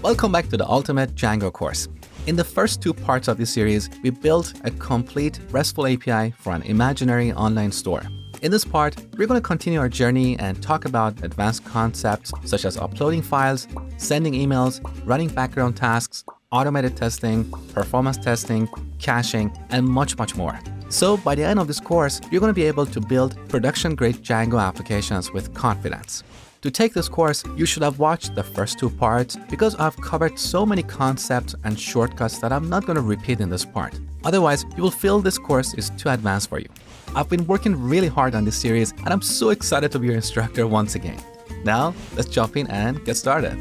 Welcome back to the Ultimate Django course. In the first two parts of this series, we built a complete RESTful API for an imaginary online store. In this part, we're going to continue our journey and talk about advanced concepts such as uploading files, sending emails, running background tasks, automated testing, performance testing, caching, and much more. So by the end of this course, you're going to be able to build production-grade Django applications with confidence. To take this course, you should have watched the first two parts because I've covered so many concepts and shortcuts that I'm not going to repeat in this part. Otherwise, you will feel this course is too advanced for you. I've been working really hard on this series and I'm so excited to be your instructor once again. Now, let's jump in and get started.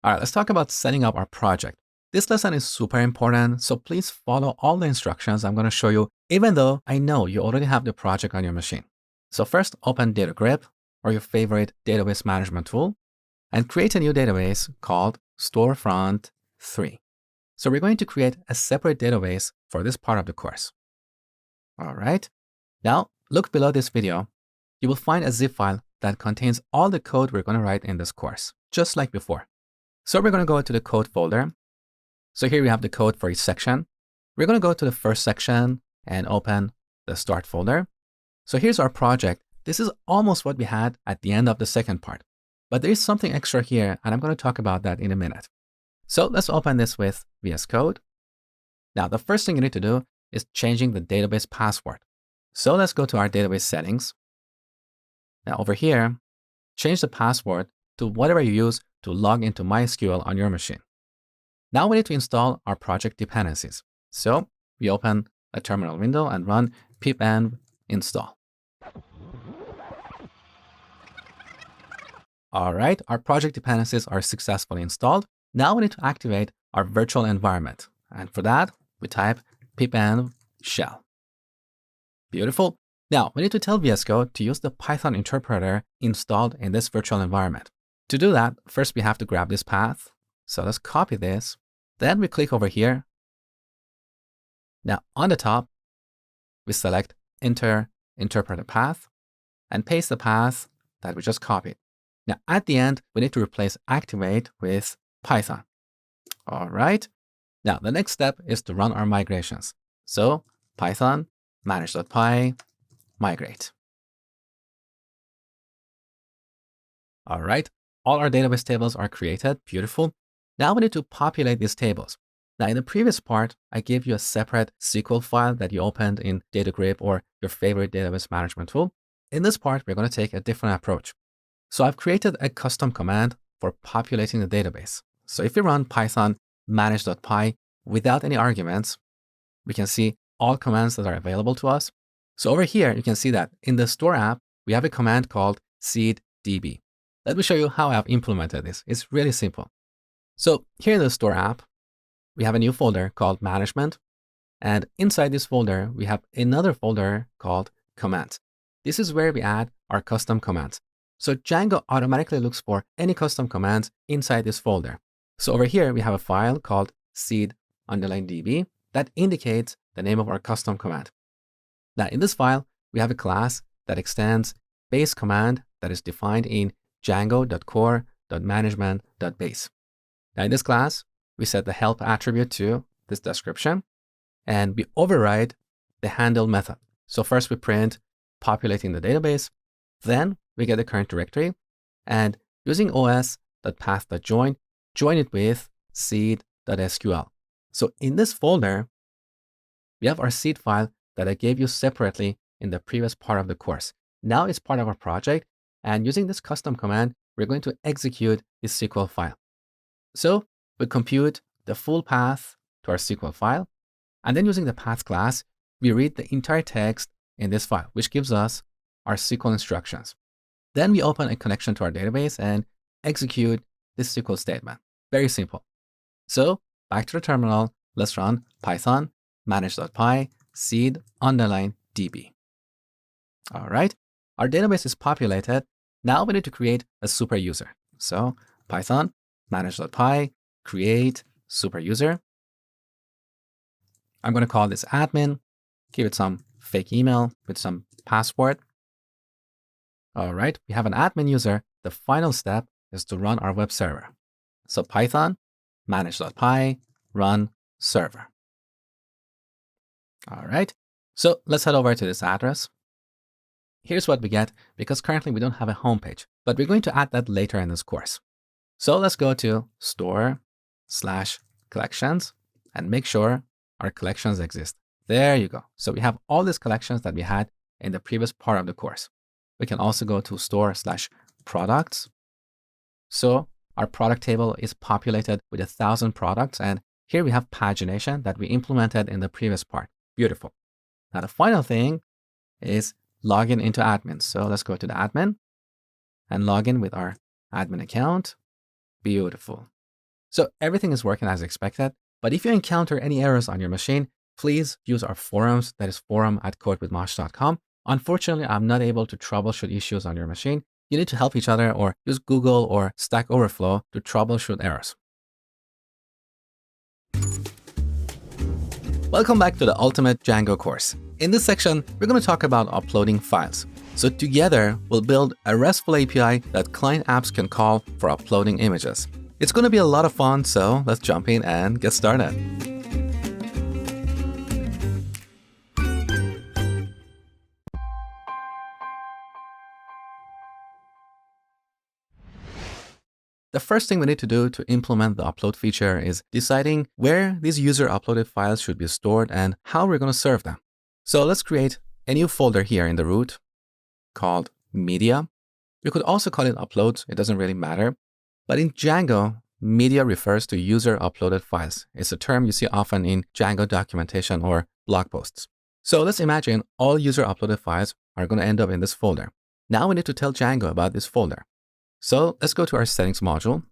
All right, let's talk about setting up our project. This lesson is super important, so please follow all the instructions I'm going to show you, even though I know you already have the project on your machine. So first, open DataGrip or your favorite database management tool and create a new database called Storefront 3. So we're going to create a separate database for this part of the course. All right. Now, look below this video. You will find a zip file that contains all the code we're going to write in this course, just like before. So we're going to go to the code folder. So here we have the code for each section. We're going to go to the first section and open the start folder. So here's our project. This is almost what we had at the end of the second part, but there is something extra here and I'm going to talk about that in a minute. So let's open this with VS Code. Now, the first thing you need to do is changing the database password. So let's go to our database settings. Now over here, change the password to whatever you use to log into MySQL on your machine. Now we need to install our project dependencies. So we open a terminal window and run pip-env install. All right, our project dependencies are successfully installed. Now we need to activate our virtual environment. And for that, we type pip-env shell. Beautiful. Now we need to tell VS Code to use the Python interpreter installed in this virtual environment. To do that, first we have to grab this path. So let's copy this. Then we click over here. Now on the top, we select Enter Interpreter Path and paste the path that we just copied. Now at the end, we need to replace activate with Python. All right. Now the next step is to run our migrations. So Python manage.py migrate. All right. All our database tables are created. Beautiful. Now we need to populate these tables. Now in the previous part, I gave you a separate SQL file that you opened in DataGrip or your favorite database management tool. In this part, we're going to take a different approach. So I've created a custom command for populating the database. So if we run Python manage.py without any arguments, we can see all commands that are available to us. So over here, you can see that in the store app, we have a command called seeddb. Let me show you how I've implemented this. It's really simple. So here in the store app, we have a new folder called management. And inside this folder, we have another folder called commands. This is where we add our custom commands. So Django automatically looks for any custom commands inside this folder. So over here, we have a file called seed_db that indicates the name of our custom command. Now in this file, we have a class that extends base command that is defined in django.core.management.base. Now in this class, we set the help attribute to this description and we override the handle method. So first we print populating the database, then we get the current directory and using os.path.join, join it with seed.sql. So in this folder, we have our seed file that I gave you separately in the previous part of the course. Now it's part of our project and using this custom command, we're going to execute this SQL file. So we compute the full path to our SQL file. And then using the path class, we read the entire text in this file, which gives us our SQL instructions. Then we open a connection to our database and execute this SQL statement. Very simple. So back to the terminal, let's run Python manage.py seed_db. All right. Our database is populated. Now we need to create a super user. So Python manage.py create super user. I'm going to call this admin. Give it some fake email with some password. All right, we have an admin user. The final step is to run our web server. So Python manage.py run server. All right, so let's head over to this address. Here's what we get, because currently we don't have a home page, but we're going to add that later in this course. So let's go to store/collections and make sure our collections exist. There you go. So we have all these collections that we had in the previous part of the course. We can also go to store/products. So our product table is populated with 1,000 products. And here we have pagination that we implemented in the previous part. Beautiful. Now the final thing is login into admin. So let's go to the admin and log in with our admin account. Beautiful. So everything is working as expected. But if you encounter any errors on your machine, please use our forums. That is forum@codewithmosh.com. Unfortunately, I'm not able to troubleshoot issues on your machine. You need to help each other or use Google or Stack Overflow to troubleshoot errors. Welcome back to the Ultimate Django course. In this section, we're going to talk about uploading files. So together, we'll build a RESTful API that client apps can call for uploading images. It's going to be a lot of fun, so let's jump in and get started. The first thing we need to do to implement the upload feature is deciding where these user uploaded files should be stored and how we're going to serve them. So let's create a new folder here in the root called media. We could also call it uploads. It doesn't really matter. But in Django, media refers to user uploaded files. It's a term you see often in Django documentation or blog posts. So let's imagine all user uploaded files are going to end up in this folder. Now we need to tell Django about this folder. So let's go to our settings module.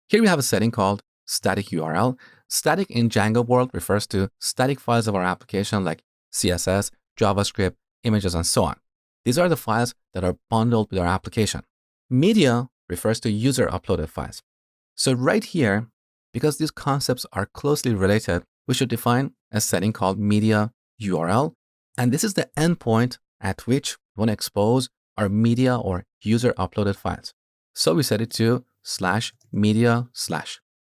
Here we have a setting called static URL. Static in Django world refers to static files of our application like CSS, JavaScript, images, and so on. These are the files that are bundled with our application. Media refers to user uploaded files. So right here, because these concepts are closely related, we should define a setting called media URL. And this is the endpoint at which we want to expose our media or user uploaded files. So we set it to /media/.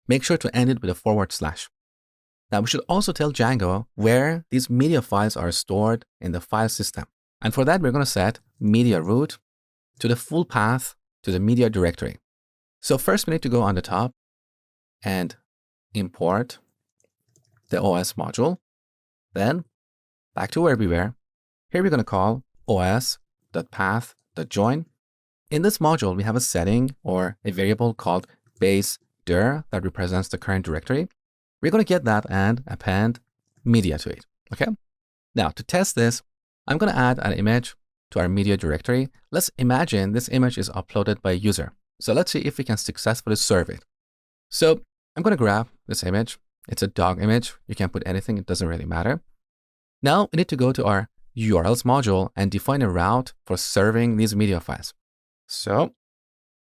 Make sure to end it with a /. Now we should also tell Django where these media files are stored in the file system. And for that, we're going to set media root to the full path to the media directory. So first we need to go on the top and import the OS module. Then back to where we were. Here we're going to call os.path.join. In this module, we have a setting or a variable called base dir that represents the current directory. We're going to get that and append media to it. Okay. Now to test this, I'm going to add an image to our media directory. Let's imagine this image is uploaded by a user. So let's see if we can successfully serve it. So I'm going to grab this image. It's a dog image. You can put anything. It doesn't really matter. Now we need to go to our URLs module and define a route for serving these media files. So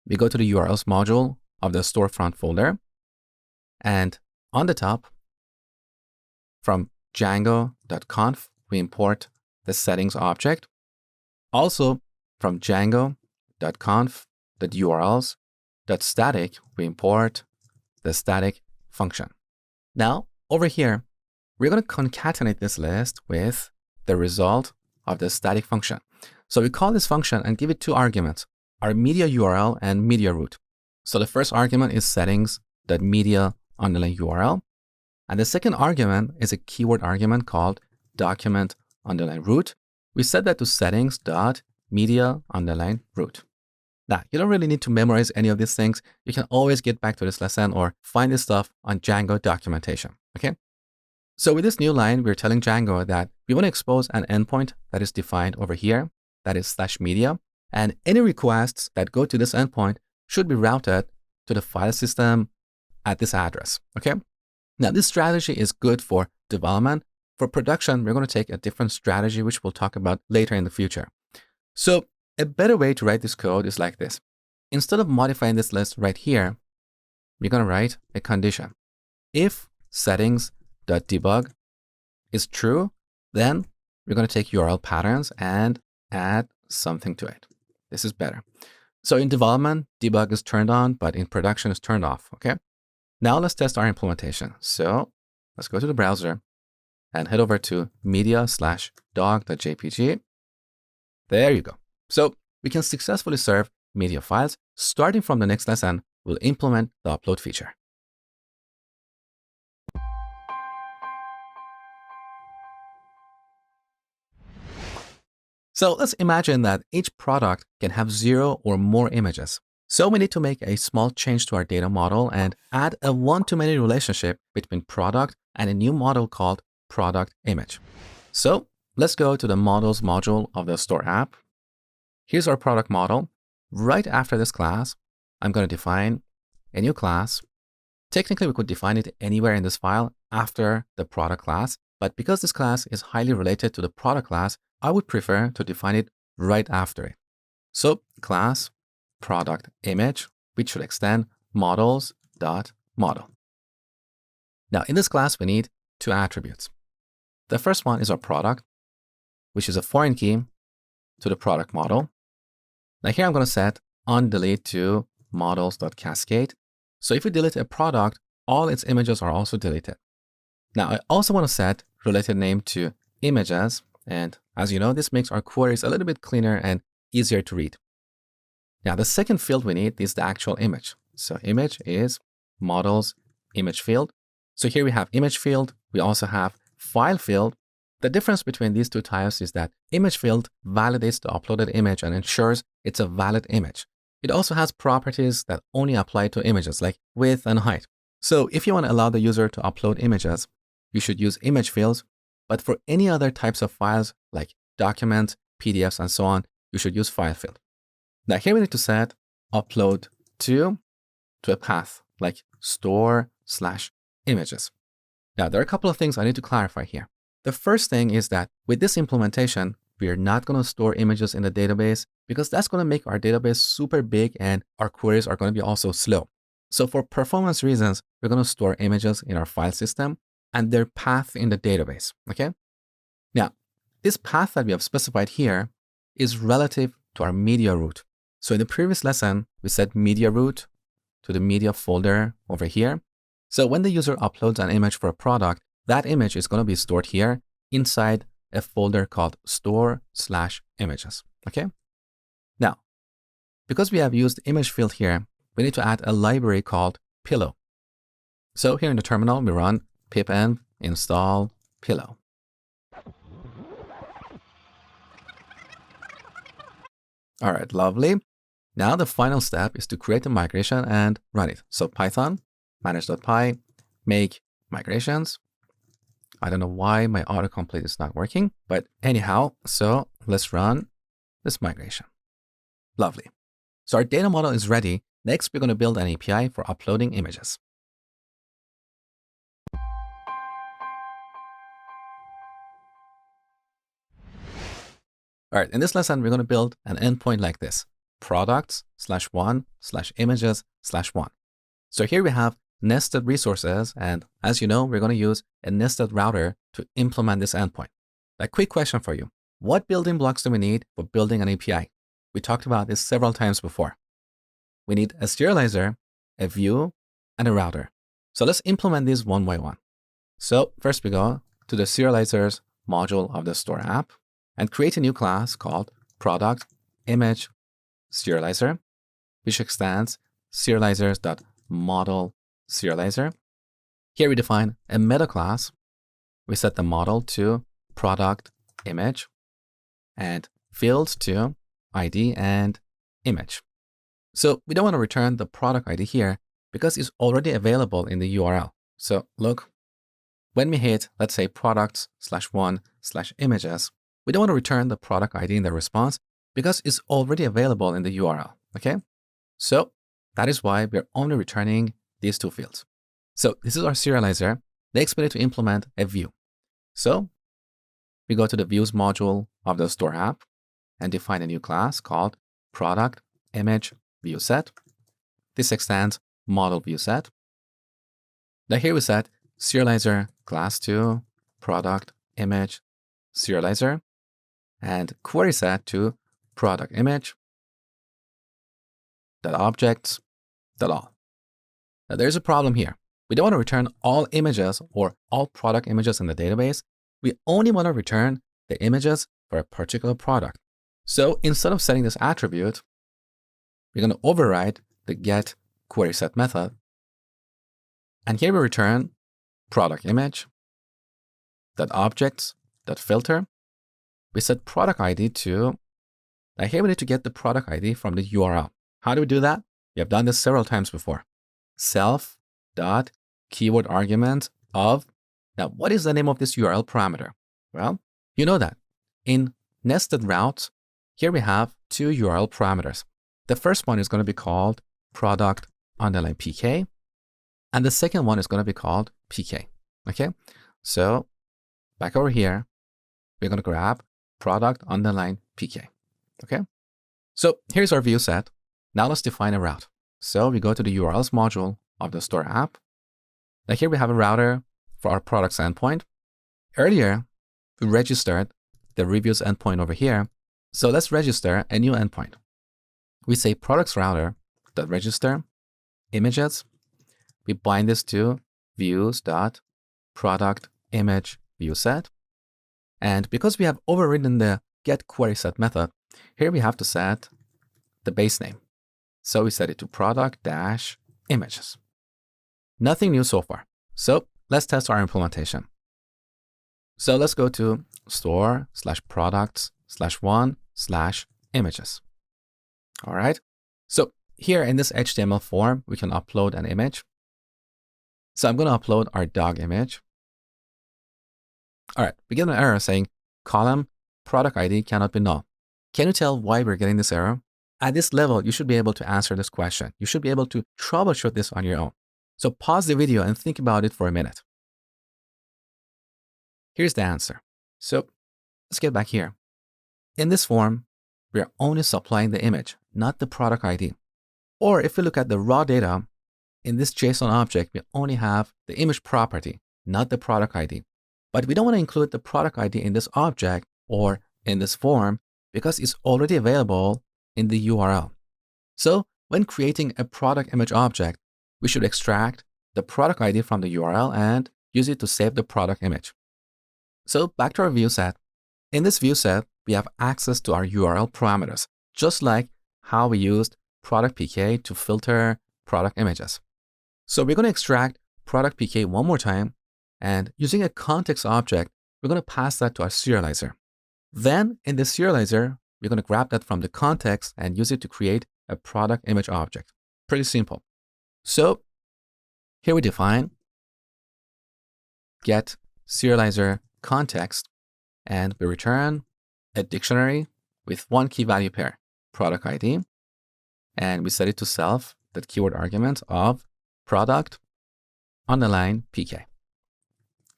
we go to the URLs module of the storefront folder. And on the top, from Django.conf, we import the settings object. Also from Django.conf.urls.static, we import the static function. Now over here, we're going to concatenate this list with the result of the static function. So we call this function and give it two arguments, our media URL and media root. So the first argument is settings.media_URL. And the second argument is a keyword argument called document_root. We set that to settings.media_root. Now, you don't really need to memorize any of these things. You can always get back to this lesson or find this stuff on Django documentation, okay? So with this new line, we're telling Django that we want to expose an endpoint that is defined over here, that is /media, and any requests that go to this endpoint should be routed to the file system at this address, okay? Now, this strategy is good for development. For production, we're going to take a different strategy, which we'll talk about later in the future. So a better way to write this code is like this. Instead of modifying this list right here, we're going to write a condition. If settings.debug is true, Then we're going to take URL patterns and add something to it. This is better. So in development, debug is turned on, but in production is turned off, okay? Now let's test our implementation. So let's go to the browser and head over to media/dog.jpg. There you go. So we can successfully serve media files. Starting from the next lesson, we'll implement the upload feature. So let's imagine that each product can have 0 or more images. So we need to make a small change to our data model and add a one-to-many relationship between product and a new model called product image. So let's go to the models module of the store app. Here's our product model. Right after this class, I'm going to define a new class. Technically, we could define it anywhere in this file after the product class, but because this class is highly related to the product class, I would prefer to define it right after it. So class product image, which should extend models.model. Now in this class, we need two attributes. The first one is our product, which is a foreign key to the product model. Now here I'm going to set onDelete to models.cascade. So if we delete a product, all its images are also deleted. Now I also want to set related name to images. And as you know, this makes our queries a little bit cleaner and easier to read. Now, the second field we need is the actual image. So image is models image field. So here we have image field. We also have file field. The difference between these two types is that image field validates the uploaded image and ensures it's a valid image. It also has properties that only apply to images like width and height. So if you want to allow the user to upload images, you should use image fields. But for any other types of files like documents, PDFs, and so on, you should use file field. Now here we need to set upload to a path like store/images. Now there are a couple of things I need to clarify here. The first thing is that with this implementation, we are not going to store images in the database because that's going to make our database super big and our queries are going to be also slow. So for performance reasons, we're going to store images in our file system and their path in the database, okay? Now, this path that we have specified here is relative to our media root. So in the previous lesson, we set media root to the media folder over here. So when the user uploads an image for a product, that image is going to be stored here inside a folder called store/images, okay? Now, because we have used image field here, we need to add a library called pillow. So here in the terminal, we run pip-env install pillow. All right, lovely. Now the final step is to create a migration and run it. So Python manage.py make migrations. I don't know why my autocomplete is not working, but anyhow, so let's run this migration. Lovely. So our data model is ready. Next, we're going to build an API for uploading images. All right, in this lesson, we're going to build an endpoint like this, products/1/images/1. So here we have nested resources. And as you know, we're going to use a nested router to implement this endpoint. A quick question for you. What building blocks do we need for building an API? We talked about this several times before. We need a serializer, a view, and a router. So let's implement these one by one. So first we go to the serializers module of the store app and create a new class called product image serializer, which extends serializers.model serializer. Here we define a meta class. We set the model to product image and fields to ID and image. So we don't want to return the product ID here because it's already available in the URL. So look, when we hit, let's say products/1/images, we don't want to return the product ID in the response because it's already available in the URL, okay? So that is why we're only returning these two fields. So this is our serializer. Next, we need to implement a view. So we go to the views module of the store app and define a new class called product image view set. This extends model view set. Now here we set serializer class to product image serializer and query set to product image dot objects dot all. Now there's a problem here. We don't want to return all images or all product images in the database. We only want to return the images for a particular product. So instead of setting this attribute, we're going to override the get query set method. And here we return product image dot objects dot filter. We set product ID to, now here we need to get the product ID from the URL. How do we do that? We have done this several times before. Self dot keyword argument of, now what is the name of this URL parameter? Well, you know that in nested routes, here we have two URL parameters. The first one is going to be called product underline PK, and the second one is going to be called PK. Okay, so back over here, we're going to grab product underline PK. Okay, so here's our view set. Now let's define a route. So we go to the URLs module of the store app. Now here we have a router for our products endpoint. Earlier, we registered the reviews endpoint over here. So let's register a new endpoint. We say products router dot register images. We bind this to views dot product image view set. And because we have overridden the get query set method, here we have to set the base name. So we set it to product dash images. Nothing new so far. So let's test our implementation. So let's go to store slash products slash one slash images. All right. So here in this HTML form, we can upload an image. So I'm going to upload our dog image. All right. We get an error saying column product ID cannot be null. Can you tell why we're getting this error? At this level, you should be able to answer this question. You should be able to troubleshoot this on your own. So pause the video and think about it for a minute. Here's the answer. So let's get back here. In this form, we are only supplying the image, not the product ID. Or if we look at the raw data, in this JSON object, we only have the image property, not the product ID. But we don't want to include the product ID in this object or in this form because it's already available in the URL. So when creating a product image object, we should extract the product ID from the URL and use it to save the product image. So back to our view set. In this view set, we have access to our URL parameters, just like how we used product PK to filter product images. So we're going to extract product PK one more time, and using a context object, we're going to pass that to our serializer. Then in the serializer, we're going to grab that from the context and use it to create a product image object. Pretty simple. So here we define get serializer context, and we return a dictionary with one key value pair, product ID, and we set it to self, that keyword argument of product underline PK.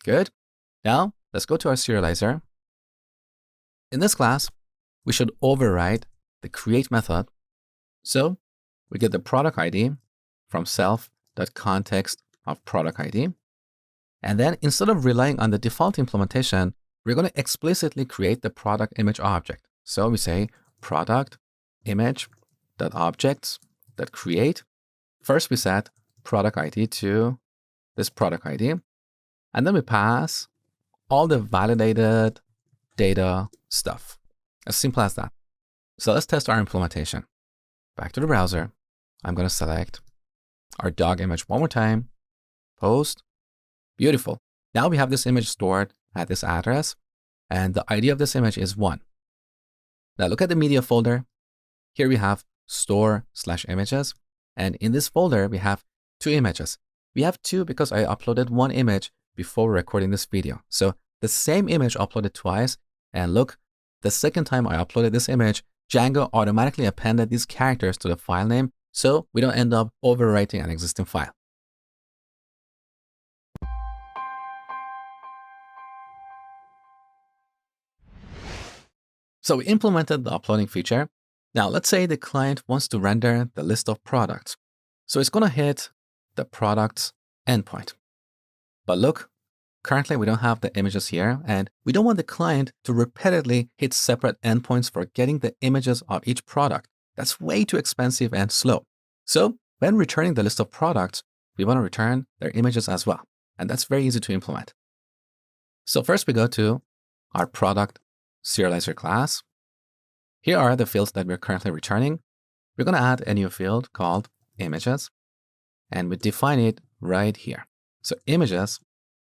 Good. Now let's go to our serializer. In this class, we should override the create method. So we get the product ID from self.context of product ID. And then instead of relying on the default implementation, we're going to explicitly create the product image object. So we say product image.objects.create. First we set product ID to this product ID. And then we pass all the validated data stuff. As simple as that. So let's test our implementation. Back to the browser. I'm going to select our dog image one more time. Post. Beautiful. Now we have this image stored at this address, and the ID of this image is 1. Now look at the media folder. Here we have store/images, and in this folder we have 2 images. We have 2 because I uploaded 1 image before recording this video. So the same image uploaded twice, and look, the second time I uploaded this image, Django automatically appended these characters to the file name, so we don't end up overwriting an existing file. So we implemented the uploading feature. Now let's say the client wants to render the list of products. So it's going to hit the products endpoint. But look, Currently, we don't have the images here, and we don't want the client to repeatedly hit separate endpoints for getting the images of each product. That's way too expensive and slow. So when returning the list of products, we want to return their images as well. And that's very easy to implement. So first we go to our product serializer class. Here are the fields that we're currently returning. We're going to add a new field called images, and we define it right here. So images,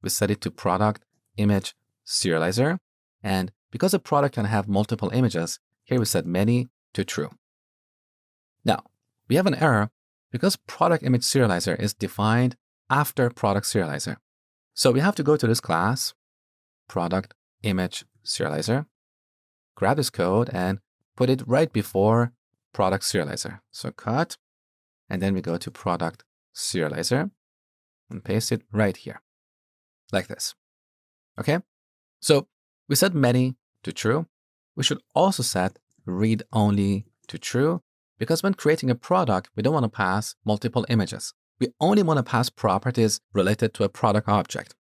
we set it to product image serializer. And because a product can have multiple images, here we set many to true. Now, we have an error because product image serializer is defined after product serializer. So we have to go to this class, product image serializer, grab this code and put it right before product serializer. So cut, and then we go to product serializer and paste it right here, like this. Okay, so we set many to true. We should also set read only to true, because when creating a product, we don't want to pass multiple images. We only want to pass properties related to a product object.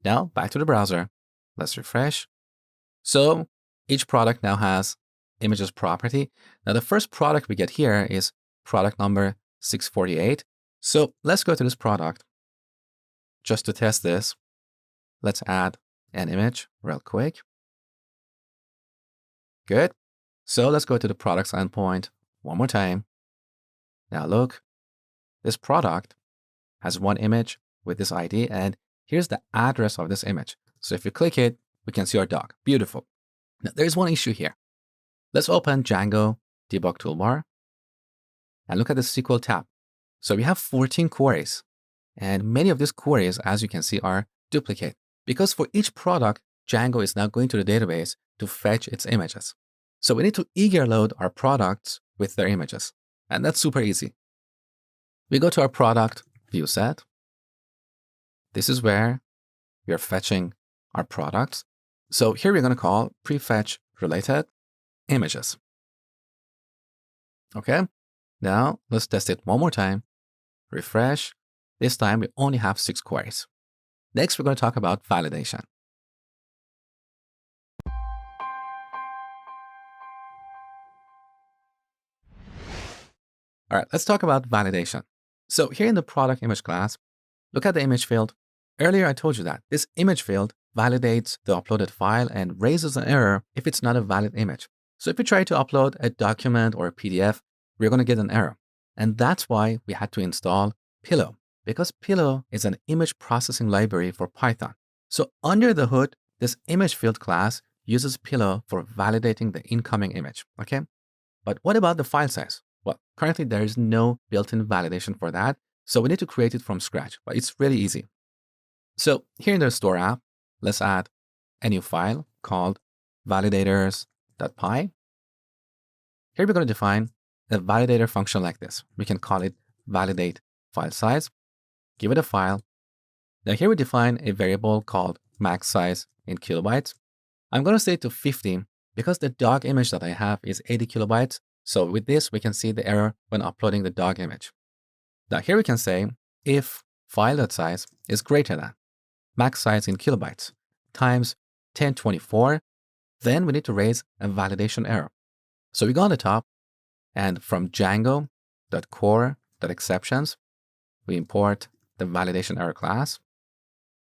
Now back to the browser. Let's refresh. So each product now has images property. Now the first product we get here is product number 648. So let's go to this product. Just to test this, let's add an image real quick. Good. So let's go to the products endpoint one more time. Now look, this product has one image with this ID, and here's the address of this image. So if you click it, we can see our dog. Beautiful. Now there's one issue here. Let's open Django debug toolbar and look at the SQL tab. So we have 14 queries, and many of these queries, as you can see, are duplicate, because for each product, Django is now going to the database to fetch its images. So we need to eager load our products with their images, and that's super easy. We go to our product view set. This is where we are fetching our products. So here we're going to call prefetch related images. Okay, now let's test it one more time. Refresh. This time we only have 6 queries. Next, we're going to talk about validation. All right, let's talk about validation. So here in the product image class, look at the image field. Earlier, I told you that this image field validates the uploaded file and raises an error if it's not a valid image. So if you try to upload a document or a PDF, we're going to get an error. And that's why we had to install Pillow, because Pillow is an image processing library for Python. So under the hood, this image field class uses Pillow for validating the incoming image, okay? But what about the file size? Well, currently there is no built-in validation for that, so we need to create it from scratch, but it's really easy. So here in the store app, let's add a new file called validators.py. Here we're going to define a validator function like this. We can call it validate file size, give it a file. Now here we define a variable called max size in kilobytes. I'm going to set it to 50 because the dog image that I have is 80 kilobytes. So with this, we can see the error when uploading the dog image. Now here we can say if file.size is greater than max size in kilobytes times 1024, then we need to raise a validation error. So we go on the top, and from Django.core.exceptions, we import the validation error class.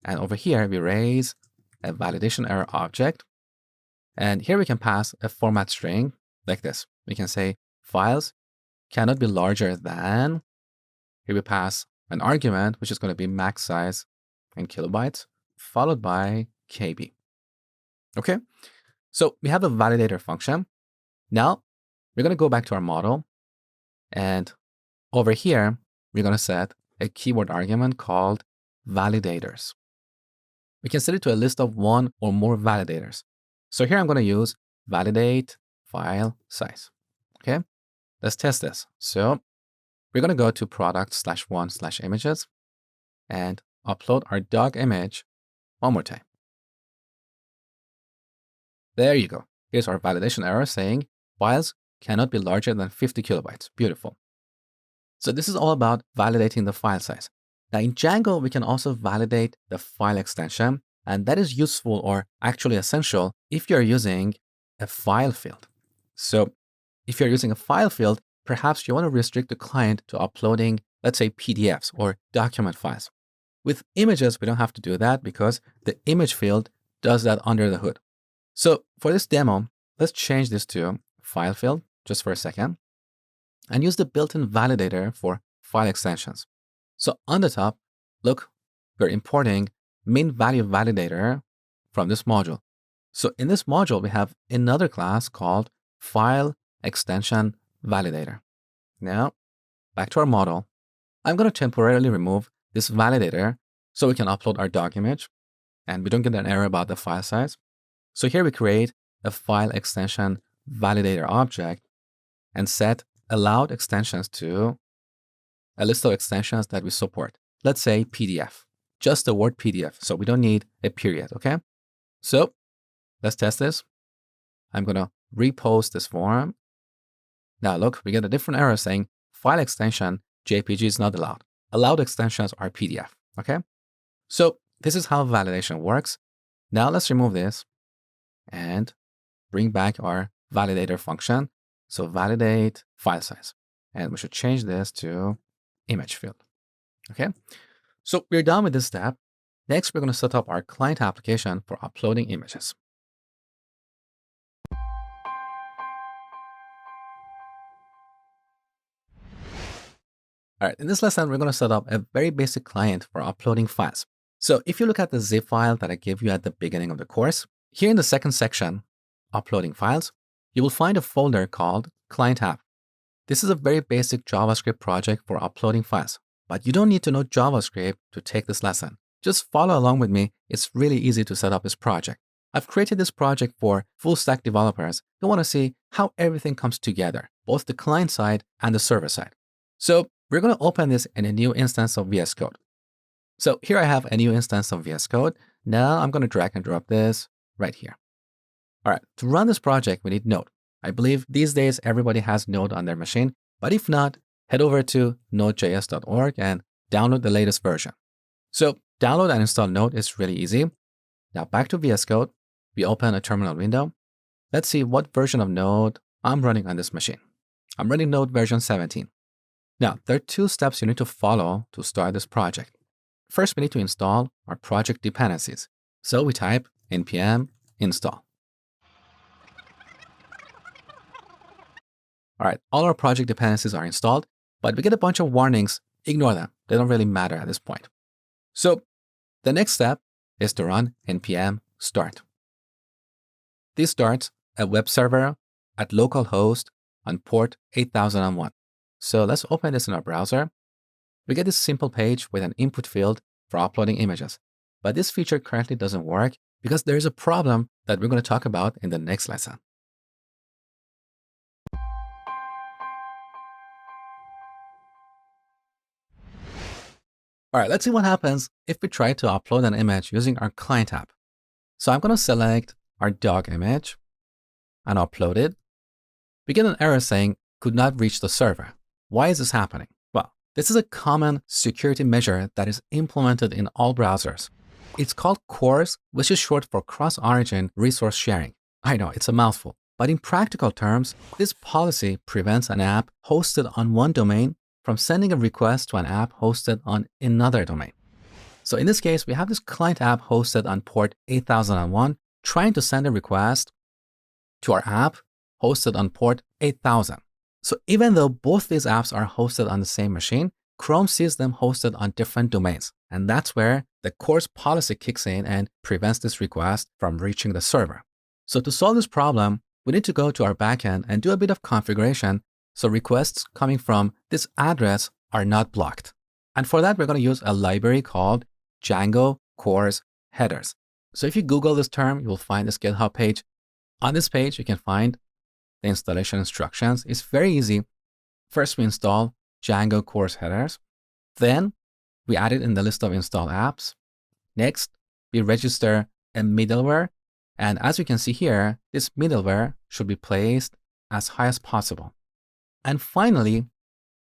And over here, we raise a validation error object. And here we can pass a format string like this. We can say files cannot be larger than, here we pass an argument, which is going to be max size in kilobytes, followed by KB. Okay, so we have the validator function. Now we're going to go back to our model, and over here, we're going to set a keyword argument called validators. We can set it to a list of one or more validators. So here I'm going to use validate file size. Okay, let's test this. So we're going to go to product/1/images and upload our dog image one more time. There you go. Here's our validation error saying files cannot be larger than 50 kilobytes. Beautiful. So this is all about validating the file size. Now in Django, we can also validate the file extension, and that is useful or actually essential if you're using a file field. So if you're using a file field, perhaps you want to restrict the client to uploading, let's say, PDFs or document files. With images, we don't have to do that because the image field does that under the hood. So for this demo, let's change this to file field just for a second and use the built-in validator for file extensions. So on the top, look, we're importing min value validator from this module. So in this module, we have another class called file extension validator. Now, back to our model. I'm going to temporarily remove this validator so we can upload our doc image and we don't get an error about the file size. So here we create a file extension validator object and set allowed extensions to a list of extensions that we support. Let's say PDF, just the word PDF. So we don't need a period, okay? So let's test this. I'm going to repost this form. Now look, we get a different error saying file extension JPG is not allowed. Allowed extensions are PDF, okay? So this is how validation works. Now let's remove this and bring back our validator function. So validate file size. And we should change this to image field, okay? So we're done with this step. Next, we're going to set up our client application for uploading images. All right, in this lesson, we're going to set up a very basic client for uploading files. So if you look at the zip file that I gave you at the beginning of the course, here in the second section, uploading files, you will find a folder called client app. This is a very basic JavaScript project for uploading files, but you don't need to know JavaScript to take this lesson. Just follow along with me. It's really easy to set up this project. I've created this project for full stack developers who want to see how everything comes together, both the client side and the server side. So we're going to open this in a new instance of VS Code. So here I have a new instance of VS Code. Now I'm going to drag and drop this right here. All right, to run this project, we need Node. I believe these days everybody has Node on their machine, but if not, head over to nodejs.org and download the latest version. So download and install Node is really easy. Now back to VS Code, we open a terminal window. Let's see what version of Node I'm running on this machine. I'm running Node version 17. Now, there are two steps you need to follow to start this project. First, we need to install our project dependencies. So we type npm install. All right, all our project dependencies are installed, but we get a bunch of warnings. Ignore them. They don't really matter at this point. So the next step is to run npm start. This starts a web server at localhost on port 8001. So let's open this in our browser. We get this simple page with an input field for uploading images. But this feature currently doesn't work because there is a problem that we're going to talk about in the next lesson. All right, let's see what happens if we try to upload an image using our client app. So I'm going to select our dog image and upload it. We get an error saying could not reach the server. Why is this happening? Well, this is a common security measure that is implemented in all browsers. It's called CORS, which is short for cross-origin resource sharing. I know, it's a mouthful. But in practical terms, this policy prevents an app hosted on one domain from sending a request to an app hosted on another domain. So in this case, we have this client app hosted on port 8001 trying to send a request to our app hosted on port 8000. So even though both these apps are hosted on the same machine, Chrome sees them hosted on different domains. And that's where the CORS policy kicks in and prevents this request from reaching the server. So to solve this problem, we need to go to our backend and do a bit of configuration so requests coming from this address are not blocked. And for that, we're going to use a library called Django CORS headers. So if you Google this term, you'll find this GitHub page. On this page, you can find the installation instructions. It's very easy. First, we install Django CORS headers. Then we add it in the list of installed apps. Next, we register a middleware. And as you can see here, this middleware should be placed as high as possible. And finally,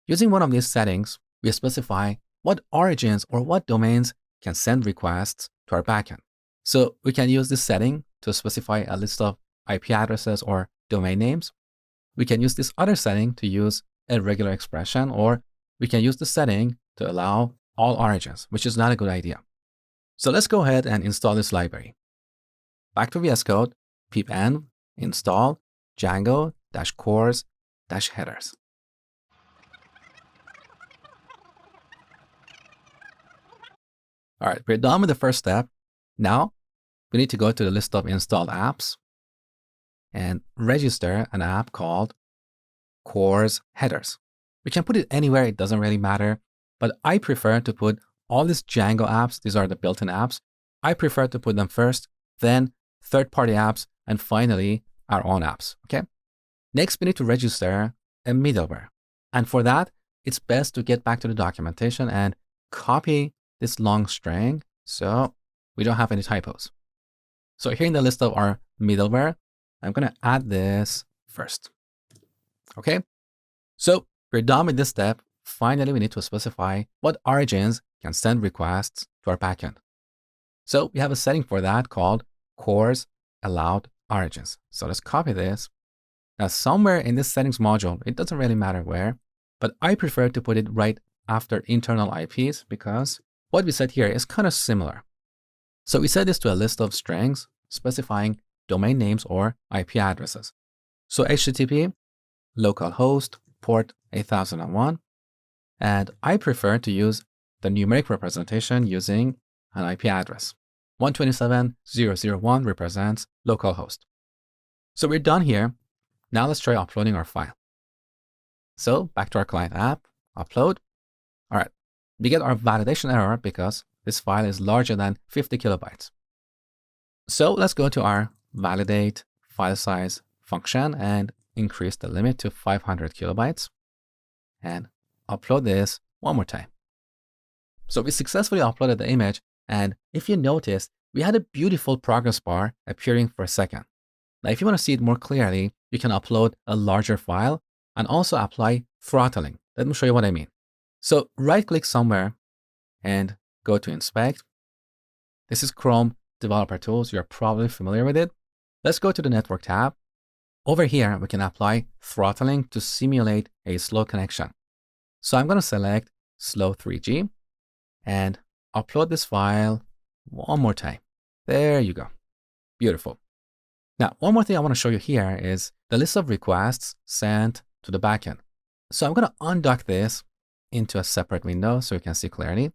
using one of these settings, we specify what origins or what domains can send requests to our backend. So we can use this setting to specify a list of IP addresses or domain names. We can use this other setting to use a regular expression, or we can use the setting to allow all origins, which is not a good idea. So let's go ahead and install this library. Back to VS Code, pip-env install Django-cores-headers. All right, we're done with the first step. Now, we need to go to the list of installed apps and register an app called cores-headers. We can put it anywhere, it doesn't really matter, but I prefer to put all these Django apps, these are the built-in apps, I prefer to put them first, then third-party apps, and finally, our own apps, okay? Next, we need to register a middleware. And for that, it's best to get back to the documentation and copy this long string so we don't have any typos. So here in the list of our middleware, I'm going to add this first. Okay, so we're done with this step. Finally, we need to specify what origins can send requests to our backend. So we have a setting for that called cores allowed origins. So let's copy this. Now, somewhere in this settings module, it doesn't really matter where, but I prefer to put it right after internal IPs because what we said here is kind of similar. So we set this to a list of strings specifying domain names or IP addresses. So HTTP, localhost, port 8001, and I prefer to use the numeric representation using an IP address. 127.0.0.1 represents localhost. So we're done here. Now let's try uploading our file. So back to our client app, upload. All right, we get our validation error because this file is larger than 50 kilobytes. So let's go to our validate file size function and increase the limit to 500 kilobytes and upload this one more time. So we successfully uploaded the image, and if you notice, we had a beautiful progress bar appearing for a second. Now, if you want to see it more clearly, you can upload a larger file and also apply throttling. Let me show you what I mean. So right-click somewhere and go to Inspect. This is Chrome Developer Tools. You're probably familiar with it. Let's go to the Network tab. Over here, we can apply throttling to simulate a slow connection. So I'm going to select slow 3G and upload this file one more time. There you go. Beautiful. Now, one more thing I want to show you here is the list of requests sent to the backend. So I'm going to undock this into a separate window so you can see clearly.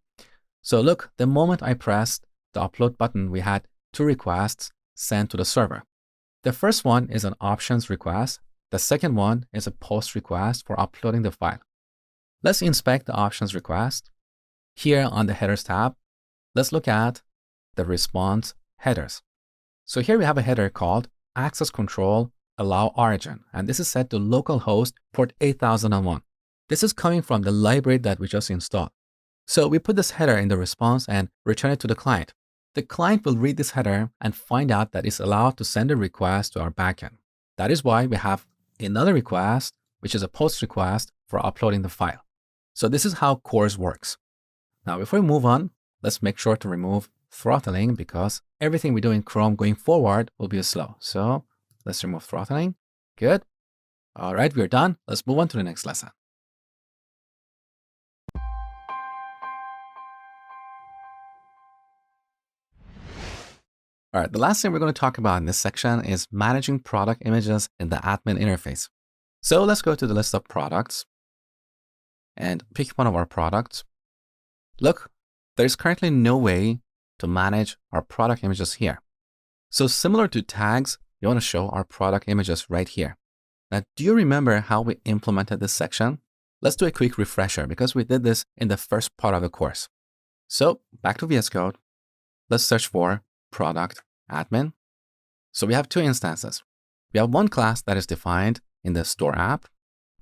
So look, the moment I pressed the upload button, we had 2 requests sent to the server. The first one is an options request. The second one is a post request for uploading the file. Let's inspect the options request. Here on the headers tab, let's look at the response headers. So here we have a header called access control allow origin, and this is set to localhost port 8001. This is coming from the library that we just installed. So we put this header in the response and return it to the client. The client will read this header and find out that it's allowed to send a request to our backend. That is why we have another request, which is a post request for uploading the file. So this is how cores works. Now, before we move on, let's make sure to remove throttling because everything we do in Chrome going forward will be slow. So let's remove throttling. Good. All right, we're done. Let's move on to the next lesson. All right, the last thing we're going to talk about in this section is managing product images in the admin interface. So let's go to the list of products and pick one of our products. Look, there's currently no way to manage our product images here. So similar to tags, we want to show our product images right here. Now, do you remember how we implemented this section? Let's do a quick refresher because we did this in the first part of the course. So back to VS Code, let's search for product admin. So we have 2 instances. We have one class that is defined in the store app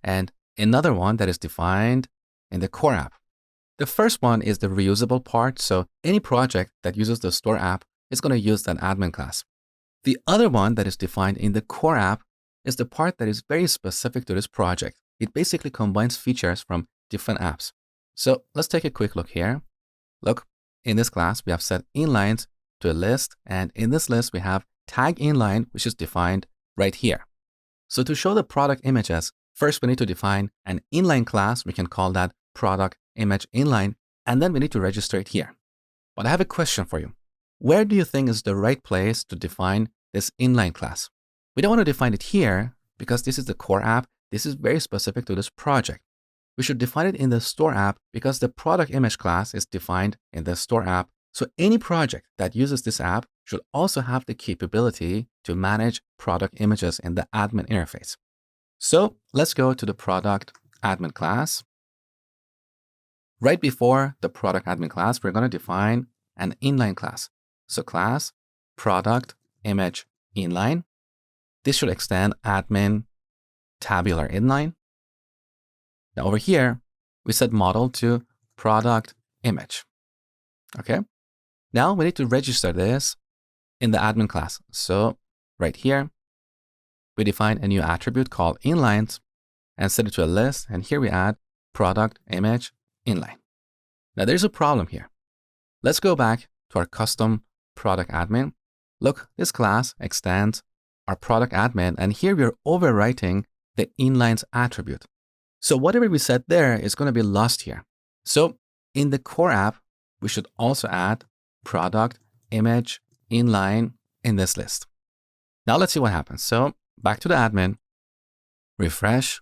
and another one that is defined in the core app. The first one is the reusable part. So any project that uses the store app is going to use that admin class. The other one that is defined in the core app is the part that is very specific to this project. It basically combines features from different apps. So let's take a quick look here. Look, in this class, we have set inlines to a list. And in this list, we have tag inline, which is defined right here. So to show the product images, first we need to define an inline class. We can call that product image inline. And then we need to register it here. But I have a question for you. Where do you think is the right place to define this inline class? We don't want to define it here because this is the core app. This is very specific to this project. We should define it in the store app because the product image class is defined in the store app. So any project that uses this app should also have the capability to manage product images in the admin interface. So let's go to the product admin class. Right before the product admin class, we're going to define an inline class. So class product image inline. This should extend admin tabular inline. Now over here, we set model to product image. Okay. Now we need to register this in the admin class. So right here, we define a new attribute called inlines and set it to a list. And here we add product image inline. Now there's a problem here. Let's go back to our custom product admin. Look, this class extends our product admin, and here we're overwriting the inlines attribute. So whatever we set there is going to be lost here. So in the core app, we should also add product image inline in this list. Now let's see what happens. So back to the admin, refresh.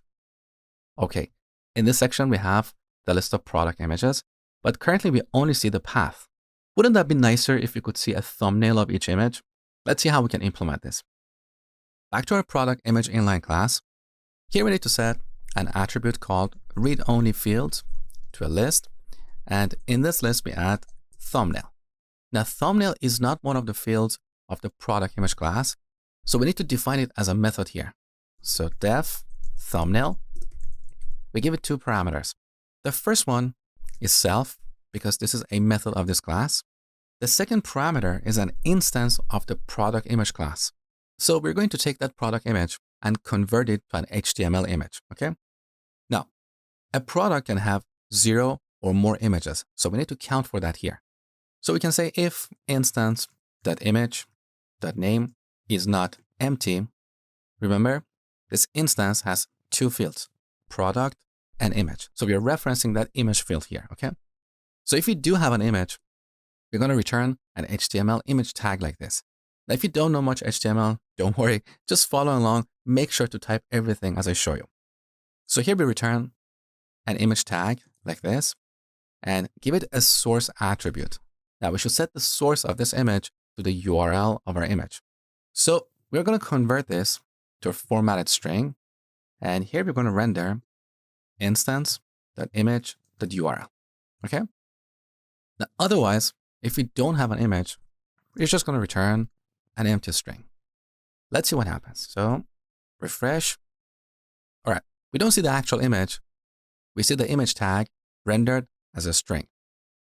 Okay, in this section, we have the list of product images, but currently we only see the path. Wouldn't that be nicer if we could see a thumbnail of each image? Let's see how we can implement this. Back to our product image inline class. Here we need to set an attribute called read-only fields to a list. And in this list, we add thumbnail. Now, thumbnail is not one of the fields of the product image class. So we need to define it as a method here. So def thumbnail, we give it two parameters. The first one is self, because this is a method of this class. The second parameter is an instance of the product image class. So we're going to take that product image and convert it to an HTML image, okay? Now, a product can have 0 or more images, so we need to count for that here. So we can say if instance.image.name is not empty. Remember, this instance has two fields, product and image. So we are referencing that image field here, okay? So if we do have an image, we're going to return an HTML image tag like this. Now, if you don't know much HTML, don't worry, just follow along. Make sure to type everything as I show you. So here we return an image tag like this and give it a source attribute. Now we should set the source of this image to the URL of our image. So we're going to convert this to a formatted string. And here we're going to render instance.image.url. Okay. Now, otherwise, if we don't have an image, we're just going to return an empty string. Let's see what happens. So refresh. All right. We don't see the actual image. We see the image tag rendered as a string.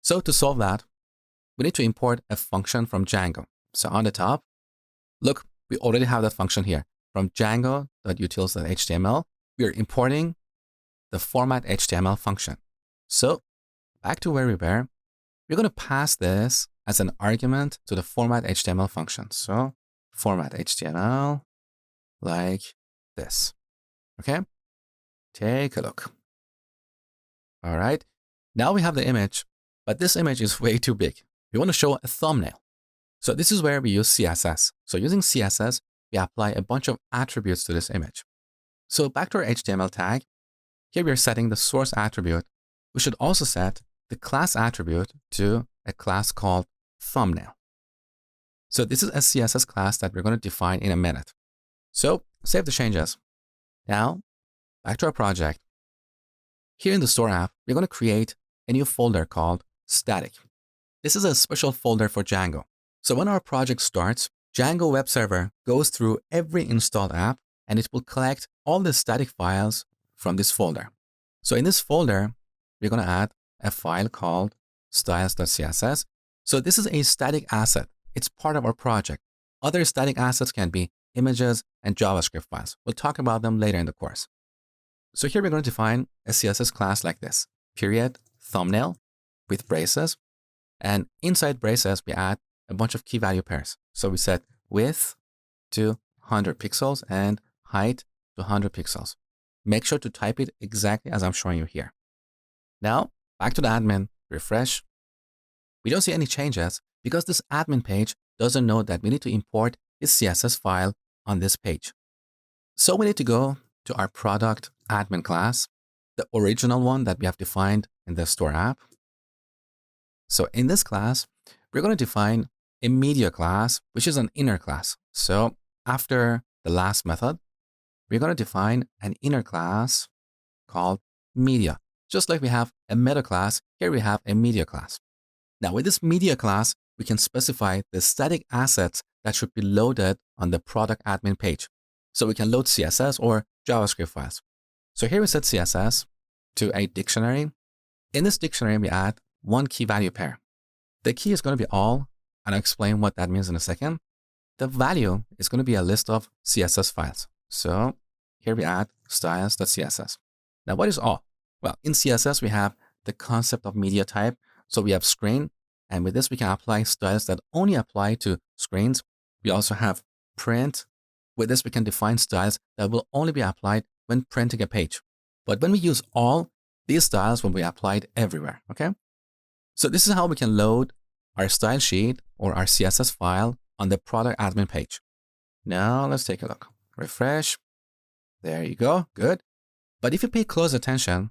So to solve that, we need to import a function from Django. So on the top, look, we already have that function here. From Django.utils.html, we are importing the format HTML function. So back to where we were, we're going to pass this as an argument to the format HTML function. So format HTML like this. Okay, take a look. All right, now we have the image, but this image is way too big. We want to show a thumbnail. So this is where we use CSS. So using CSS, we apply a bunch of attributes to this image. So back to our HTML tag, here we are setting the source attribute. We should also set the class attribute to a class called thumbnail. So this is a CSS class that we're going to define in a minute. So save the changes. Now, back to our project. Here in the store app, we're going to create a new folder called static. This is a special folder for Django. So when our project starts, Django web server goes through every installed app and it will collect all the static files from this folder. So in this folder, we're going to add a file called styles.css. So this is a static asset. It's part of our project. Other static assets can be images and JavaScript files. We'll talk about them later in the course. So here we're going to define a CSS class like this, period thumbnail with braces. And inside braces, we add a bunch of key value pairs. So we set width to 100 pixels and height to 100 pixels. Make sure to type it exactly as I'm showing you here. Now, back to the admin, refresh. We don't see any changes because this admin page doesn't know that we need to import this CSS file on this page. So we need to go to our product admin class, the original one that we have defined in the store app. So in this class, we're going to define a media class, which is an inner class. So after the last method, we're going to define an inner class called media. Just like we have a meta class, here we have a media class. Now with this media class, we can specify the static assets that should be loaded on the product admin page. So we can load CSS or JavaScript files. So here we set CSS to a dictionary. In this dictionary, we add one key value pair. The key is going to be all, and I'll explain what that means in a second. The value is going to be a list of CSS files. So here we add styles.css. Now what is all? Well, in CSS, we have the concept of media type. So we have screen, and with this, we can apply styles that only apply to screens. We also have print. With this, we can define styles that will only be applied when printing a page. But when we use all, these styles will be applied everywhere, okay? So this is how we can load our style sheet or our CSS file on the product admin page. Now let's take a look. Refresh. There you go, good. But if you pay close attention,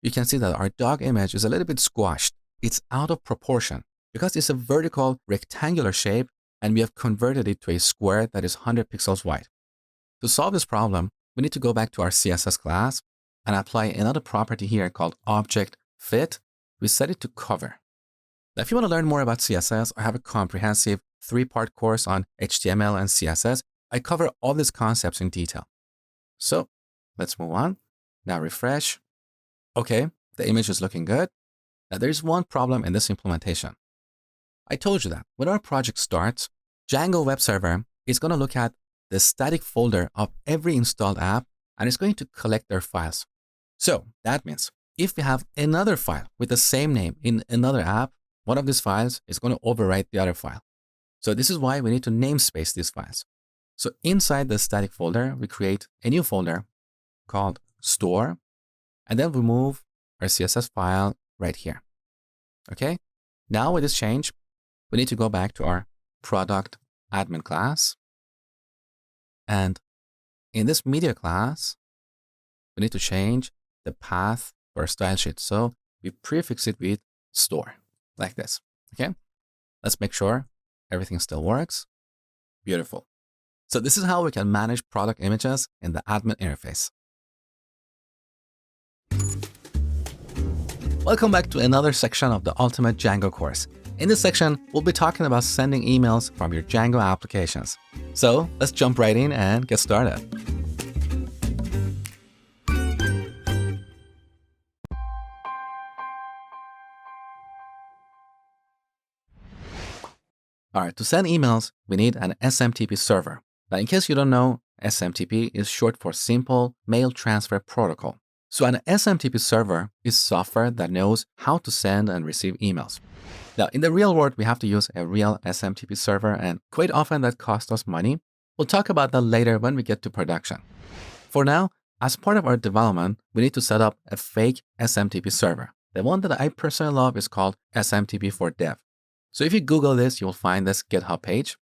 you can see that our dog image is a little bit squashed. It's out of proportion because it's a vertical rectangular shape and we have converted it to a square that is 100 pixels wide. To solve this problem, we need to go back to our CSS class and apply another property here called object fit. We set it to cover. Now, if you want to learn more about CSS, I have a comprehensive 3-part course on HTML and CSS. I cover all these concepts in detail. So let's move on. Now refresh. Okay, the image is looking good. Now there's one problem in this implementation. I told you that when our project starts, Django web server is going to look at the static folder of every installed app and it's going to collect their files. So that means if we have another file with the same name in another app, one of these files is going to overwrite the other file. So this is why we need to namespace these files. So inside the static folder, we create a new folder called store, and then we move our CSS file right here. Okay. Now with this change, we need to go back to our product admin class. And in this media class, we need to change the path for our style sheet. So we prefix it with store like this. Okay. Let's make sure everything still works. Beautiful. So this is how we can manage product images in the admin interface. Welcome back to another section of the Ultimate Django course. In this section, we'll be talking about sending emails from your Django applications. So let's jump right in and get started. All right, to send emails, we need an SMTP server. Now, in case you don't know, SMTP is short for Simple Mail Transfer Protocol. So an SMTP server is software that knows how to send and receive emails. Now, in the real world, we have to use a real SMTP server, and quite often that costs us money. We'll talk about that later when we get to production. For now, as part of our development, we need to set up a fake SMTP server. The one that I personally love is called SMTP for Dev. So if you Google this, you'll find this GitHub page.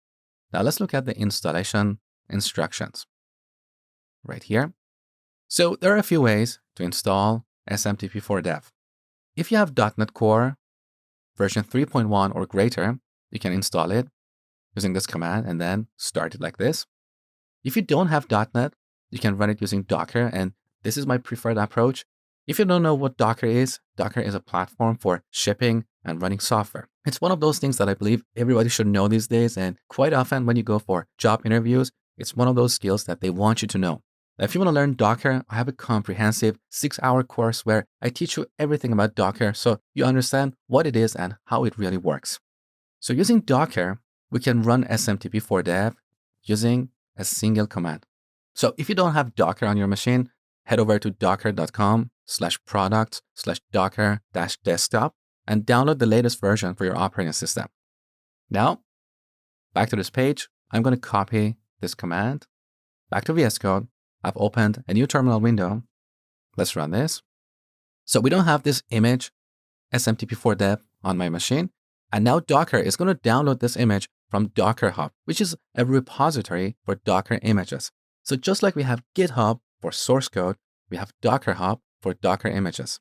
Now let's look at the installation instructions right here. So there are a few ways to install SMTP for Dev. If you have .NET Core version 3.1 or greater, you can install it using this command and then start it like this. If you don't have .NET, you can run it using Docker, and this is my preferred approach. If you don't know what Docker is a platform for shipping and running software. It's one of those things that I believe everybody should know these days, and quite often when you go for job interviews, it's one of those skills that they want you to know. Now, if you want to learn Docker, I have a comprehensive 6-hour course where I teach you everything about Docker so you understand what it is and how it really works. So using Docker, we can run SMTP for Dev using a single command. So if you don't have Docker on your machine, head over to docker.com docker/docker-desktop and download the latest version for your operating system. Now, back to this page, I'm going to copy this command. Back to VS Code, I've opened a new terminal window. Let's run this. So we don't have this image SMTP4 on my machine. And now Docker is going to download this image from Docker Hub, which is a repository for Docker images. So just like we have GitHub for source code, we have Docker Hub for Docker images.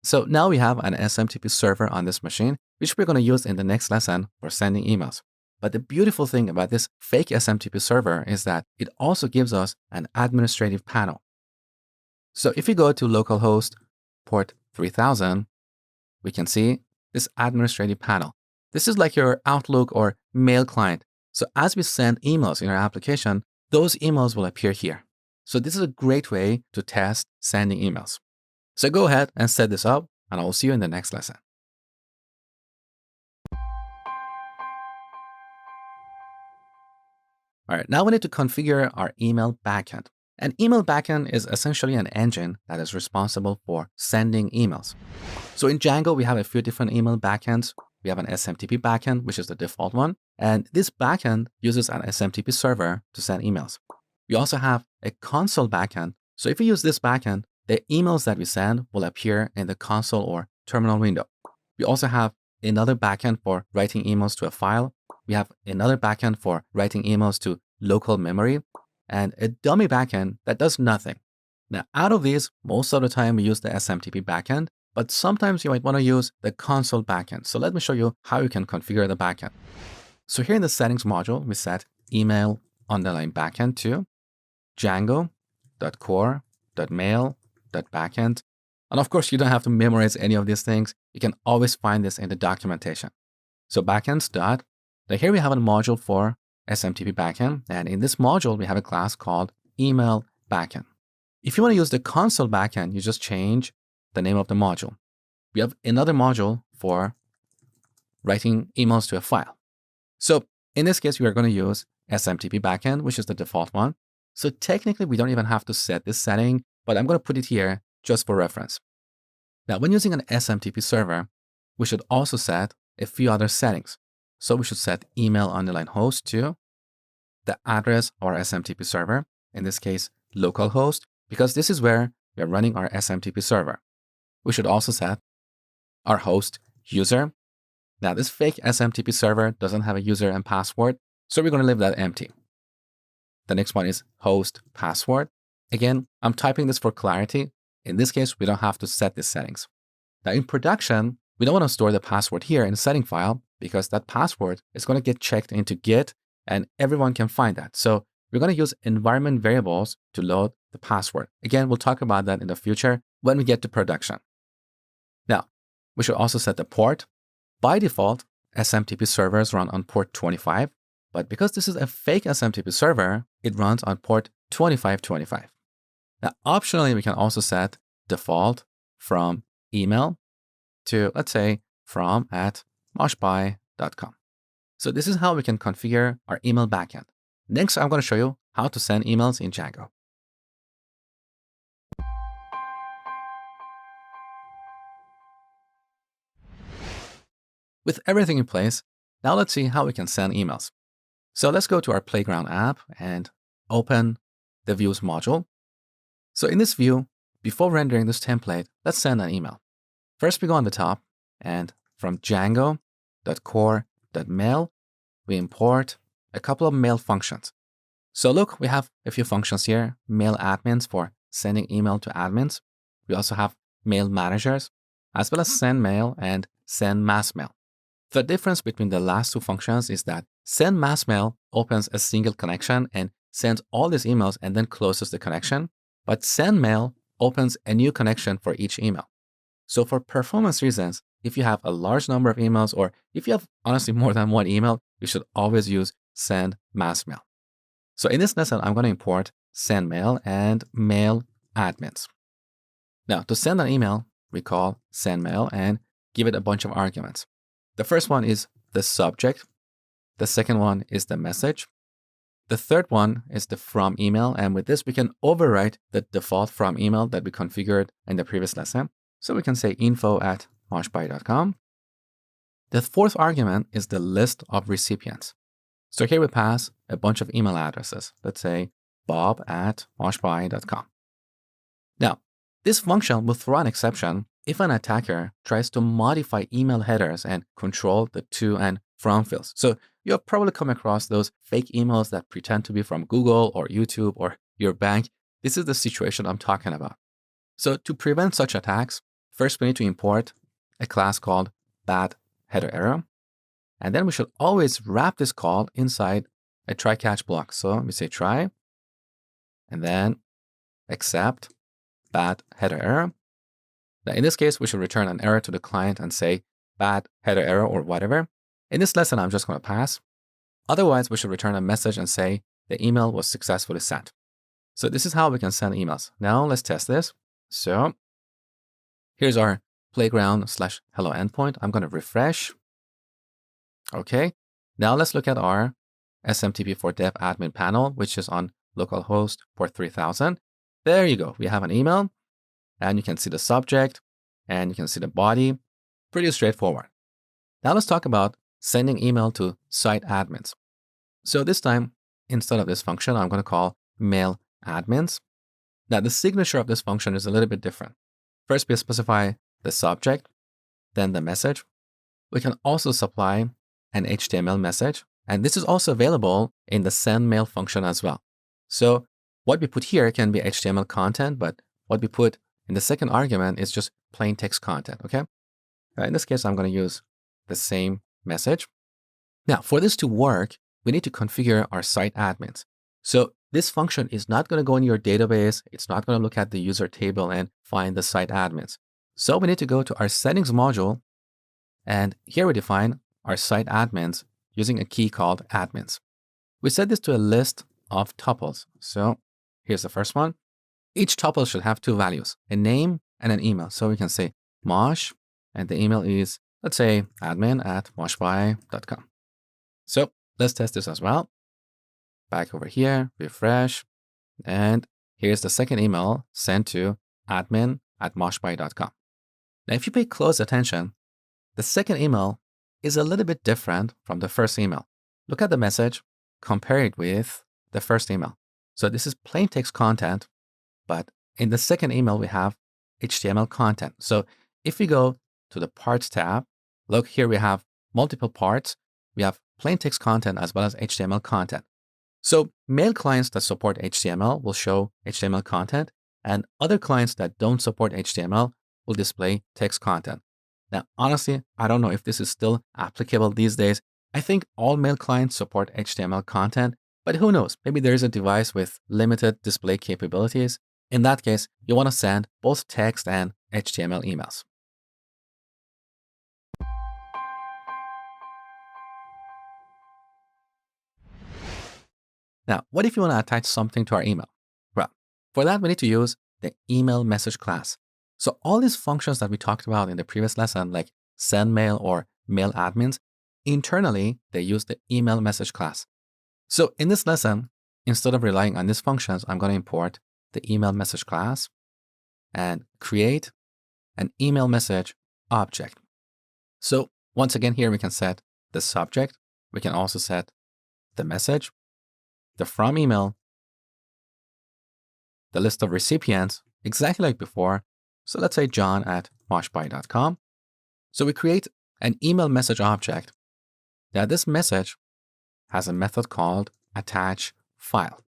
So now we have an SMTP server on this machine, which we're going to use in the next lesson for sending emails. But the beautiful thing about this fake SMTP server is that it also gives us an administrative panel. So if we go to localhost port 3000, we can see this administrative panel. This is like your Outlook or mail client. So as we send emails in our application, those emails will appear here. So this is a great way to test sending emails. So go ahead and set this up, and I will see you in the next lesson. All right, now we need to configure our email backend. An email backend is essentially an engine that is responsible for sending emails. So in Django, we have a few different email backends. We have an SMTP backend, which is the default one. And this backend uses an SMTP server to send emails. We also have a console backend. So if we use this backend, the emails that we send will appear in the console or terminal window. We also have another backend for writing emails to a file. We have another backend for writing emails to local memory, and a dummy backend that does nothing. Now, out of these, most of the time we use the SMTP backend, but sometimes you might want to use the console backend. So let me show you how you can configure the backend. So here in the settings module, we set email_backend to django.core.mail.backend. And of course, you don't have to memorize any of these things. You can always find this in the documentation. So backends dot. Now here we have a module for SMTP backend. And in this module, we have a class called email backend. If you want to use the console backend, you just change the name of the module. We have another module for writing emails to a file. So in this case, we are going to use SMTP backend, which is the default one. So technically, we don't even have to set this setting, but I'm going to put it here just for reference. Now, when using an SMTP server, we should also set a few other settings. So we should set email_host to the address of our SMTP server, in this case, localhost, because this is where we are running our SMTP server. We should also set our host user. Now, this fake SMTP server doesn't have a user and password, so we're going to leave that empty. The next one is host password. Again, I'm typing this for clarity. In this case, we don't have to set these settings. Now, in production, we don't want to store the password here in the setting file because that password is going to get checked into Git and everyone can find that. So we're going to use environment variables to load the password. Again, we'll talk about that in the future when we get to production. Now, we should also set the port. By default, SMTP servers run on port 25, but because this is a fake SMTP server, it runs on port 2525. Now, optionally, we can also set default from email to, let's say, from@moshby.com. So this is how we can configure our email backend. Next, I'm going to show you how to send emails in Django. With everything in place, now let's see how we can send emails. So let's go to our Playground app and open the Views module. So in this view, before rendering this template, let's send an email. First, we go on the top, and from django.core.mail, we import a couple of mail functions. So look, we have a few functions here, mail admins for sending email to admins. We also have mail managers, as well as send mail and send mass mail. The difference between the last two functions is that send mass mail opens a single connection and sends all these emails and then closes the connection, but send mail opens a new connection for each email. So for performance reasons, if you have a large number of emails or if you have honestly more than one email, you should always use send mass mail. So in this lesson, I'm going to import send mail and mail admins. Now to send an email, we call send mail and give it a bunch of arguments. The first one is the subject. The second one is the message. The third one is the from email. And with this, we can overwrite the default from email that we configured in the previous lesson. So we can say info@moshby.com. The fourth argument is the list of recipients. So here we pass a bunch of email addresses. Let's say bob@moshby.com. Now, this function will throw an exception if an attacker tries to modify email headers and control the to and from fields. So you have probably come across those fake emails that pretend to be from Google or YouTube or your bank. This is the situation I'm talking about. So to prevent such attacks, first we need to import a class called bad header error. And then we should always wrap this call inside a try catch block. So we say try, and then accept bad header error. Now in this case, we should return an error to the client and say bad header error or whatever. In this lesson, I'm just going to pass. Otherwise, we should return a message and say the email was successfully sent. So this is how we can send emails. Now let's test this. So here's our playground/hello endpoint. I'm going to refresh. Okay. Now let's look at our SMTP for dev admin panel, which is on localhost port 3000. There you go. We have an email, and you can see the subject, and you can see the body. Pretty straightforward. Now let's talk about sending email to site admins. So this time, instead of this function, I'm going to call mail admins. Now the signature of this function is a little bit different. First, we specify the subject, then the message. We can also supply an HTML message, and this is also available in the send mail function as well. So what we put here can be HTML content, but what we put in the second argument is just plain text content, okay? In this case, I'm going to use the same message. Now, for this to work, we need to configure our site admins. So this function is not going to go in your database. It's not going to look at the user table and find the site admins. So we need to go to our settings module, and here we define our site admins using a key called admins. We set this to a list of tuples. So here's the first one. Each tuple should have two values, a name and an email. So we can say mosh, and the email is, let's say, admin@moshby.com. So let's test this as well. Back over here, refresh, and here's the second email sent to admin@moshby.com. Now, if you pay close attention, the second email is a little bit different from the first email. Look at the message, compare it with the first email. So this is plain text content, but in the second email, we have HTML content. So if we go to the parts tab, look here, we have multiple parts. We have plain text content as well as HTML content. So mail clients that support HTML will show HTML content, and other clients that don't support HTML will display text content. Now, honestly, I don't know if this is still applicable these days. I think all mail clients support HTML content, but who knows? Maybe there is a device with limited display capabilities. In that case, you want to send both text and HTML emails. Now, what if you want to attach something to our email? Well, for that, we need to use the email message class. So all these functions that we talked about in the previous lesson, like send mail or mail admins, internally, they use the email message class. So in this lesson, instead of relying on these functions, I'm going to import the email message class and create an email message object. So once again, here we can set the subject. We can also set the message, the from email, the list of recipients, exactly like before. So let's say john@moshby.com. So we create an email message object. Now this message has a method called attach file.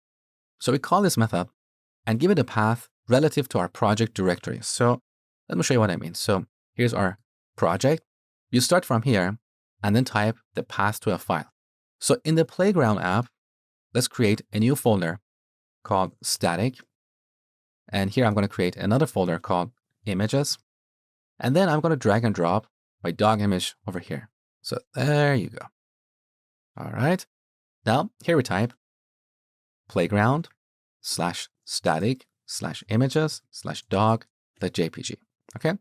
So we call this method and give it a path relative to our project directory. So let me show you what I mean. So here's our project. You start from here and then type the path to a file. So in the Playground app, let's create a new folder called static. And here I'm going to create another folder called images. And then I'm going to drag and drop my dog image over here. So there you go. All right. Now here we type playground/static/images/dog.jpg. Okay.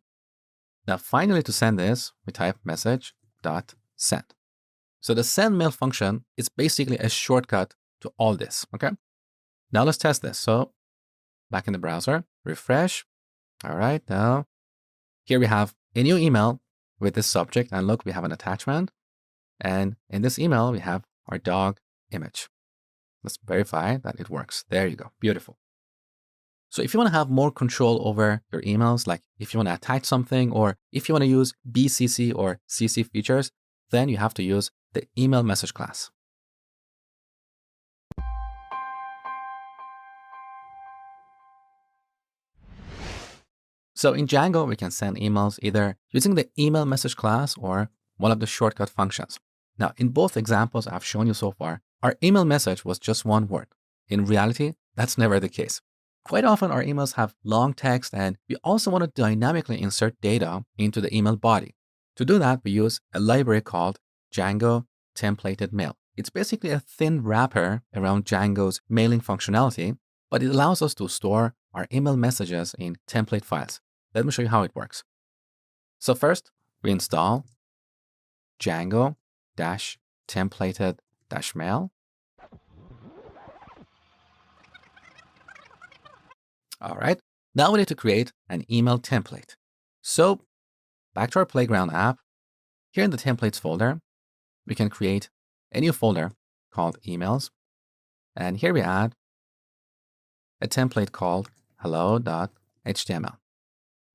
Now finally, to send this, we type message.send. So the send mail function is basically a shortcut to all this, okay? Now let's test this. So back in the browser, refresh. All right, now here we have a new email with this subject. And look, we have an attachment. And in this email, we have our dog image. Let's verify that it works. There you go. Beautiful. So if you want to have more control over your emails, like if you want to attach something or if you want to use BCC or CC features, then you have to use the email message class. So in Django, we can send emails either using the email message class or one of the shortcut functions. Now, in both examples I've shown you so far, our email message was just one word. In reality, that's never the case. Quite often, our emails have long text, and we also want to dynamically insert data into the email body. To do that, we use a library called Django Templated Mail. It's basically a thin wrapper around Django's mailing functionality, but it allows us to store our email messages in template files. Let me show you how it works. So first, we install Django-templated-mail. All right, now we need to create an email template. So back to our Playground app, here in the templates folder, we can create a new folder called emails. And here we add a template called hello.html.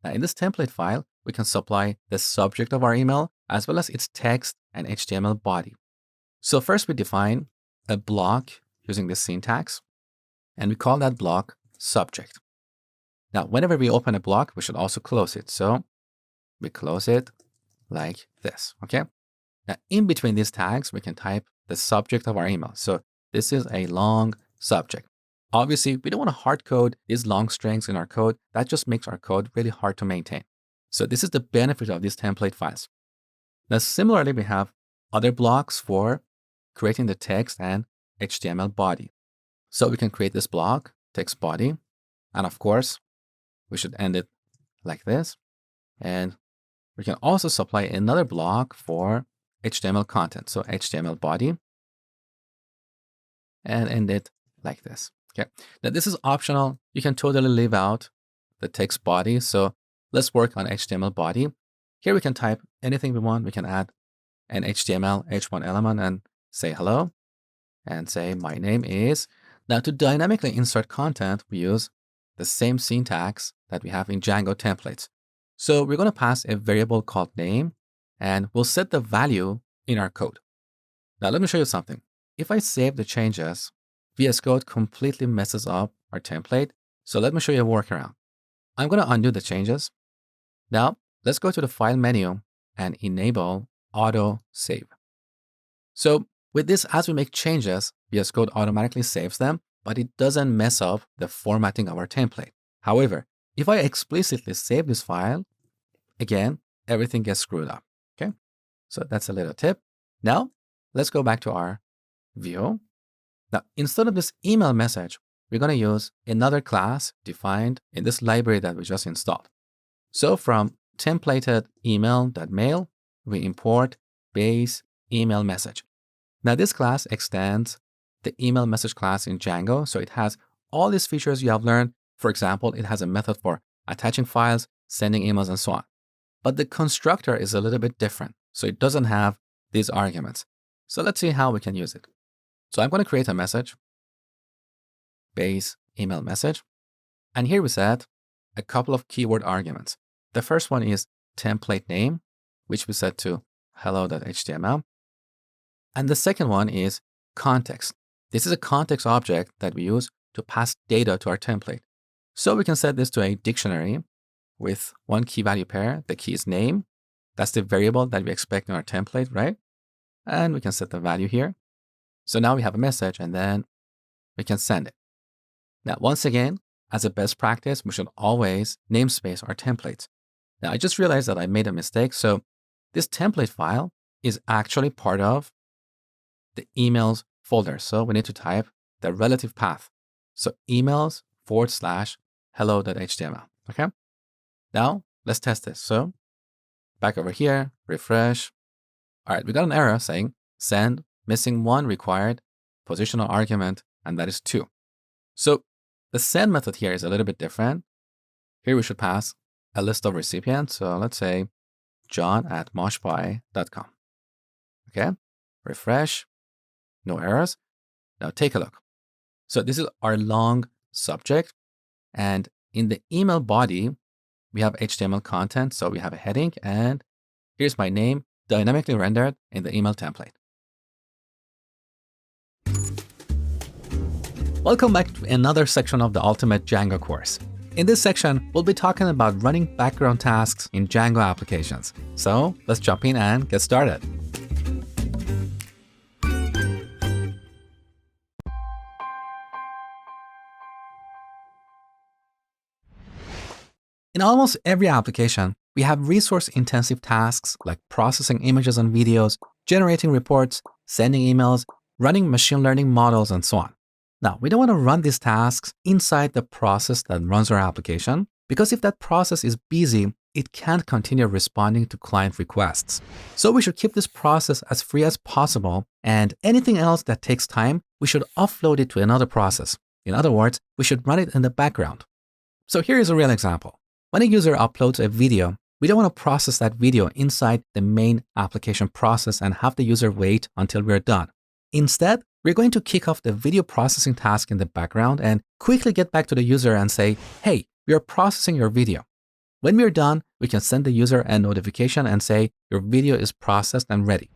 Now in this template file, we can supply the subject of our email as well as its text and HTML body. So first we define a block using this syntax, and we call that block subject. Now, whenever we open a block, we should also close it. So we close it like this, okay? Now, in between these tags, we can type the subject of our email. So this is a long subject. Obviously, we don't want to hard code these long strings in our code. That just makes our code really hard to maintain. So this is the benefit of these template files. Now, similarly, we have other blocks for creating the text and HTML body. So we can create this block, text body, and of course, we should end it like this. And we can also supply another block for HTML content. So HTML body, and end it like this. Okay. Now this is optional. You can totally leave out the text body. So let's work on HTML body. Here we can type anything we want. We can add an HTML H1 element and say hello and say my name is. Now to dynamically insert content, we use the same syntax that we have in Django templates. So we're going to pass a variable called name, and we'll set the value in our code. Now let me show you something. If I save the changes, VS Code completely messes up our template. So let me show you a workaround. I'm going to undo the changes. Now let's go to the File menu and enable Auto Save. So with this, as we make changes, VS Code automatically saves them, but it doesn't mess up the formatting of our template. However, if I explicitly save this file, again, everything gets screwed up, okay? So that's a little tip. Now, let's go back to our view. Now, instead of this email message, we're going to use another class defined in this library that we just installed. So from templated email.mail, we import base email message. Now, this class extends the email message class in Django. So it has all these features you have learned. For example, it has a method for attaching files, sending emails, and so on. But the constructor is a little bit different. So it doesn't have these arguments. So let's see how we can use it. So I'm going to create a message, base email message. And here we set a couple of keyword arguments. The first one is template name, which we set to hello.html. And the second one is context. This is a context object that we use to pass data to our template. So we can set this to a dictionary with one key value pair. The key is name. That's the variable that we expect in our template, right? And we can set the value here. So now we have a message, and then we can send it. Now, once again, as a best practice, we should always namespace our templates. Now, I just realized that I made a mistake. So this template file is actually part of the emails folder. So we need to type the relative path. So emails/hello.html. Okay. Now let's test this. So back over here, refresh. All right, we got an error saying send missing one required positional argument, and that is 2. So the send method here is a little bit different. Here we should pass a list of recipients. So let's say john@moshpie.com. Okay, refresh, no errors. Now take a look. So this is our long subject. And in the email body, we have HTML content. So we have a heading, and here's my name dynamically rendered in the email template. Welcome back to another section of the Ultimate Django course. In this section, we'll be talking about running background tasks in Django applications. So let's jump in and get started. In almost every application, we have resource-intensive tasks like processing images and videos, generating reports, sending emails, running machine learning models, and so on. Now, we don't want to run these tasks inside the process that runs our application, because if that process is busy, it can't continue responding to client requests. So we should keep this process as free as possible, and anything else that takes time, we should offload it to another process. In other words, we should run it in the background. So here is a real example. When a user uploads a video, we don't want to process that video inside the main application process and have the user wait until we're done. Instead, we're going to kick off the video processing task in the background and quickly get back to the user and say, hey, we are processing your video. When we're done, we can send the user a notification and say, your video is processed and ready.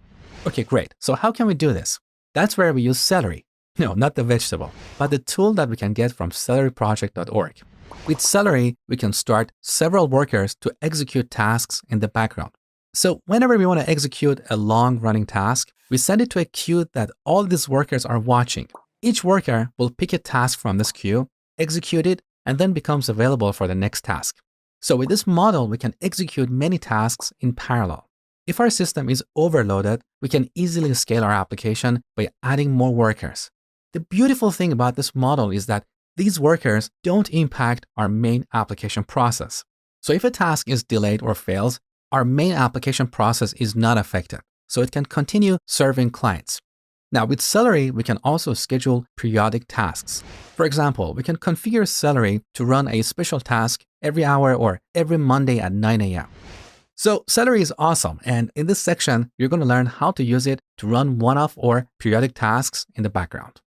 Okay, great. So how can we do this? That's where we use Celery. No, not the vegetable, but the tool that we can get from celeryproject.org. With Celery, we can start several workers to execute tasks in the background. So whenever we want to execute a long-running task, we send it to a queue that all these workers are watching. Each worker will pick a task from this queue, execute it, and then becomes available for the next task. So with this model, we can execute many tasks in parallel. If our system is overloaded, we can easily scale our application by adding more workers. The beautiful thing about this model is that these workers don't impact our main application process. So if a task is delayed or fails, our main application process is not affected, so it can continue serving clients. Now with Celery, we can also schedule periodic tasks. For example, we can configure Celery to run a special task every hour or every Monday at 9 a.m. So Celery is awesome, and in this section, you're going to learn how to use it to run one-off or periodic tasks in the background.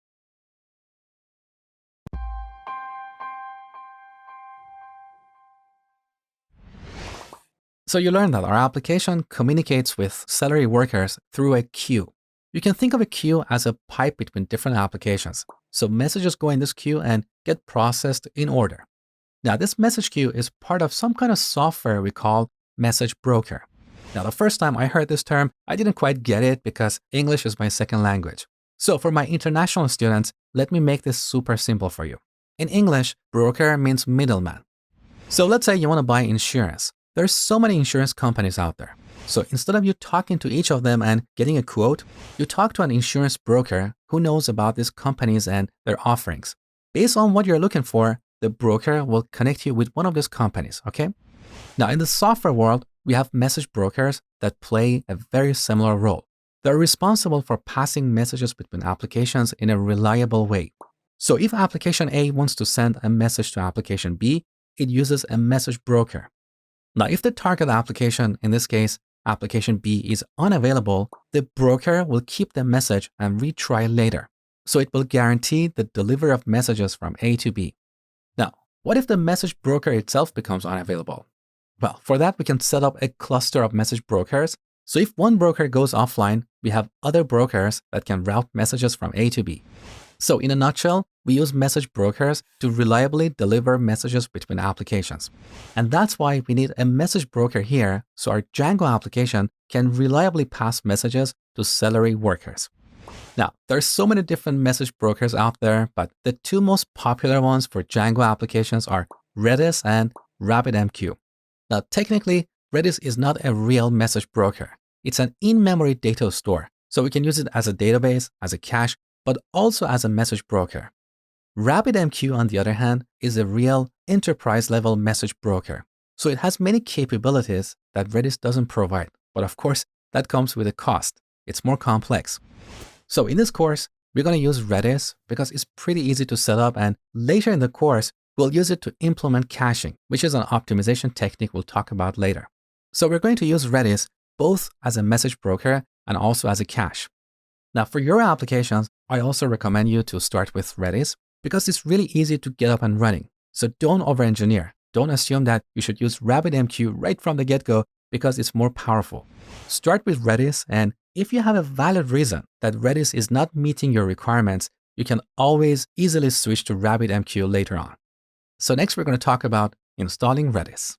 So you learned that our application communicates with Celery workers through a queue. You can think of a queue as a pipe between different applications. So messages go in this queue and get processed in order. Now this message queue is part of some kind of software we call message broker. Now the first time I heard this term, I didn't quite get it because English is my second language. So for my international students, let me make this super simple for you. In English, broker means middleman. So let's say you want to buy insurance. There's so many insurance companies out there. So instead of you talking to each of them and getting a quote, you talk to an insurance broker who knows about these companies and their offerings. Based on what you're looking for, the broker will connect you with one of these companies, okay? Now in the software world, we have message brokers that play a very similar role. They're responsible for passing messages between applications in a reliable way. So if application A wants to send a message to application B, it uses a message broker. Now, if the target application, in this case, application B, is unavailable, the broker will keep the message and retry later. So it will guarantee the delivery of messages from A to B. Now, what if the message broker itself becomes unavailable? Well, for that, we can set up a cluster of message brokers. So if one broker goes offline, we have other brokers that can route messages from A to B. So in a nutshell, we use message brokers to reliably deliver messages between applications. And that's why we need a message broker here so our Django application can reliably pass messages to Celery workers. Now, there's so many different message brokers out there, but the two most popular ones for Django applications are Redis and RabbitMQ. Now, technically, Redis is not a real message broker. It's an in-memory data store, so we can use it as a database, as a cache, but also as a message broker. RabbitMQ, on the other hand, is a real enterprise-level message broker. So it has many capabilities that Redis doesn't provide. But of course, that comes with a cost. It's more complex. So in this course, we're going to use Redis because it's pretty easy to set up, and later in the course, we'll use it to implement caching, which is an optimization technique we'll talk about later. So we're going to use Redis both as a message broker and also as a cache. Now, for your applications, I also recommend you to start with Redis because it's really easy to get up and running. So don't over-engineer. Don't assume that you should use RabbitMQ right from the get-go because it's more powerful. Start with Redis, and if you have a valid reason that Redis is not meeting your requirements, you can always easily switch to RabbitMQ later on. So next, we're going to talk about installing Redis.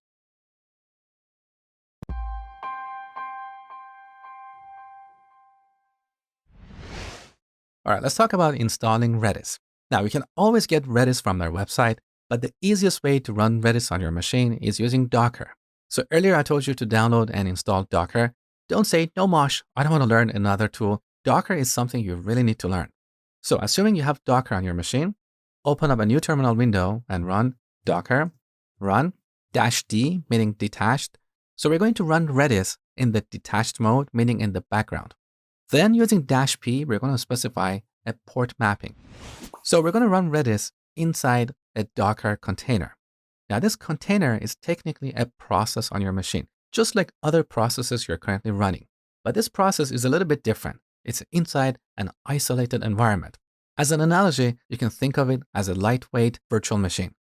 All right, let's talk about installing Redis. Now, you can always get Redis from their website, but the easiest way to run Redis on your machine is using Docker. So earlier I told you to download and install Docker. Don't say, no, Mosh, I don't want to learn another tool. Docker is something you really need to learn. So assuming you have Docker on your machine, open up a new terminal window and run Docker, run -d, meaning detached. So we're going to run Redis in the detached mode, meaning in the background. Then using -p, we're going to specify a port mapping. So we're going to run Redis inside a Docker container. Now this container is technically a process on your machine, just like other processes you're currently running. But this process is a little bit different. It's inside an isolated environment. As an analogy, you can think of it as a lightweight virtual machine.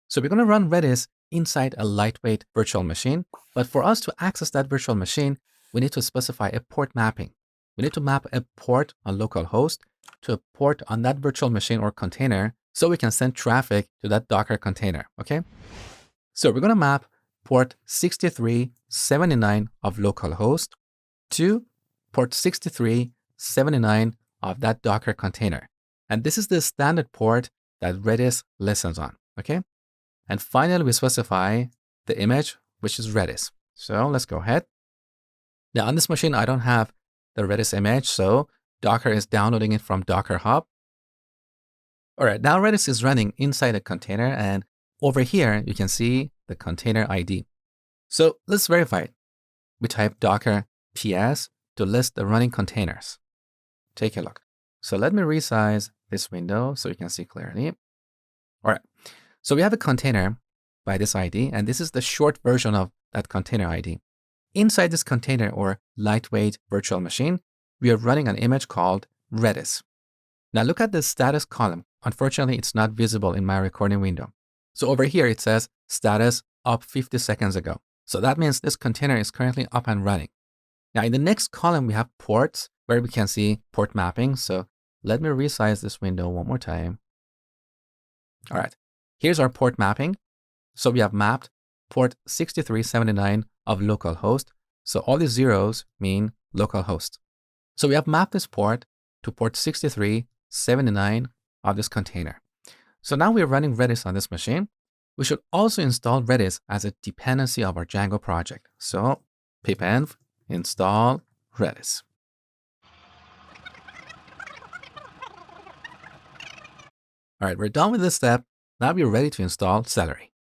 So we're going to run Redis inside a lightweight virtual machine. But for us to access that virtual machine, we need to specify a port mapping. We need to map a port on localhost to a port on that virtual machine or container so we can send traffic to that Docker container, okay? So we're going to map port 6379 of localhost to port 6379 of that Docker container. And this is the standard port that Redis listens on, okay? And finally, we specify the image, which is Redis. So let's go ahead. Now on this machine, I don't have the Redis image, so Docker is downloading it from Docker Hub. All right, now Redis is running inside a container, and over here, you can see the container ID. So let's verify it. We type Docker PS to list the running containers. Take a look. So let me resize this window so you can see clearly. All right, so we have a container by this ID, and this is the short version of that container ID. Inside this container or lightweight virtual machine, we are running an image called Redis. Now look at the status column. Unfortunately, it's not visible in my recording window. So over here, it says status up 50 seconds ago. So that means this container is currently up and running. Now in the next column, we have ports where we can see port mapping. So let me resize this window one more time. All right, here's our port mapping. So we have mapped port 6379 of localhost. So all these zeros mean localhost. So we have mapped this port to port 6379 of this container. So now we're running Redis on this machine. We should also install Redis as a dependency of our Django project. So pipenv install Redis. All right, we're done with this step. Now we're ready to install Celery.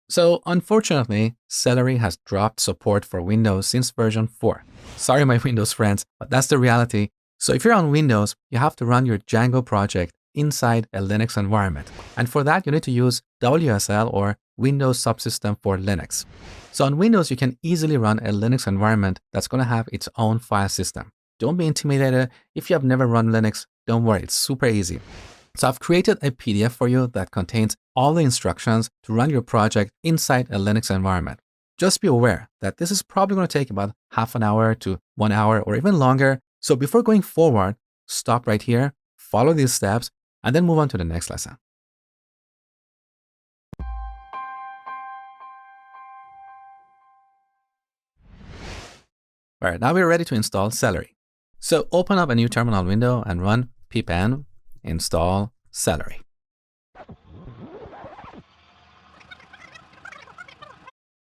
So unfortunately, Celery has dropped support for Windows since version 4. Sorry, my Windows friends, but that's the reality. So if you're on Windows, you have to run your Django project inside a Linux environment. And for that, you need to use WSL or Windows Subsystem for Linux. So on Windows, you can easily run a Linux environment that's going to have its own file system. Don't be intimidated. If you have never run Linux, don't worry, it's super easy. So I've created a PDF for you that contains all the instructions to run your project inside a Linux environment. Just be aware that this is probably going to take about half an hour to 1 hour or even longer. So before going forward, stop right here, follow these steps, and then move on to the next lesson. All right, now we're ready to install Celery. So open up a new terminal window and run pipenv install Celery.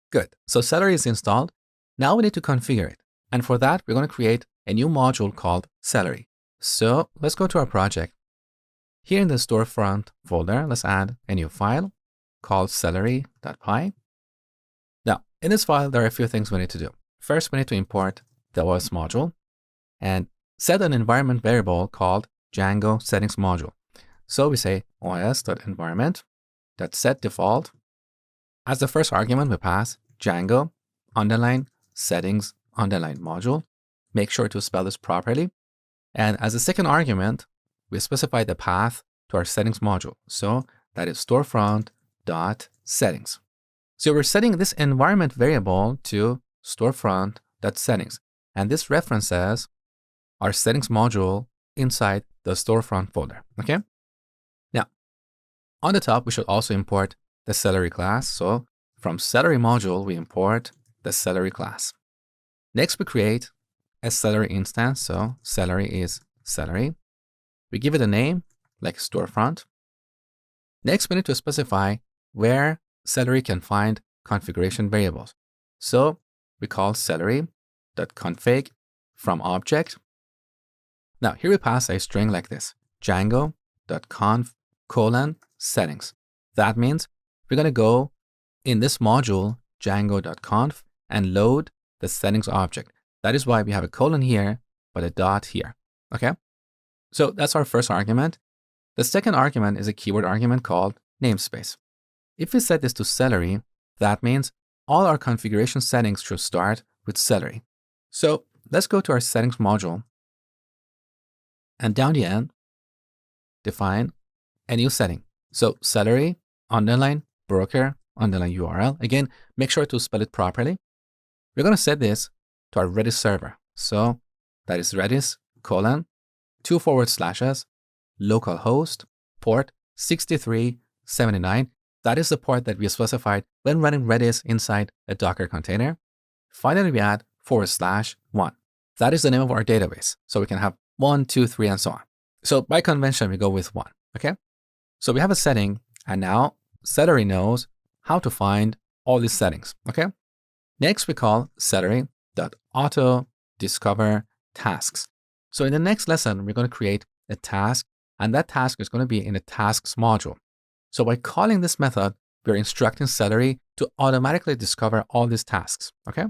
Good, so Celery is installed. Now we need to configure it. And for that, we're going to create a new module called Celery. So let's go to our project. Here in the storefront folder, let's add a new file called celery.py. Now, In this file, there are a few things we need to do. First, we need to import the OS module and set an environment variable called Django settings module. So we say os.environment.setDefault. As the first argument, we pass Django _settings _module. Make sure to spell this properly. And as a second argument, we specify the path to our settings module. So that is storefront.settings. So we're setting this environment variable to storefront.settings. And this references our settings module inside the storefront folder. Okay. Now, on the top, we should also import the Celery class. So from Celery module, we import the Celery class. Next, we create a Celery instance. So Celery is Celery. We give it a name like storefront. Next, we need to specify where Celery can find configuration variables. So we call Celery.config from object. Now here we pass a string like this, Django.conf::settings. That means we're going to go in this module, Django.conf, and load the settings object. That is why we have a colon here, but a dot here. Okay. So that's our first argument. The second argument is a keyword argument called namespace. If we set this to Celery, that means all our configuration settings should start with Celery. So let's go to our settings module. And down the end, define a new setting. So Celery _broker _URL. Again, make sure to spell it properly. We're going to set this to our Redis server. So that is Redis : 2// localhost port 6379. That is the port that we specified when running Redis inside a Docker container. Finally, we add /1. That is the name of our database. So we can have 1, 2, 3, and so on. So by convention, we go with 1. Okay. So we have a setting, and now Celery knows how to find all these settings. Okay. Next, we call Celery.auto_discover_tasks. So in the next lesson, we're going to create a task, and that task is going to be in the tasks module. So by calling this method, we're instructing Celery to automatically discover all these tasks. Okay.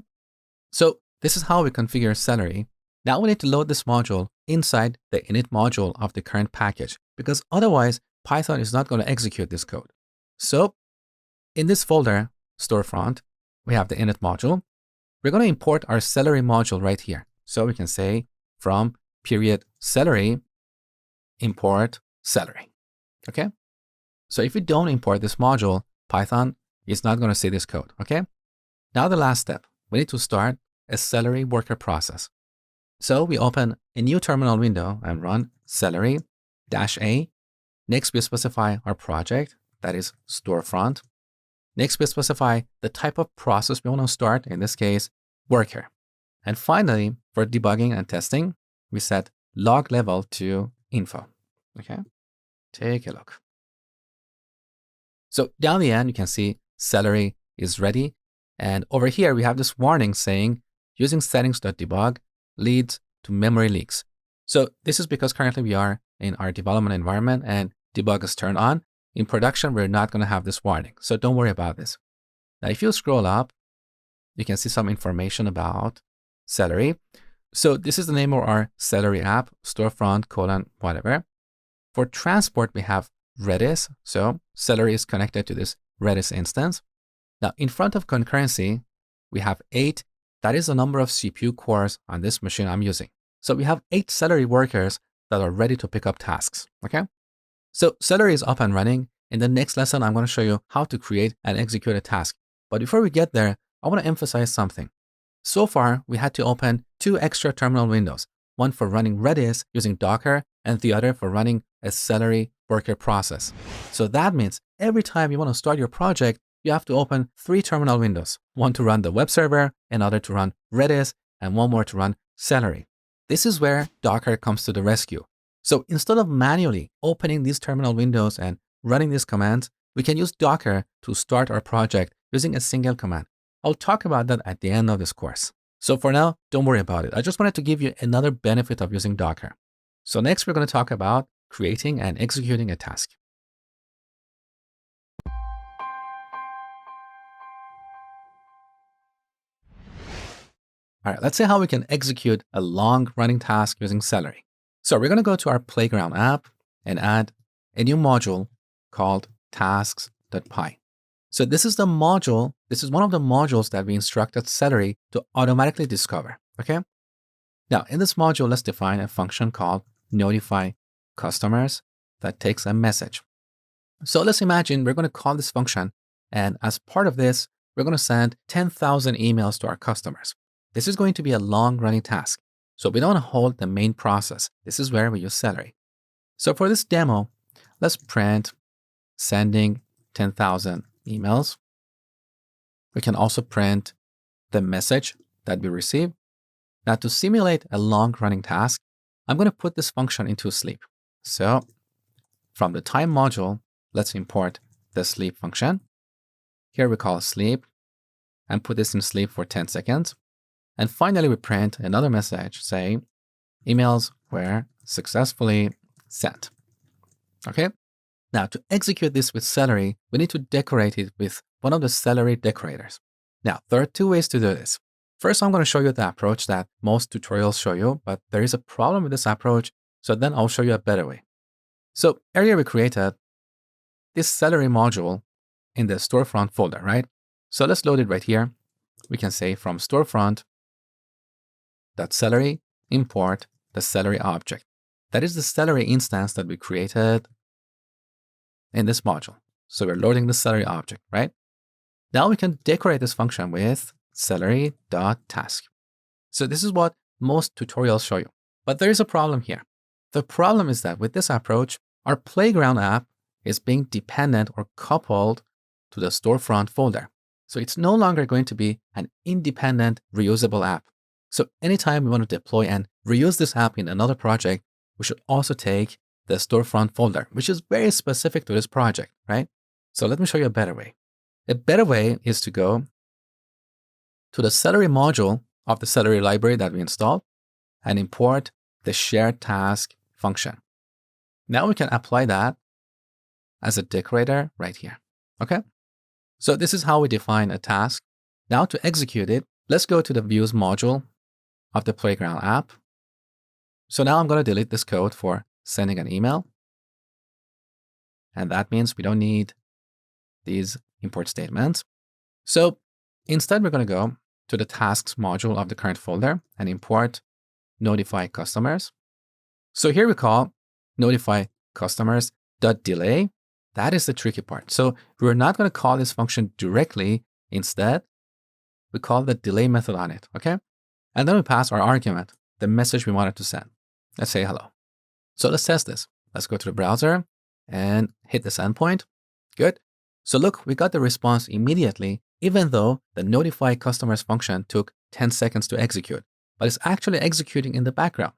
So this is how we configure Celery. Now we need to load this module inside the init module of the current package, because otherwise Python is not going to execute this code. So in this folder, storefront, we have the init module. We're going to import our Celery module right here. So we can say from /Celery import Celery. Okay. So if we don't import this module, Python is not going to see this code. Okay. Now the last step, we need to start a Celery worker process. So we open a new terminal window and run Celery-A. Next, we specify our project, that is storefront. Next, we specify the type of process we want to start, in this case, worker. And finally, for debugging and testing, we set log level to info. Okay, take a look. So down the end, you can see Celery is ready. And over here, we have this warning saying using settings.debug leads to memory leaks. So this is because currently we are in our development environment and debug is turned on. In production, we're not going to have this warning. So don't worry about this. Now, if you scroll up, you can see some information about Celery. So this is the name of our Celery app, storefront : whatever. For transport, we have Redis. So Celery is connected to this Redis instance. Now, in front of concurrency, we have 8. That is the number of CPU cores on this machine I'm using. So we have 8 Celery workers that are ready to pick up tasks. Okay. So Celery is up and running. In the next lesson, I'm going to show you how to create and execute a task. But before we get there, I want to emphasize something. So far, we had to open 2 extra terminal windows, one for running Redis using Docker and the other for running a Celery worker process. So that means every time you want to start your project, you have to open 3 terminal windows, one to run the web server, another to run Redis, and one more to run Celery. This is where Docker comes to the rescue. So instead of manually opening these terminal windows and running these commands, we can use Docker to start our project using a single command. I'll talk about that at the end of this course. So for now, don't worry about it. I just wanted to give you another benefit of using Docker. So next, we're going to talk about creating and executing a task. All right, let's see how we can execute a long running task using Celery. So we're going to go to our Playground app and add a new module called tasks.py. So this is the module. This is one of the modules that we instructed Celery to automatically discover. Okay. Now in this module, let's define a function called notify customers that takes a message. So let's imagine we're going to call this function, and as part of this, we're going to send 10,000 emails to our customers. This is going to be a long running task. So we don't hold the main process. This is where we use Celery. So for this demo, let's print sending 10,000 emails. We can also print the message that we receive. Now to simulate a long running task, I'm going to put this function into sleep. So from the time module, let's import the sleep function. Here we call sleep and put this in sleep for 10 seconds. And finally, we print another message saying emails were successfully sent. Okay. Now to execute this with Celery, we need to decorate it with one of the Celery decorators. Now, there are two ways to do this. First, I'm going to show you the approach that most tutorials show you, but there is a problem with this approach. So then I'll show you a better way. So earlier we created this Celery module in the storefront folder, right? So let's load it right here. We can say from storefront.celery import the Celery object. That is the Celery instance that we created in this module. So we're loading the Celery object, right? Now we can decorate this function with Celery.task. So this is what most tutorials show you. But there is a problem here. The problem is that with this approach, our Playground app is being dependent or coupled to the storefront folder. So it's no longer going to be an independent, reusable app. So anytime we want to deploy and reuse this app in another project, we should also take the storefront folder, which is very specific to this project, right? So let me show you a better way. A better way is to go to the Celery module of the Celery library that we installed and import the shared task function. Now we can apply that as a decorator right here. Okay. So this is how we define a task. Now to execute it, let's go to the views module of the Playground app. So now I'm going to delete this code for sending an email. And that means we don't need these import statements. So instead, we're going to go to the tasks module of the current folder and import notify customers. So here we call notify customers.delay. That is the tricky part. So we're not going to call this function directly. Instead, we call the delay method on it. Okay. And then we pass our argument, the message we wanted to send. Let's say hello. So let's test this. Let's go to the browser and hit this endpoint. Good. So look, we got the response immediately, even though the notify customers function took 10 seconds to execute, but it's actually executing in the background.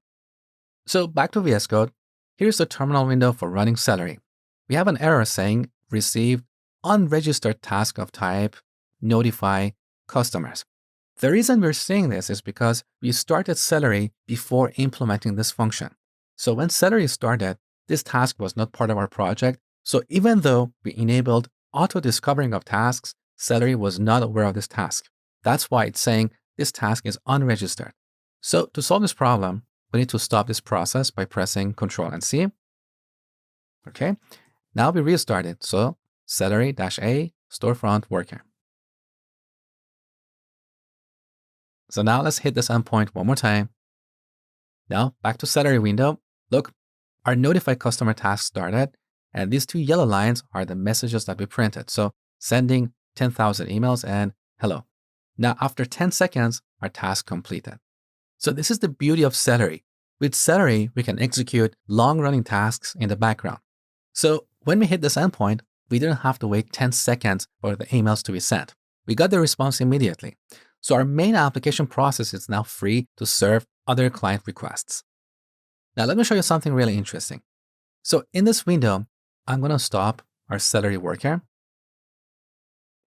So back to VS Code. Here's the terminal window for running Celery. We have an error saying received unregistered task of type notify customers. The reason we're seeing this is because we started Celery before implementing this function. So when Celery started, this task was not part of our project. So even though we enabled auto-discovering of tasks, Celery was not aware of this task. That's why it's saying this task is unregistered. So to solve this problem, we need to stop this process by pressing Ctrl and C. Okay, now we restart it. So Celery-A storefront worker. So now let's hit this endpoint one more time. Now back to Celery window. Look, our notify customer task started, and these two yellow lines are the messages that we printed. So sending 10,000 emails and hello. Now after 10 seconds, our task completed. So this is the beauty of Celery. With Celery, we can execute long-running tasks in the background. So when we hit this endpoint, we didn't have to wait 10 seconds for the emails to be sent. We got the response immediately. So our main application process is now free to serve other client requests. Now let me show you something really interesting. So in this window, I'm going to stop our Celery worker.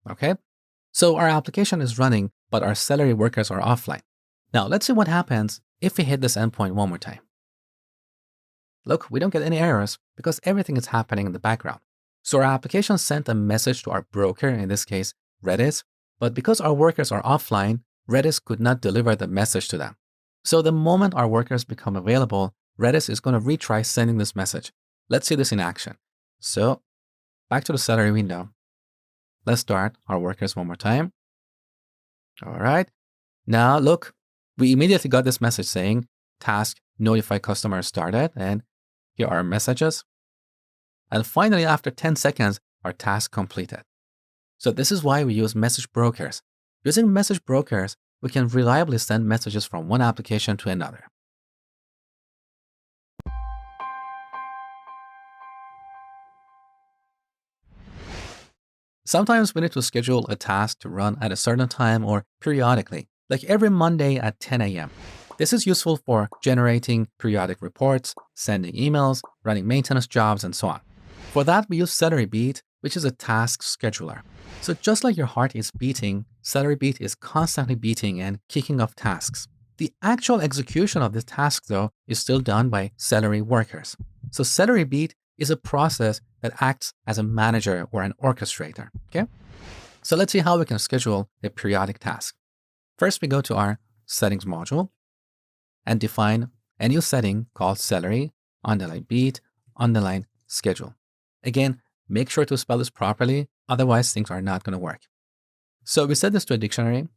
Okay. So our application is running, but our Celery workers are offline. Now let's see what happens if we hit this endpoint one more time. Look, we don't get any errors because everything is happening in the background. So our application sent a message to our broker, in this case, Redis, but because our workers are offline, Redis could not deliver the message to them. So the moment our workers become available, Redis is going to retry sending this message. Let's see this in action. So back to the Celery window. Let's start our workers one more time. All right. Now look, we immediately got this message saying task notify customer started, and here are our messages. And finally, after 10 seconds, our task completed. So this is why we use message brokers. Using message brokers, we can reliably send messages from one application to another. Sometimes we need to schedule a task to run at a certain time or periodically, like every Monday at 10 a.m. This is useful for generating periodic reports, sending emails, running maintenance jobs, and so on. For that, we use CeleryBeat, which is a task scheduler. So just like your heart is beating, CeleryBeat is constantly beating and kicking off tasks. The actual execution of this task, though, is still done by Celery workers. So CeleryBeat is a process that acts as a manager or an orchestrator, okay? So let's see how we can schedule a periodic task. First, we go to our settings module and define a new setting called Celery_beat_schedule. Again, make sure to spell this properly, otherwise things are not going to work. So we set this to a dictionary,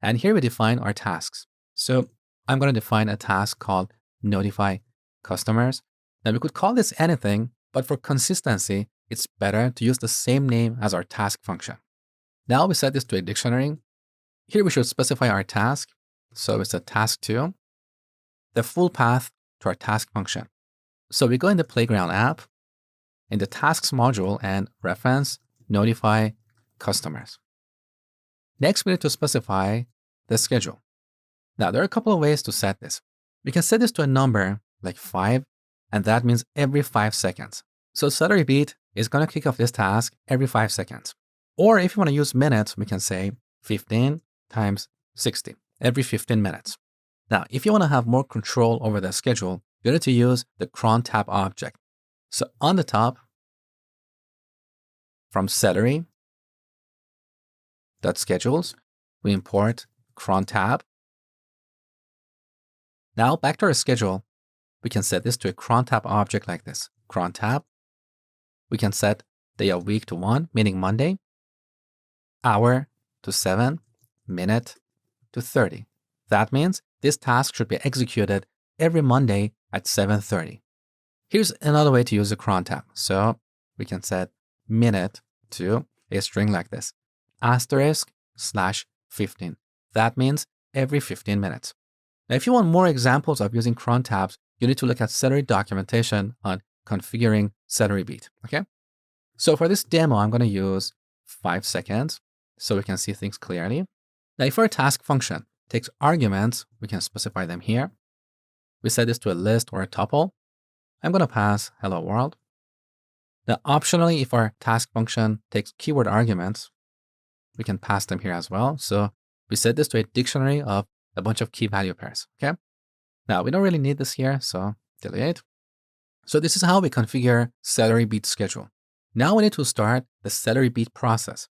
and here we define our tasks. So I'm going to define a task called notify customers. Now we could call this anything, but for consistency, it's better to use the same name as our task function. Now we set this to a dictionary. Here we should specify our task. So it's a task2, the full path to our task function. So we go in the Playground app, in the tasks module, and reference notify customers. Next, we need to specify the schedule. Now, there are a couple of ways to set this. We can set this to a number like 5, and that means every 5 seconds. So CeleryBeat is going to kick off this task every 5 seconds. Or if you want to use minutes, we can say 15 times 60, every 15 minutes. Now, if you want to have more control over the schedule, you need to use the cron tab object. So on the top, from Celery.schedules, we import cron tab. Now back to our schedule, we can set this to a cron tab object like this. Cron tab. We can set day of week to 1, meaning Monday, hour to 7, minute to 30. That means this task should be executed every Monday at 7:30. Here's another way to use the cron tab. So we can set minute to a string like this, */15. That means every 15 minutes. Now, if you want more examples of using cron tabs, you need to look at Celery documentation on configuring CeleryBeat, okay? So for this demo, I'm going to use 5 seconds so we can see things clearly. Now, if our task function takes arguments, we can specify them here. We set this to a list or a tuple. I'm going to pass hello world. Now, optionally, if our task function takes keyword arguments, we can pass them here as well. So we set this to a dictionary of a bunch of key value pairs, okay? Now, we don't really need this here, so delete. So this is how we configure CeleryBeat schedule. Now we need to start the CeleryBeat process.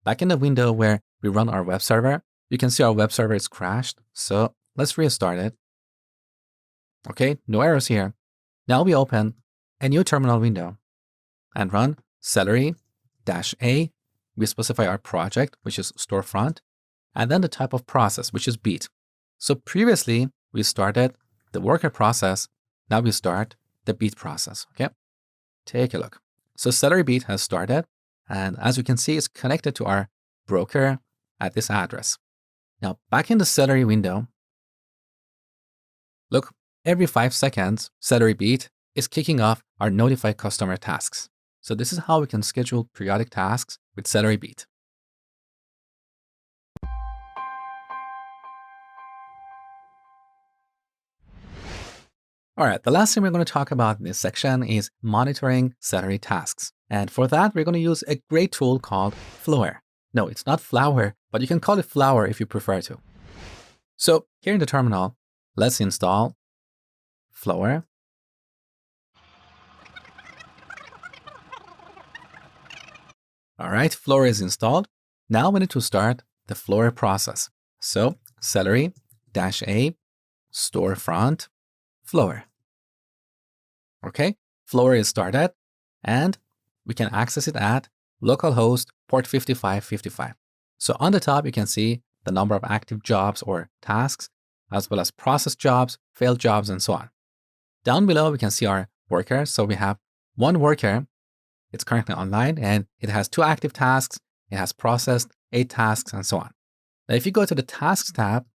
Back in the window where we run our web server, you can see our web server is crashed. So let's restart it. Okay, no errors here. Now we open a new terminal window and run Celery-A. We specify our project, which is storefront, and then the type of process, which is beat. So previously, we started the worker process. Now we start the beat process, okay? Take a look. So CeleryBeat has started, and as you can see, it's connected to our broker at this address. Now, back in the Celery window, look, every 5 seconds, CeleryBeat is kicking off our notify customer tasks. So this is how we can schedule periodic tasks with CeleryBeat. All right, the last thing we're going to talk about in this section is monitoring Celery tasks. And for that, we're going to use a great tool called Flower. No, it's not Flower, but you can call it Flower if you prefer to. So here in the terminal, let's install Flower. All right, Flower is installed. Now we need to start the Flower process. So celery -a storefront flower. Okay, flower is started and we can access it at localhost port 5555. So on the top, you can see the number of active jobs or tasks, as well as processed jobs, failed jobs, and so on. Down below, we can see our worker. So we have one worker. It's currently online and it has 2 active tasks. It has processed 8 tasks and so on. Now, if you go to the tasks tab,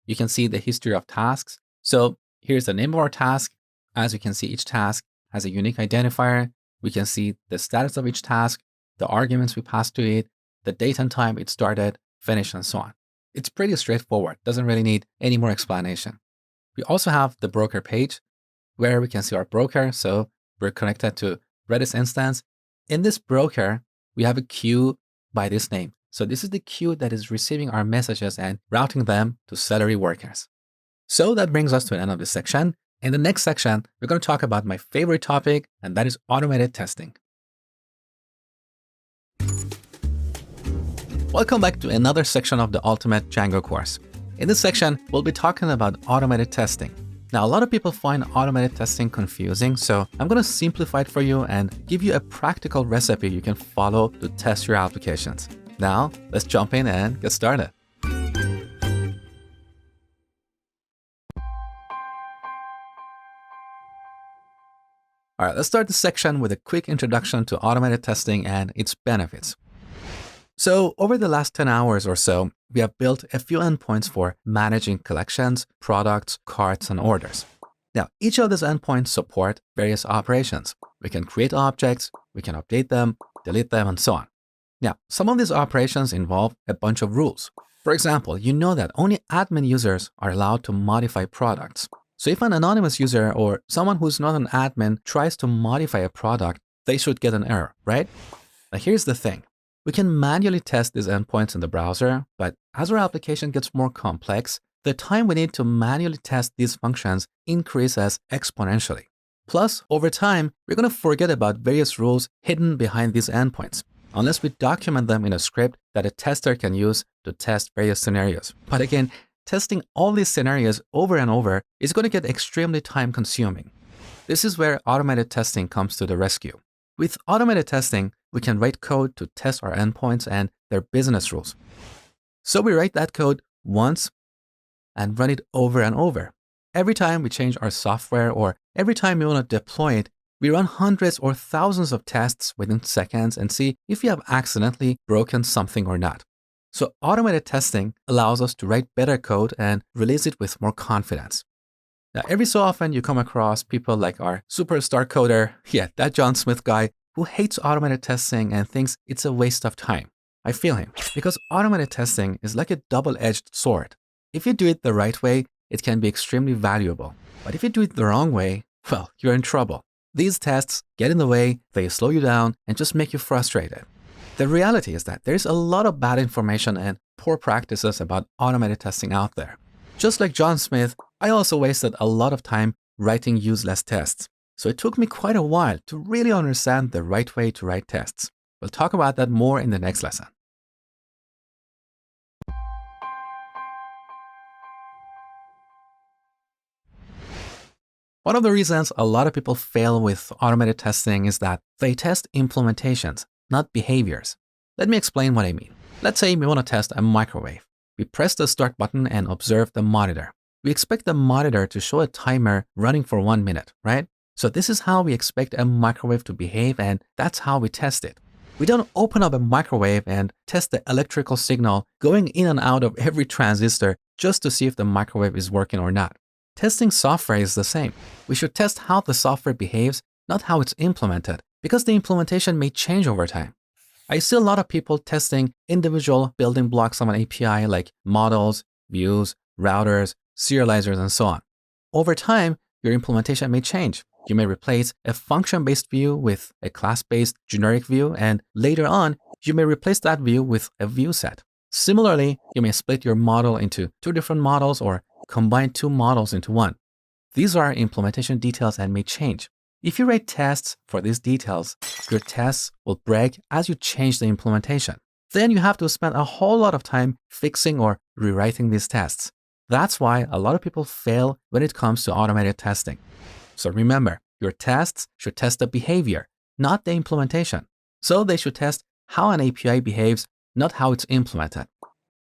you can see the history of tasks. So here's the name of our task. As you can see, each task has a unique identifier. We can see the status of each task, the arguments we passed to it, the date and time it started, finished, and so on. It's pretty straightforward. Doesn't really need any more explanation. We also have the broker page where we can see our broker. So we're connected to Redis instance. In this broker, we have a queue by this name. So this is the queue that is receiving our messages and routing them to Celery workers. So that brings us to the end of this section. In the next section, we're going to talk about my favorite topic, and that is automated testing. Welcome back to another section of the Ultimate Django course. In this section, we'll be talking about automated testing. Now, a lot of people find automated testing confusing, so I'm going to simplify it for you and give you a practical recipe you can follow to test your applications. Now, let's jump in and get started. All right, let's start this section with a quick introduction to automated testing and its benefits. So over the last 10 hours or so, we have built a few endpoints for managing collections, products, carts, and orders. Now, each of these endpoints support various operations. We can create objects, we can update them, delete them, and so on. Now, some of these operations involve a bunch of rules. For example, you know that only admin users are allowed to modify products. So if an anonymous user or someone who's not an admin tries to modify a product, they should get an error, right? Now, here's the thing. We can manually test these endpoints in the browser, but as our application gets more complex, the time we need to manually test these functions increases exponentially. Plus, over time, we're going to forget about various rules hidden behind these endpoints, unless we document them in a script that a tester can use to test various scenarios. But again, testing all these scenarios over and over is going to get extremely time-consuming. This is where automated testing comes to the rescue. With automated testing, we can write code to test our endpoints and their business rules. So we write that code once and run it over and over. Every time we change our software or every time we want to deploy it, we run hundreds or thousands of tests within seconds and see if we have accidentally broken something or not. So automated testing allows us to write better code and release it with more confidence. Now, every so often you come across people like our superstar coder, that John Smith guy, who hates automated testing and thinks it's a waste of time. I feel him, because automated testing is like a double-edged sword. If you do it the right way, it can be extremely valuable. But if you do it the wrong way, well, you're in trouble. These tests get in the way, they slow you down, and just make you frustrated. The reality is that there's a lot of bad information and poor practices about automated testing out there. Just like John Smith, I also wasted a lot of time writing useless tests. So it took me quite a while to really understand the right way to write tests. We'll talk about that more in the next lesson. One of the reasons a lot of people fail with automated testing is that they test implementations, not behaviors. Let me explain what I mean. Let's say we want to test a microwave. We press the start button and observe the monitor. We expect the monitor to show a timer running for 1 minute, right? So this is how we expect a microwave to behave, and that's how we test it. We don't open up a microwave and test the electrical signal going in and out of every transistor just to see if the microwave is working or not. Testing software is the same. We should test how the software behaves, not how it's implemented, because the implementation may change over time. I see a lot of people testing individual building blocks of an API like models, views, routers, serializers, and so on. Over time, your implementation may change. You may replace a function-based view with a class-based generic view, and later on, you may replace that view with a view set. Similarly, you may split your model into 2 different models or combine 2 models into one. These are implementation details and may change. If you write tests for these details, your tests will break as you change the implementation. Then you have to spend a whole lot of time fixing or rewriting these tests. That's why a lot of people fail when it comes to automated testing. So remember, your tests should test the behavior, not the implementation. So they should test how an API behaves, not how it's implemented.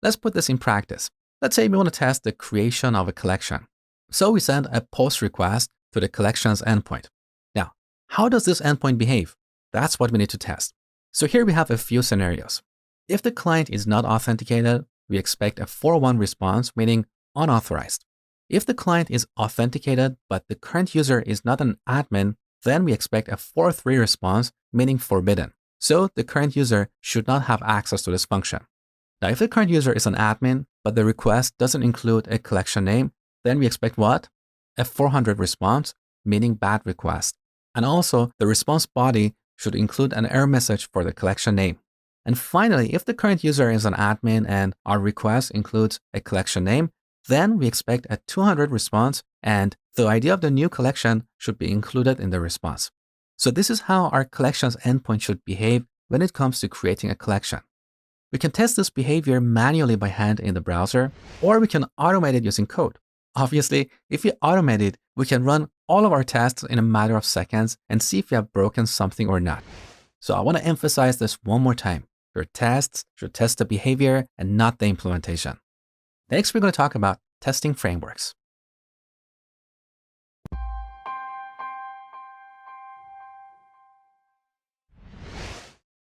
Let's put this in practice. Let's say we want to test the creation of a collection. So we send a post request to the collections endpoint. Now, how does this endpoint behave? That's what we need to test. So here we have a few scenarios. If the client is not authenticated, we expect a 401 response, meaning unauthorized. If the client is authenticated, but the current user is not an admin, then we expect a 403 response, meaning forbidden. So the current user should not have access to this function. Now, if the current user is an admin, but the request doesn't include a collection name, then we expect what? A 400 response, meaning bad request. And also, the response body should include an error message for the collection name. And finally, if the current user is an admin and our request includes a collection name, then we expect a 200 response, and the ID of the new collection should be included in the response. So this is how our collections endpoint should behave when it comes to creating a collection. We can test this behavior manually by hand in the browser, or we can automate it using code. Obviously, if we automate it, we can run all of our tests in a matter of seconds and see if we have broken something or not. So I want to emphasize this one more time. Your tests should test the behavior and not the implementation. Next, we're going to talk about testing frameworks.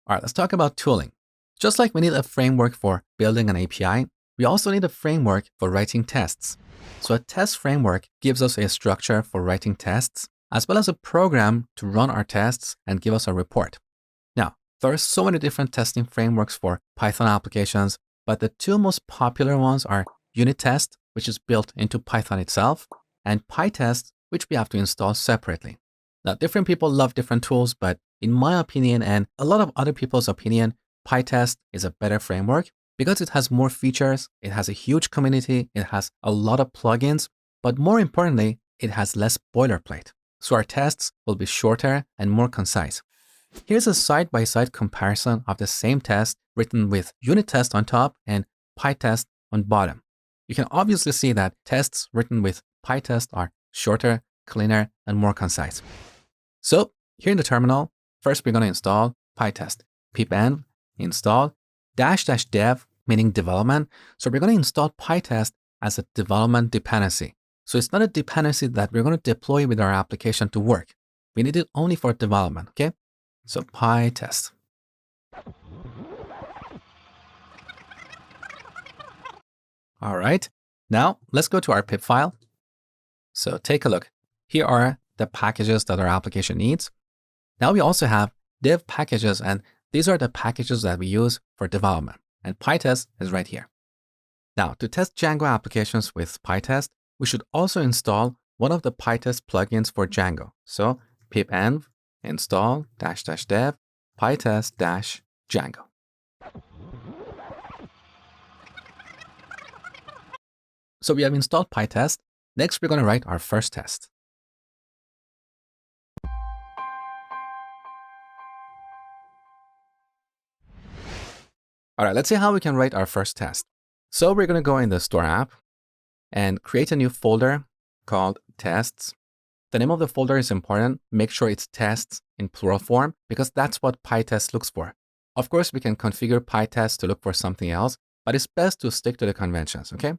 All right, let's talk about tooling. Just like we need a framework for building an API, we also need a framework for writing tests. So a test framework gives us a structure for writing tests, as well as a program to run our tests and give us a report. Now, there are so many different testing frameworks for Python applications, but the two most popular ones are unit test, which is built into Python itself, and PyTest, which we have to install separately. Now, different people love different tools, but in my opinion and a lot of other people's opinion, PyTest is a better framework because it has more features, it has a huge community, it has a lot of plugins, but more importantly, it has less boilerplate. So our tests will be shorter and more concise. Here's a side-by-side comparison of the same test written with unit test on top and PyTest on bottom. You can obviously see that tests written with PyTest are shorter, cleaner, and more concise. So here in the terminal, first we're going to install PyTest. pipenv install --dev, meaning development. So we're going to install PyTest as a development dependency. So it's not a dependency that we're going to deploy with our application to work. We need it only for development, okay? So PyTest. All right, now let's go to our pip file. So take a look. Here are the packages that our application needs. Now we also have dev packages, and these are the packages that we use for development. And PyTest is right here. Now, to test Django applications with PyTest, we should also install one of the PyTest plugins for Django. So pipenv install --dev pytest-django. So we have installed PyTest. Next, we're going to write our first test. All right, let's see how we can write our first test. So we're going to go in the Store app and create a new folder called tests. The name of the folder is important. Make sure it's tests in plural form because that's what PyTest looks for. Of course, we can configure PyTest to look for something else, but it's best to stick to the conventions, okay?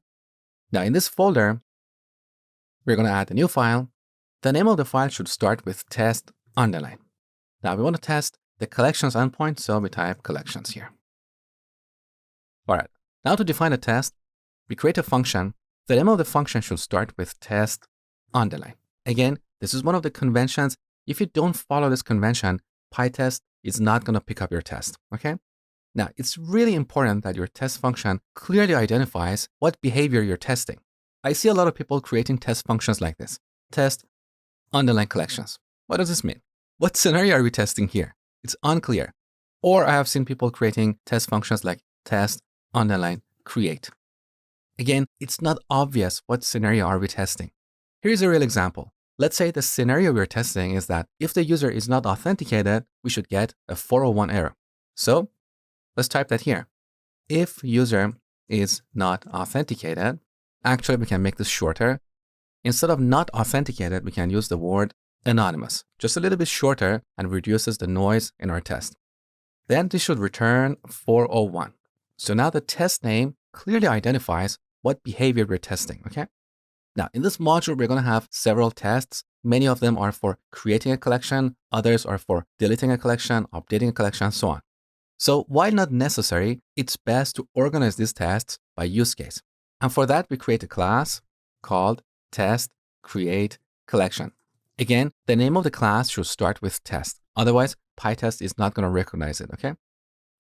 Now in this folder, we're going to add a new file. The name of the file should start with test underline. Now we want to test the collections endpoint, so we type collections here. All right, now to define a test, we create a function. The name of the function should start with test underline. Again, this is one of the conventions. If you don't follow this convention, PyTest is not going to pick up your test, okay? Now, it's really important that your test function clearly identifies what behavior you're testing. I see a lot of people creating test functions like this. Test underline collections. What does this mean? What scenario are we testing here? It's unclear. Or I have seen people creating test functions like test underline create. Again, it's not obvious what scenario are we testing. Here's a real example. Let's say the scenario we're testing is that if the user is not authenticated, we should get a 401 error. So let's type that here. If user is not authenticated. Actually, we can make this shorter. Instead of not authenticated, we can use the word anonymous, just a little bit shorter, and reduces the noise in our test. Then this should return 401. So now the test name clearly identifies what behavior we're testing, okay? Now, in this module, we're going to have several tests. Many of them are for creating a collection. Others are for deleting a collection, updating a collection, and so on. So while not necessary, it's best to organize these tests by use case. And for that, we create a class called test create collection. Again, the name of the class should start with test. Otherwise, PyTest is not going to recognize it, okay?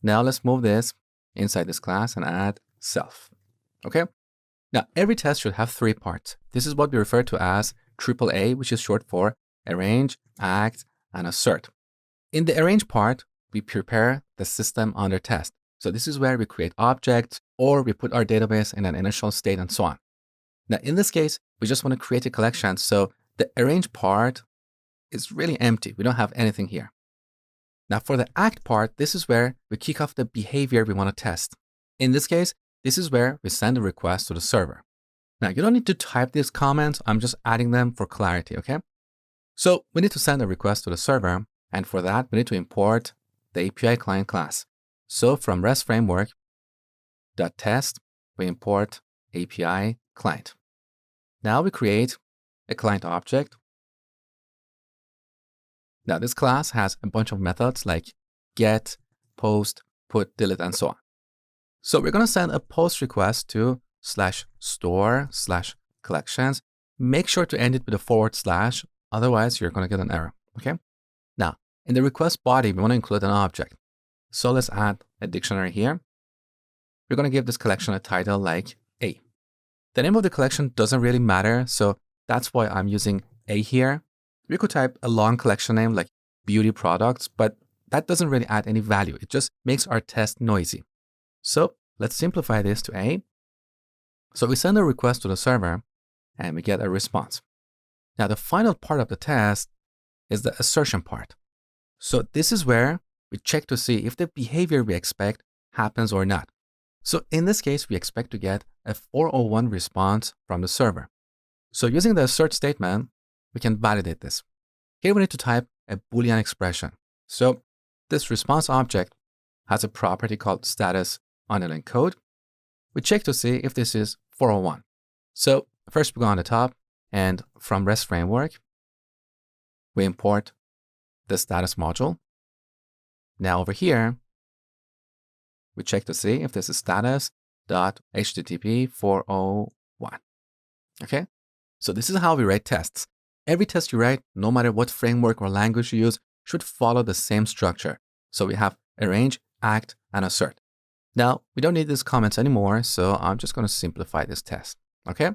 Now let's move this inside this class and add self, okay? Now, every test should have 3 parts. This is what we refer to as AAA, which is short for arrange, act, and assert. In the arrange part, we prepare the system under test. So this is where we create objects, or we put our database in an initial state and so on. Now, in this case, we just want to create a collection. So the arrange part is really empty. We don't have anything here. Now, for the act part, this is where we kick off the behavior we want to test. In this case, this is where we send a request to the server. Now, you don't need to type these comments. I'm just adding them for clarity, okay? So we need to send a request to the server. And for that, we need to import the API client class. So from REST framework.test, we import API client. Now we create a client object. Now this class has a bunch of methods like get, post, put, delete, and so on. So we're going to send a post request to /store/collections. Make sure to end it with a /, otherwise you're going to get an error, okay? Now, in the request body, we want to include an object. So let's add a dictionary here. We're going to give this collection a title like A. The name of the collection doesn't really matter, so that's why I'm using A here. We could type a long collection name like beauty products, but that doesn't really add any value. It just makes our test noisy. So let's simplify this to A. So we send a request to the server and we get a response. Now the final part of the test is the assertion part. So this is where we check to see if the behavior we expect happens or not. So in this case, we expect to get a 401 response from the server. So using the assert statement, we can validate this. Here we need to type a Boolean expression. So this response object has a property called status_code. We check to see if this is 401. So first we go on the top, and from REST framework, we import the status module. Now over here, we check to see if this is status.http 401. Okay, so this is how we write tests. Every test you write, no matter what framework or language you use, should follow the same structure. So we have arrange, act, and assert. Now, we don't need these comments anymore, so I'm just going to simplify this test. Okay,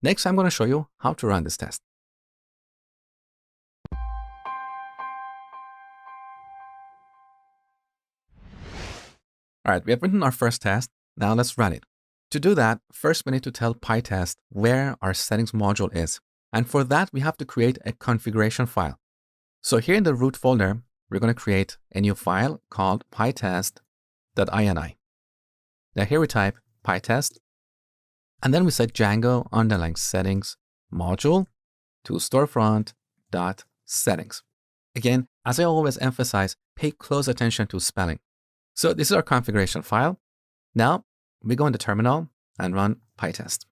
next I'm going to show you how to run this test. All right, we have written our first test. Now let's run it. To do that, first we need to tell PyTest where our settings module is. And for that, we have to create a configuration file. So here in the root folder, we're going to create a new file called pytest.ini. Now here we type pytest, and then we set Django _settings module to storefront.settings. Again, as I always emphasize, pay close attention to spelling. So this is our configuration file. Now we go in the terminal and run pytest.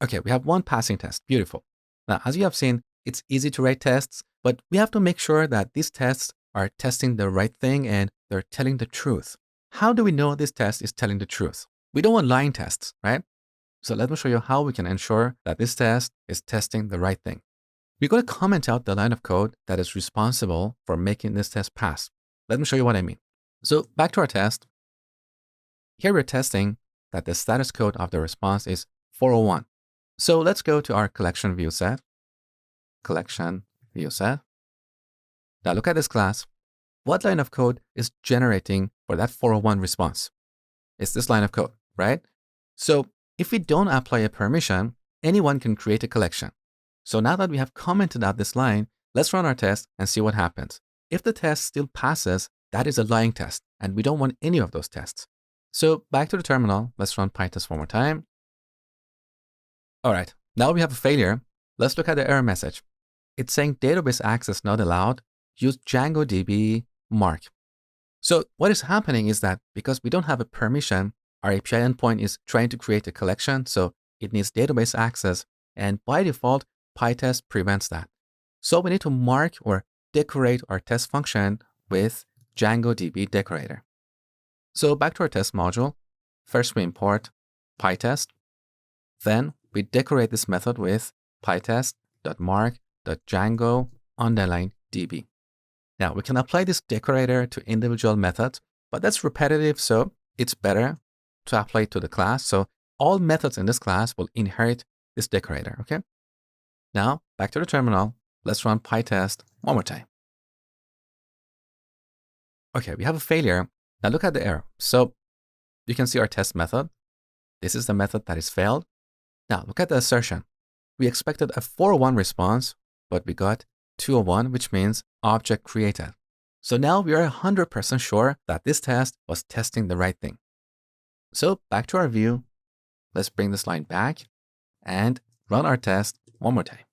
Okay, we have one passing test. Beautiful. Now, as you have seen, it's easy to write tests, but we have to make sure that these tests are testing the right thing and they're telling the truth. How do we know this test is telling the truth? We don't want lying tests, right? So let me show you how we can ensure that this test is testing the right thing. We're going to comment out the line of code that is responsible for making this test pass. Let me show you what I mean. So back to our test. Here we're testing that the status code of the response is 401. So let's go to our collection view set. Collection view set. Now look at this class. What line of code is generating for that 401 response? It's this line of code, right? So if we don't apply a permission, anyone can create a collection. So now that we have commented out this line, let's run our test and see what happens. If the test still passes, that is a lying test, and we don't want any of those tests. So back to the terminal, let's run PyTest one more time. All right, now we have a failure. Let's look at the error message. It's saying database access not allowed. Use Django DB mark. So what is happening is that because we don't have a permission, our API endpoint is trying to create a collection, so it needs database access, and by default, PyTest prevents that. So we need to mark or decorate our test function with Django DB decorator. So back to our test module. First we import PyTest. Then we decorate this method with pytest.mark.django_db. Now we can apply this decorator to individual methods, but that's repetitive, so it's better to apply it to the class. So all methods in this class will inherit this decorator, okay? Now back to the terminal. Let's run PyTest one more time. Okay, we have a failure. Now look at the error. So you can see our test method. This is the method that is failed. Now look at the assertion. We expected a 401 response, but we got 201, which means object created. So now we are 100% sure that this test was testing the right thing. So back to our view. Let's bring this line back and run our test one more time.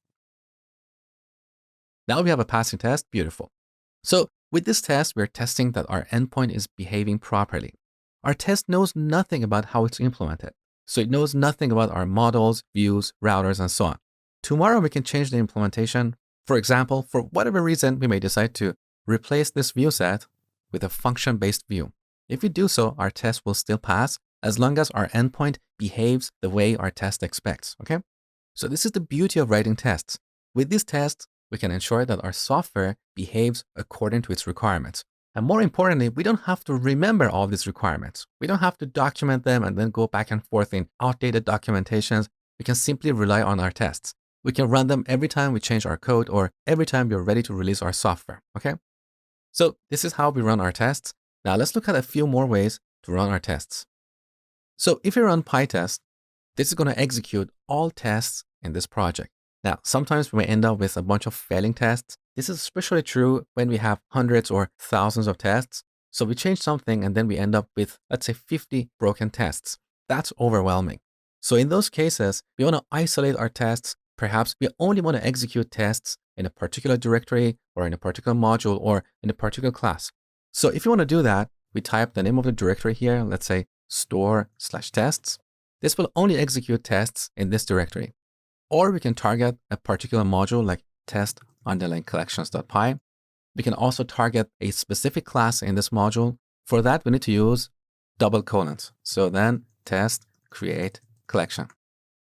Now we have a passing test. Beautiful. So with this test, we're testing that our endpoint is behaving properly. Our test knows nothing about how it's implemented. So it knows nothing about our models, views, routers, and so on. Tomorrow, we can change the implementation. For example, for whatever reason, we may decide to replace this view set with a function-based view. If we do so, our test will still pass as long as our endpoint behaves the way our test expects, okay? So this is the beauty of writing tests. With these tests, we can ensure that our software behaves according to its requirements. And more importantly, we don't have to remember all these requirements. We don't have to document them and then go back and forth in outdated documentations. We can simply rely on our tests. We can run them every time we change our code or every time we're ready to release our software, okay? So this is how we run our tests. Now let's look at a few more ways to run our tests. So if you run PyTest, this is going to execute all tests in this project. Now, sometimes we may end up with a bunch of failing tests. This is especially true when we have hundreds or thousands of tests. So we change something and then we end up with, let's say, 50 broken tests. That's overwhelming. So in those cases, we want to isolate our tests. Perhaps we only want to execute tests in a particular directory or in a particular module or in a particular class. So if you want to do that, we type the name of the directory here, let's say store/tests. This will only execute tests in this directory. Or we can target a particular module like test_collections.py. We can also target a specific class in this module. For that, we need to use double colons. So then test create collection.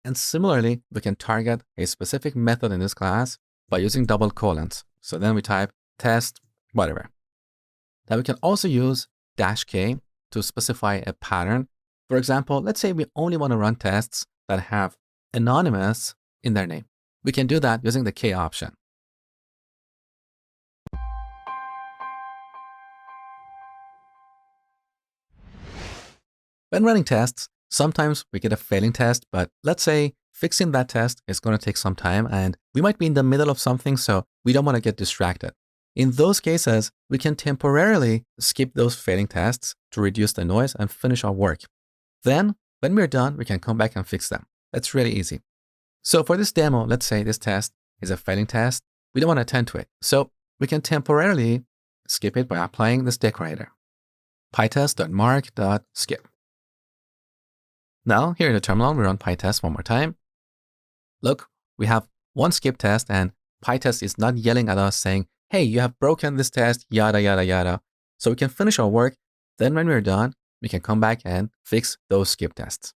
And similarly, we can target a specific method in this class by using double colons. So then we type test whatever. Now we can also use -k to specify a pattern. For example, let's say we only want to run tests that have anonymous in their name. We can do that using the K option. When running tests, sometimes we get a failing test, but let's say fixing that test is going to take some time and we might be in the middle of something, so we don't want to get distracted. In those cases, we can temporarily skip those failing tests to reduce the noise and finish our work. Then, when we're done, we can come back and fix them. That's really easy. So for this demo, let's say this test is a failing test. We don't want to attend to it. So we can temporarily skip it by applying this decorator, pytest.mark.skip. Now, here in the terminal, we run PyTest one more time. Look, we have one skip test and PyTest is not yelling at us saying, hey, you have broken this test, yada, yada, yada. So we can finish our work. Then when we're done, we can come back and fix those skip tests.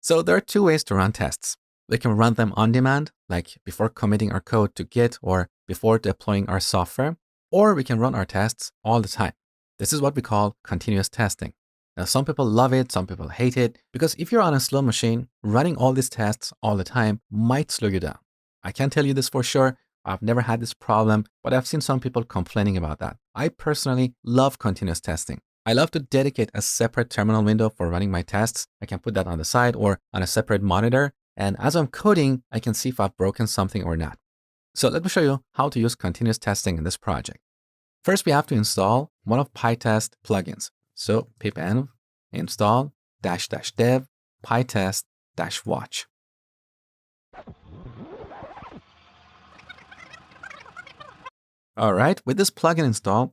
So there are two ways to run tests. We can run them on demand, like before committing our code to Git or before deploying our software, or we can run our tests all the time. This is what we call continuous testing. Now, some people love it, some people hate it, because if you're on a slow machine, running all these tests all the time might slow you down. I can't tell you this for sure. I've never had this problem, but I've seen some people complaining about that. I personally love continuous testing. I love to dedicate a separate terminal window for running my tests. I can put that on the side or on a separate monitor. And as I'm coding, I can see if I've broken something or not. So let me show you how to use continuous testing in this project. First, we have to install one of PyTest plugins. So pip env install --dev pytest-watch. All right, with this plugin installed,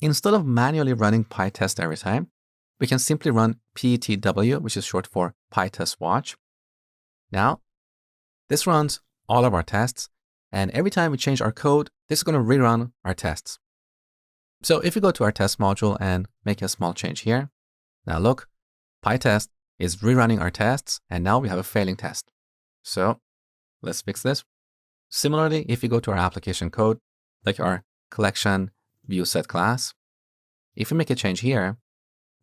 instead of manually running PyTest every time, we can simply run PTW, which is short for pytest-watch. Now, this runs all of our tests, and every time we change our code, this is going to rerun our tests. So if you go to our test module and make a small change here, now look, PyTest is rerunning our tests, and now we have a failing test. So let's fix this. Similarly, if you go to our application code, like our collection view set class, if we make a change here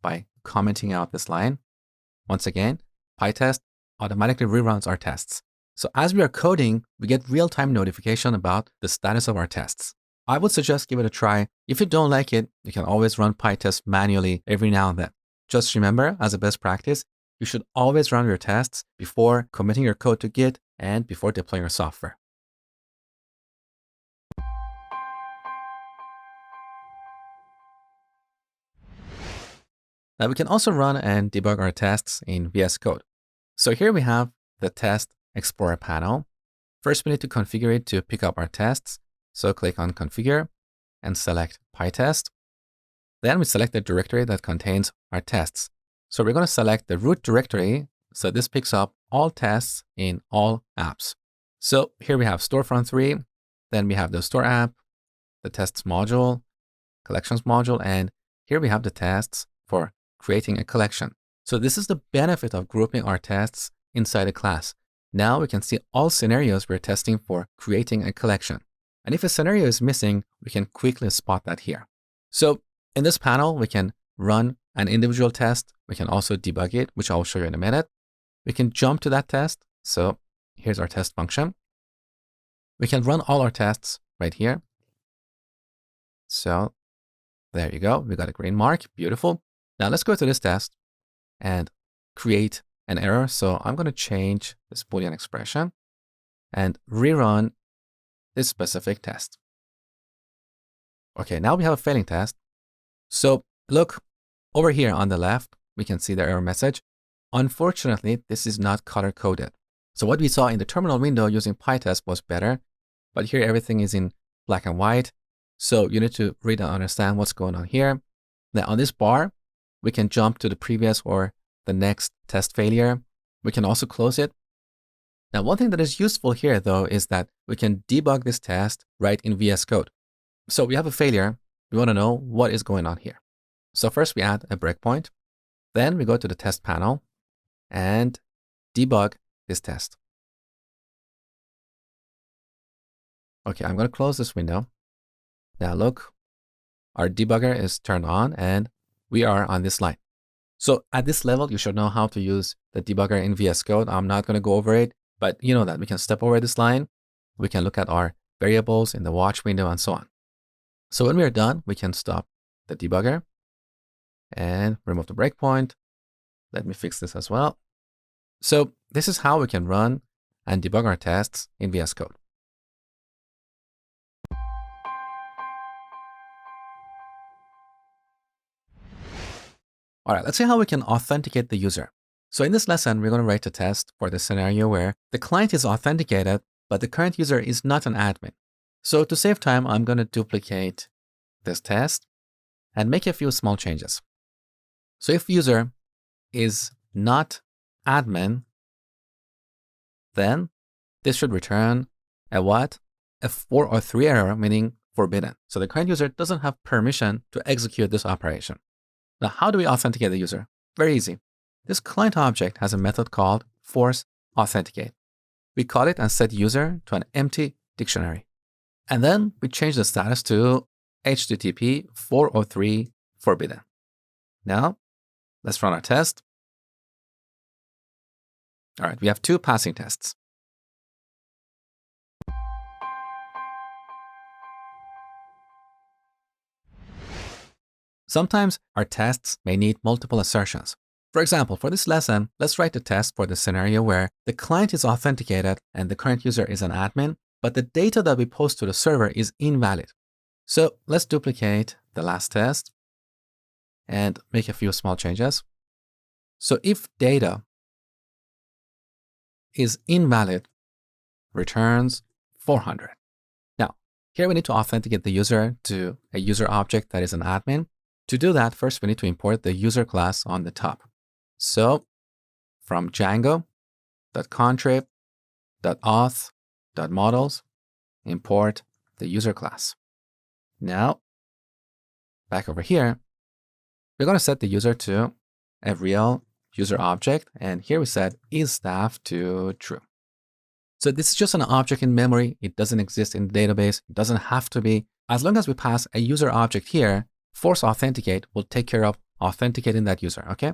by commenting out this line, once again, PyTest automatically reruns our tests. So as we are coding, we get real-time notification about the status of our tests. I would suggest give it a try. If you don't like it, you can always run PyTest manually every now and then. Just remember, as a best practice, you should always run your tests before committing your code to Git and before deploying your software. Now we can also run and debug our tests in VS Code. So here we have the Test Explorer panel. First, we need to configure it to pick up our tests. So click on Configure and select PyTest. Then we select the directory that contains our tests. So we're going to select the root directory. So this picks up all tests in all apps. So here we have Storefront 3. Then we have the Store app, the tests module, collections module, and here we have the tests for creating a collection. So this is the benefit of grouping our tests inside a class. Now we can see all scenarios we're testing for creating a collection. And if a scenario is missing, we can quickly spot that here. So in this panel, we can run an individual test. We can also debug it, which I'll show you in a minute. We can jump to that test. So here's our test function. We can run all our tests right here. So there you go. We got a green mark. Beautiful. Now let's go to this test and create an error. So I'm going to change this Boolean expression and rerun this specific test. Okay, now we have a failing test. So look over here on the left, we can see the error message. Unfortunately, this is not color coded. So what we saw in the terminal window using PyTest was better, but here everything is in black and white. So you need to read and understand what's going on here. Now on this bar, we can jump to the previous or the next test failure. We can also close it. Now, one thing that is useful here, though, is that we can debug this test right in VS Code. So we have a failure. We want to know what is going on here. So first we add a breakpoint. Then we go to the test panel and debug this test. Okay, I'm going to close this window. Now look, our debugger is turned on and we are on this line. So at this level, you should know how to use the debugger in VS Code. I'm not going to go over it. But you know that we can step over this line. We can look at our variables in the watch window and so on. So when we are done, we can stop the debugger and remove the breakpoint. Let me fix this as well. So this is how we can run and debug our tests in VS Code. All right, let's see how we can authenticate the user. So in this lesson, we're going to write a test for the scenario where the client is authenticated, but the current user is not an admin. So to save time, I'm going to duplicate this test and make a few small changes. So if user is not admin, then this should return a what? A 4 or 3 error, meaning forbidden. So the current user doesn't have permission to execute this operation. Now, how do we authenticate the user? Very easy. This client object has a method called force_authenticate. We call it and set user to an empty dictionary. And then we change the status to HTTP 403 forbidden. Now, let's run our test. All right, we have 2 passing tests. Sometimes our tests may need multiple assertions. For example, for this lesson, let's write a test for the scenario where the client is authenticated and the current user is an admin, but the data that we post to the server is invalid. So let's duplicate the last test and make a few small changes. So if data is invalid, returns 400. Now, here we need to authenticate the user to a user object that is an admin. To do that, first we need to import the user class on the top. So from Django.contrib.auth.models, import the user class. Now, back over here, we're going to set the user to a real user object. And here we set isStaff to true. So this is just an object in memory. It doesn't exist in the database. It doesn't have to be. As long as we pass a user object here, force authenticate will take care of authenticating that user, okay?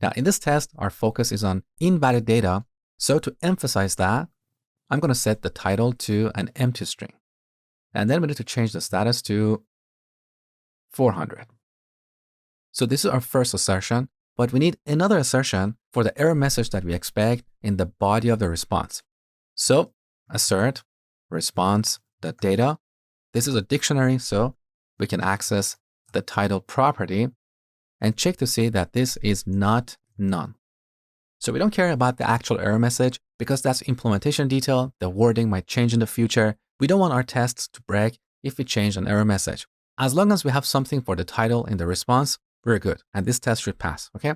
Now, in this test, our focus is on invalid data. So to emphasize that, I'm going to set the title to an empty string. And then we need to change the status to 400. So this is our first assertion, but we need another assertion for the error message that we expect in the body of the response. So assert response.data. This is a dictionary, so we can access the title property and check to see that this is not none. So we don't care about the actual error message because that's implementation detail. The wording might change in the future. We don't want our tests to break if we change an error message. As long as we have something for the title in the response, we're good. And this test should pass, okay?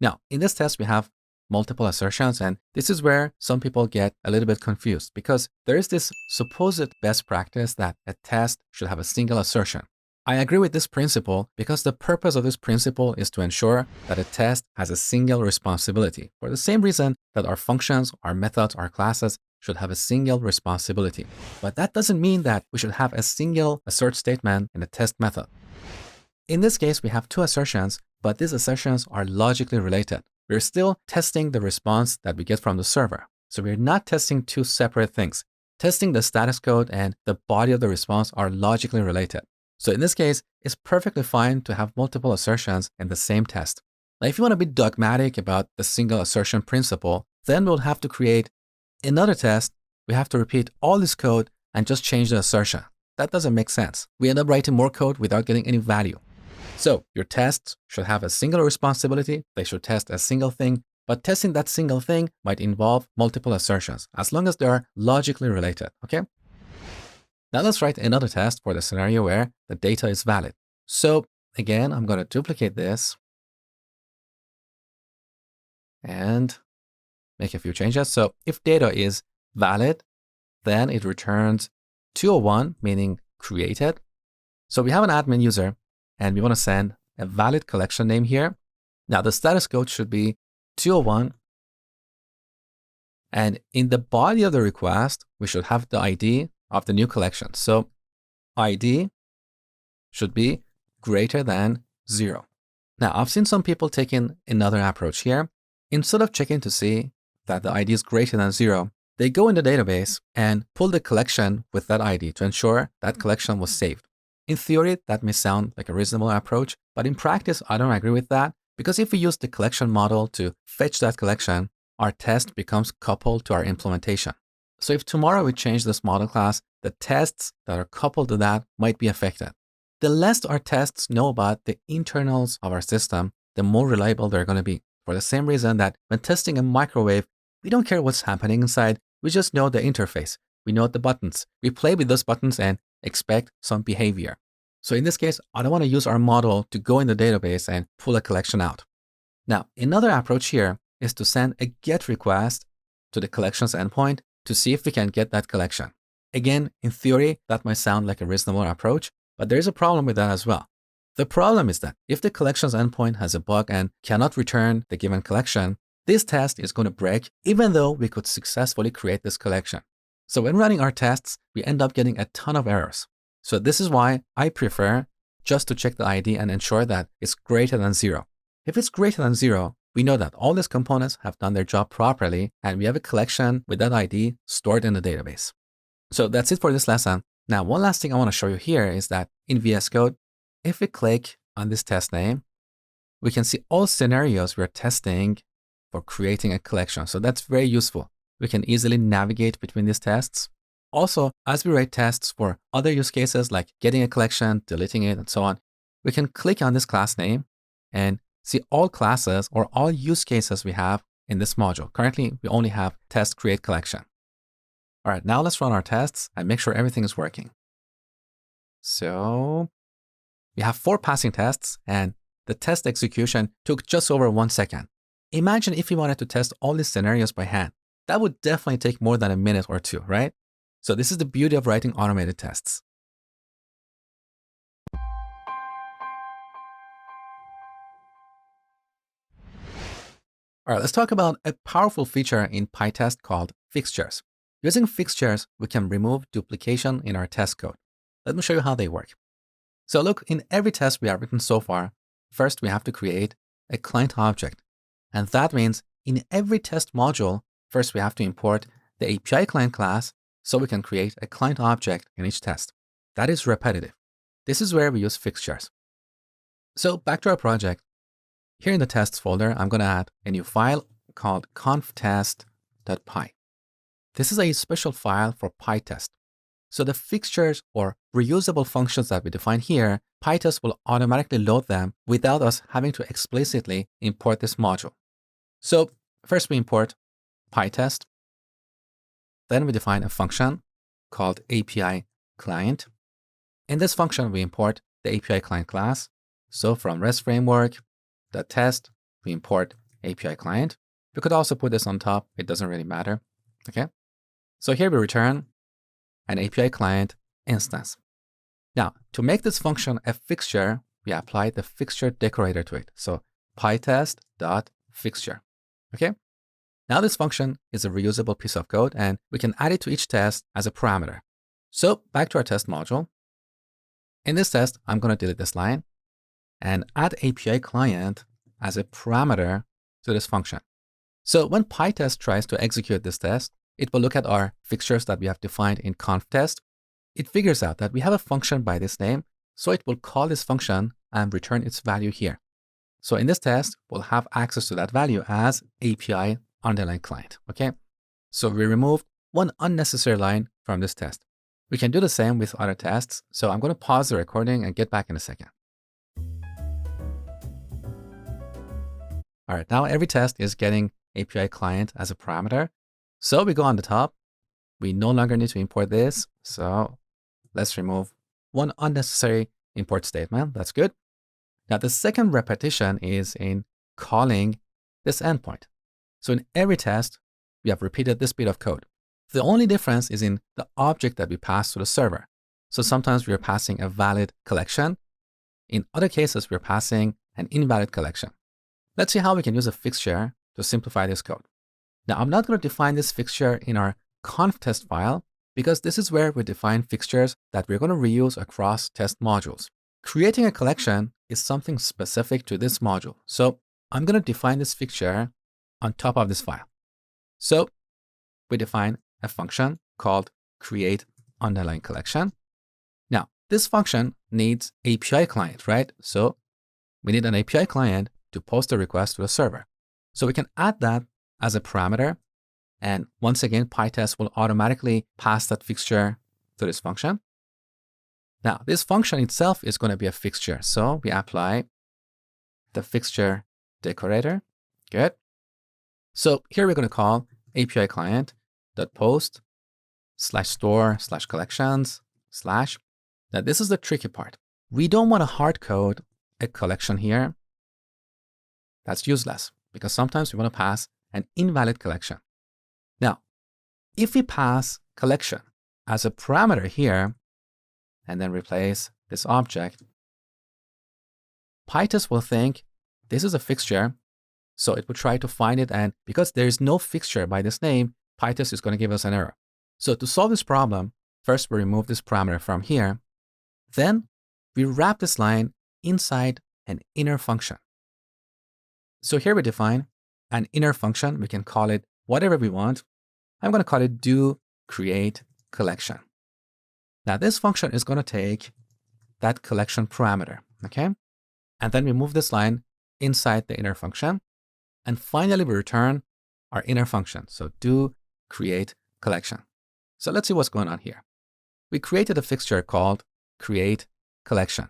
Now, in this test, we have multiple assertions, and this is where some people get a little bit confused because there is this supposed best practice that a test should have a single assertion. I agree with this principle because the purpose of this principle is to ensure that a test has a single responsibility for the same reason that our functions, our methods, our classes should have a single responsibility. But that doesn't mean that we should have a single assert statement in a test method. In this case, we have two assertions, but these assertions are logically related. We're still testing the response that we get from the server. So we're not testing two separate things. Testing the status code and the body of the response are logically related. So in this case, it's perfectly fine to have multiple assertions in the same test. Now, if you want to be dogmatic about the single assertion principle, then we'll have to create another test. We have to repeat all this code and just change the assertion. That doesn't make sense. We end up writing more code without getting any value. So your tests should have a single responsibility. They should test a single thing, but testing that single thing might involve multiple assertions as long as they are logically related, okay? Now let's write another test for the scenario where the data is valid. So again, I'm going to duplicate this and make a few changes. So if data is valid, then it returns 201, meaning created. So we have an admin user and we want to send a valid collection name here. Now the status code should be 201. And in the body of the request, we should have the ID of the new collection. So ID should be greater than 0. Now, I've seen some people taking another approach here. Instead of checking to see that the ID is greater than 0, they go in the database and pull the collection with that ID to ensure that collection was saved. In theory, that may sound like a reasonable approach, but in practice, I don't agree with that because if we use the collection model to fetch that collection, our test becomes coupled to our implementation. So if tomorrow we change this model class, the tests that are coupled to that might be affected. The less our tests know about the internals of our system, the more reliable they're going to be. For the same reason that when testing a microwave, we don't care what's happening inside. We just know the interface. We know the buttons. We play with those buttons and expect some behavior. So in this case, I don't want to use our model to go in the database and pull a collection out. Now, another approach here is to send a GET request to the collections endpoint to see if we can get that collection. Again, in theory, that might sound like a reasonable approach, but there is a problem with that as well. The problem is that if the collections endpoint has a bug and cannot return the given collection, this test is going to break even though we could successfully create this collection. So when running our tests, we end up getting a ton of errors. So this is why I prefer just to check the ID and ensure that it's greater than 0. If it's greater than 0, we know that all these components have done their job properly and we have a collection with that ID stored in the database. So that's it for this lesson. Now, one last thing I want to show you here is that in VS Code, if we click on this test name, we can see all scenarios we're testing for creating a collection. So that's very useful. We can easily navigate between these tests. Also, as we write tests for other use cases like getting a collection, deleting it, and so on, we can click on this class name and see all classes or all use cases we have in this module. Currently, we only have test create collection. All right, now let's run our tests and make sure everything is working. So we have 4 passing tests and the test execution took just over 1 second. Imagine if we wanted to test all these scenarios by hand. That would definitely take more than a minute or 2, right? So this is the beauty of writing automated tests. All right, let's talk about a powerful feature in PyTest called fixtures. Using fixtures, we can remove duplication in our test code. Let me show you how they work. So look, in every test we have written so far, first we have to create a client object. And that means in every test module, first we have to import the API client class so we can create a client object in each test. That is repetitive. This is where we use fixtures. So back to our project. Here in the tests folder, I'm going to add a new file called conftest.py. This is a special file for PyTest. So the fixtures or reusable functions that we define here, PyTest will automatically load them without us having to explicitly import this module. So first we import PyTest. Then we define a function called API client. In this function, we import the API client class. So from REST framework, the test, we import API client. We could also put this on top. It doesn't really matter. Okay. So here we return an API client instance. Now, to make this function a fixture, we apply the fixture decorator to it. So pytest.fixture. Okay. Now this function is a reusable piece of code and we can add it to each test as a parameter. So back to our test module. In this test, I'm going to delete this line and add API client as a parameter to this function. So when PyTest tries to execute this test, it will look at our fixtures that we have defined in conftest. It figures out that we have a function by this name, so it will call this function and return its value here. So in this test, we'll have access to that value as API underline client, okay? So we removed one unnecessary line from this test. We can do the same with other tests. So I'm going to pause the recording and get back in a second. All right, now every test is getting API client as a parameter. So we go on the top. We no longer need to import this. So let's remove one unnecessary import statement. That's good. Now the second repetition is in calling this endpoint. So in every test, we have repeated this bit of code. The only difference is in the object that we pass to the server. So sometimes we are passing a valid collection. In other cases, we're passing an invalid collection. Let's see how we can use a fixture to simplify this code. Now, I'm not going to define this fixture in our conftest file because this is where we define fixtures that we're going to reuse across test modules. Creating a collection is something specific to this module. So I'm going to define this fixture on top of this file. So we define a function called create underline collection. Now, this function needs API client, right? So we need an API client to post a request to the server. So we can add that as a parameter. And once again, PyTest will automatically pass that fixture to this function. Now, this function itself is going to be a fixture. So we apply the fixture decorator. Good. So here we're going to call API client.post/store/collections/ Now, this is the tricky part. We don't want to hard code a collection here. That's useless because sometimes we want to pass an invalid collection. Now, if we pass collection as a parameter here and then replace this object, PyTest will think this is a fixture. So it will try to find it. And because there is no fixture by this name, PyTest is going to give us an error. So to solve this problem, first we remove this parameter from here. Then we wrap this line inside an inner function. So here we define an inner function. We can call it whatever we want. I'm going to call it do create collection. Now this function is going to take that collection parameter, okay? And then we move this line inside the inner function. And finally, we return our inner function. So do create collection. So let's see what's going on here. We created a fixture called create collection.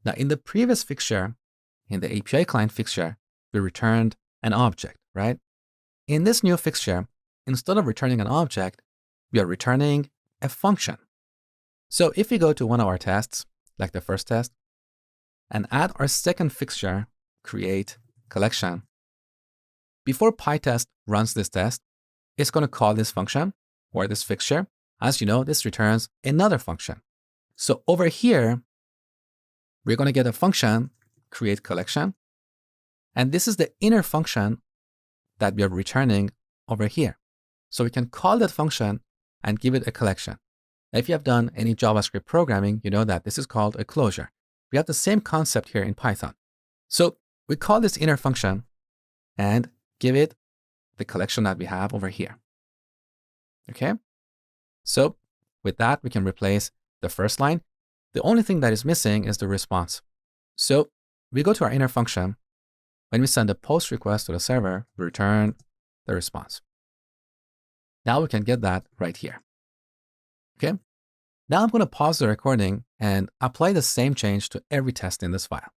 Now in the previous fixture, in the API client fixture, we returned an object, right? In this new fixture, instead of returning an object, we are returning a function. So if we go to one of our tests, like the first test, and add our second fixture, create collection, before PyTest runs this test, it's going to call this function or this fixture. As you know, this returns another function. So over here, we're going to get a function, create collection. And this is the inner function that we are returning over here. So we can call that function and give it a collection. Now, if you have done any JavaScript programming, you know that this is called a closure. We have the same concept here in Python. So we call this inner function and give it the collection that we have over here. Okay? So with that, we can replace the first line. The only thing that is missing is the response. So we go to our inner function. When we send a post request to the server, we return the response. Now we can get that right here. Okay. Now I'm going to pause the recording and apply the same change to every test in this file.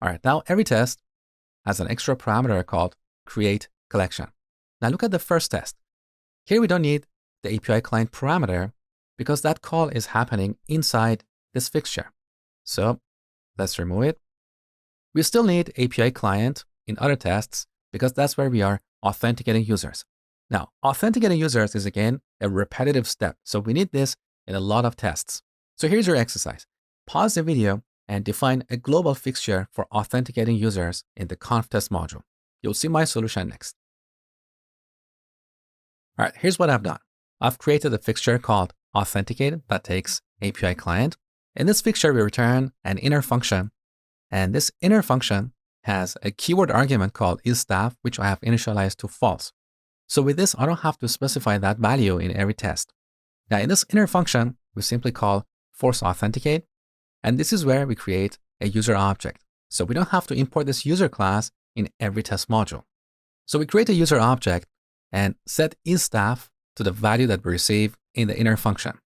All right, now every test has an extra parameter called create collection. Now look at the first test. Here we don't need the API client parameter because that call is happening inside this fixture. So let's remove it. We still need API client in other tests because that's where we are authenticating users. Now, authenticating users is again a repetitive step. So we need this in a lot of tests. So here's your exercise. Pause the video and define a global fixture for authenticating users in the conf test module. You'll see my solution next. All right, here's what I've done. I've created a fixture called authenticated that takes API client. In this fixture, we return an inner function. And this inner function has a keyword argument called isStaff, which I have initialized to false. So with this, I don't have to specify that value in every test. Now in this inner function, we simply call force authenticate. And this is where we create a user object. So we don't have to import this user class in every test module. So we create a user object and set isStaff to the value that we receive in the inner function.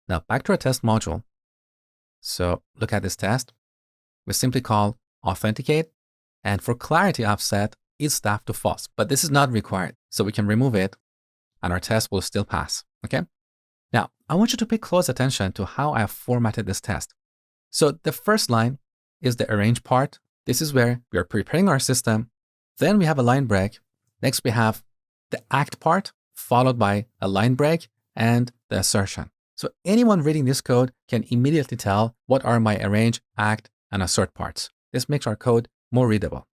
Now back to our test module. So look at this test. We simply call authenticate. And for clarity, I've set isStaff to false, but this is not required. So we can remove it and our test will still pass. Okay. Now I want you to pay close attention to how I have formatted this test. So the first line is the arrange part. This is where we are preparing our system. Then we have a line break. Next, we have the act part, followed by a line break and the assertion. So anyone reading this code can immediately tell what are my arrange, act, and assert parts. This makes our code more readable.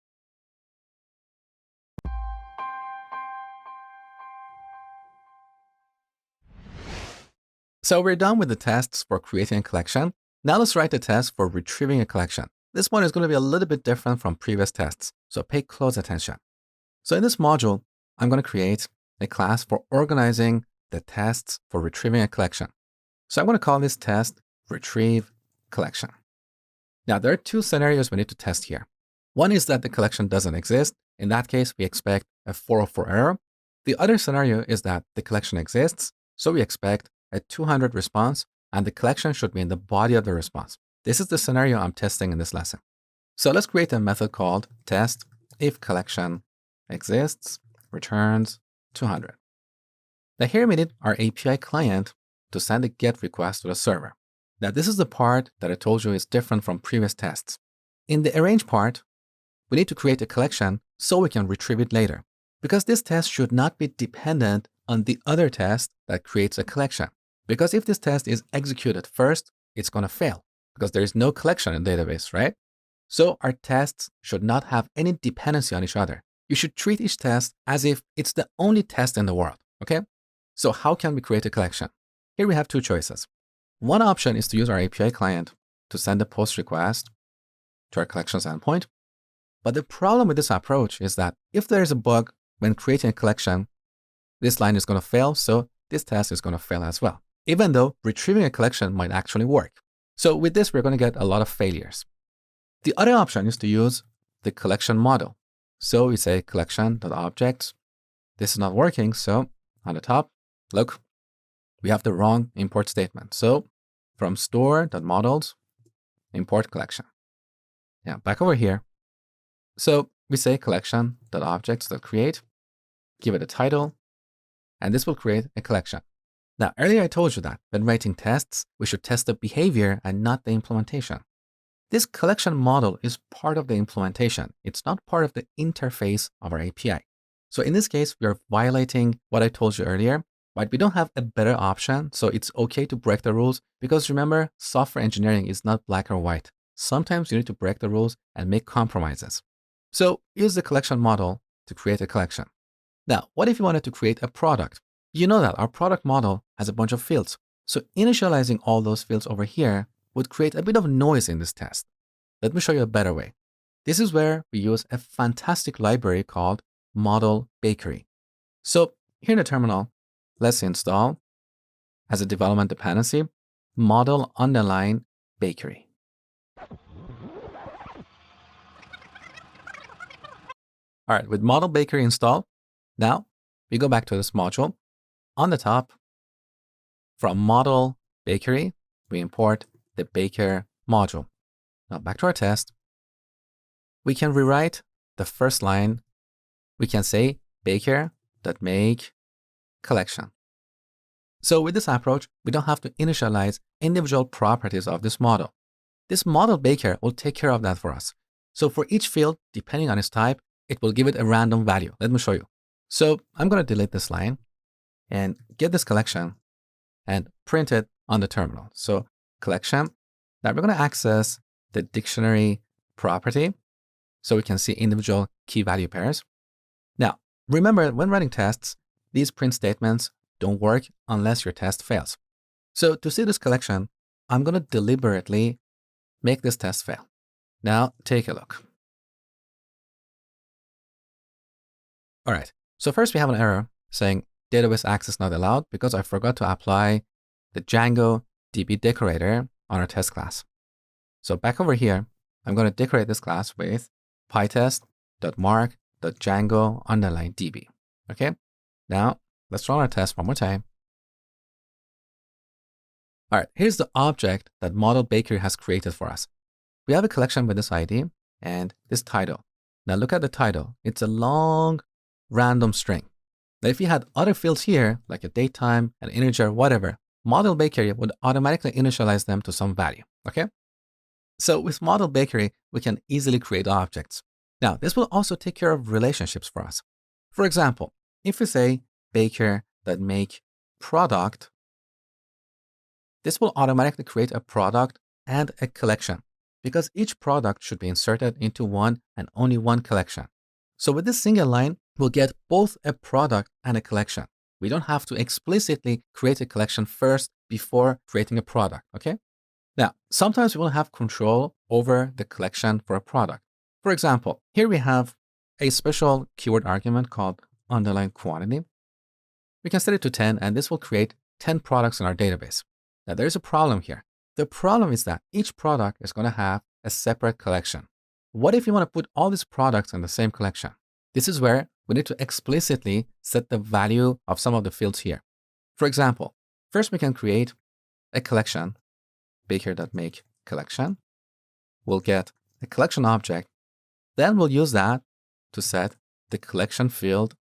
So we're done with the tests for creating a collection. Now let's write the test for retrieving a collection. This one is going to be a little bit different from previous tests, so pay close attention. So in this module, I'm going to create a class for organizing the tests for retrieving a collection. So I'm going to call this test retrieve collection. Now there are two scenarios we need to test here. One is that the collection doesn't exist. In that case, we expect a 404 error. The other scenario is that the collection exists, so we expect a 200 response, and the collection should be in the body of the response. This is the scenario I'm testing in this lesson. So let's create a method called test if collection exists, returns 200. Now here we need our API client to send a GET request to the server. Now this is the part that I told you is different from previous tests. In the arrange part, we need to create a collection so we can retrieve it later, because this test should not be dependent on the other test that creates a collection. Because if this test is executed first, it's going to fail because there is no collection in the database, right? So our tests should not have any dependency on each other. You should treat each test as if it's the only test in the world, okay? So how can we create a collection? Here we have two choices. One option is to use our API client to send a post request to our collections endpoint. But the problem with this approach is that if there is a bug when creating a collection, this line is going to fail, so this test is going to fail as well, even though retrieving a collection might actually work. So with this, we're going to get a lot of failures. The other option is to use the collection model. So we say collection.objects this is not working. So on the top, look, we have the wrong import statement. So from store.models, import collection. Now back over here. So we say collection.objects.create, give it a title, and this will create a collection. Now, earlier I told you that when writing tests, we should test the behavior and not the implementation. This collection model is part of the implementation. It's not part of the interface of our API. So in this case, we are violating what I told you earlier, but we don't have a better option. So it's okay to break the rules because remember, software engineering is not black or white. Sometimes you need to break the rules and make compromises. So use the collection model to create a collection. Now, what if you wanted to create a product? You know that our product model has a bunch of fields. So initializing all those fields over here would create a bit of noise in this test. Let me show you a better way. This is where we use a fantastic library called Model Bakery. So here in the terminal, let's install as a development dependency, model_bakery. All right, with Model Bakery installed, now we go back to this module. On the top, from Model Bakery, we import the Baker module. Now back to our test. We can rewrite the first line. We can say baker.make collection. So with this approach, we don't have to initialize individual properties of this model. This model baker will take care of that for us. So for each field, depending on its type, it will give it a random value. Let me show you. So I'm going to delete this line and get this collection and print it on the terminal. So collection. Now we're going to access the dictionary property so we can see individual key value pairs. Now, remember when running tests, these print statements don't work unless your test fails. So to see this collection, I'm going to deliberately make this test fail. Now take a look. All right. So first we have an error saying database access not allowed because I forgot to apply the Django DB decorator on our test class. So back over here, I'm going to decorate this class with pytest.mark.django_db. Okay. Now let's run our test one more time. All right. Here's the object that Model Bakery has created for us. We have a collection with this ID and this title. Now look at the title. It's a long random string. Now, if you had other fields here, like a datetime, an integer, whatever, Model Bakery would automatically initialize them to some value, okay? So with Model Bakery, we can easily create objects. Now, this will also take care of relationships for us. For example, if we say baker.make product, this will automatically create a product and a collection because each product should be inserted into one and only one collection. So with this single line, we'll get both a product and a collection. We don't have to explicitly create a collection first before creating a product, okay? Now, sometimes we will have control over the collection for a product. For example, here we have a special keyword argument called _quantity. We can set it to 10, and this will create 10 products in our database. Now, there's a problem here. The problem is that each product is going to have a separate collection. What if you want to put all these products in the same collection? This is where we need to explicitly set the value of some of the fields here. For example, first we can create a collection, baker.make collection. We'll get a collection object. Then we'll use that to set the collection field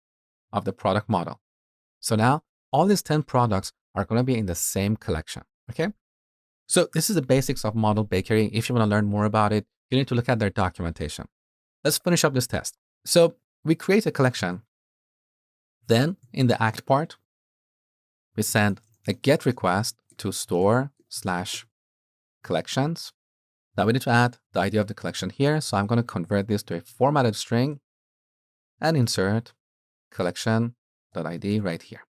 of the product model. So now all these 10 products are going to be in the same collection, okay? So this is the basics of Model Bakery. If you want to learn more about it, you need to look at their documentation. Let's finish up this test. So we create a collection. Then in the act part, we send a GET request to store/collections. Now we need to add the ID of the collection here. So I'm going to convert this to a formatted string and insert collection.id right here.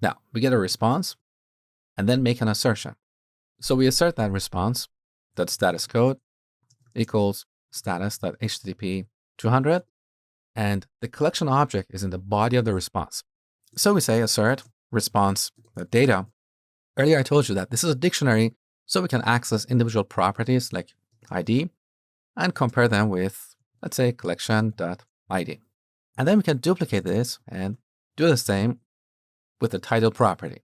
Now we get a response and then make an assertion. So we assert that response that status code equals status.http 200. And the collection object is in the body of the response. So we say assert response data. Earlier I told you that this is a dictionary, so we can access individual properties like ID and compare them with, let's say, collection.id. And then we can duplicate this and do the same with the title property.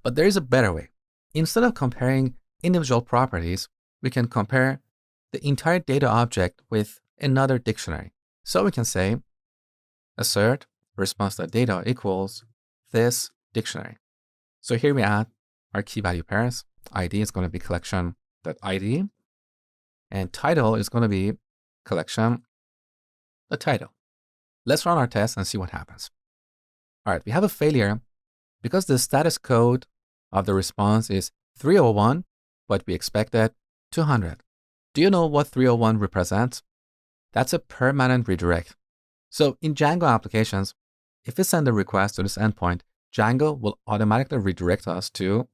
But there is a better way. Instead of comparing individual properties, we can compare the entire data object with another dictionary. So we can say assert response.data equals this dictionary. So here we add our key value pairs. ID is going to be collection.id, and title is going to be collection.title. Let's run our test and see what happens. All right, we have a failure because the status code of the response is 301, but we expected 200. Do you know what 301 represents? That's a permanent redirect. So in Django applications, if we send a request to this endpoint, Django will automatically redirect us to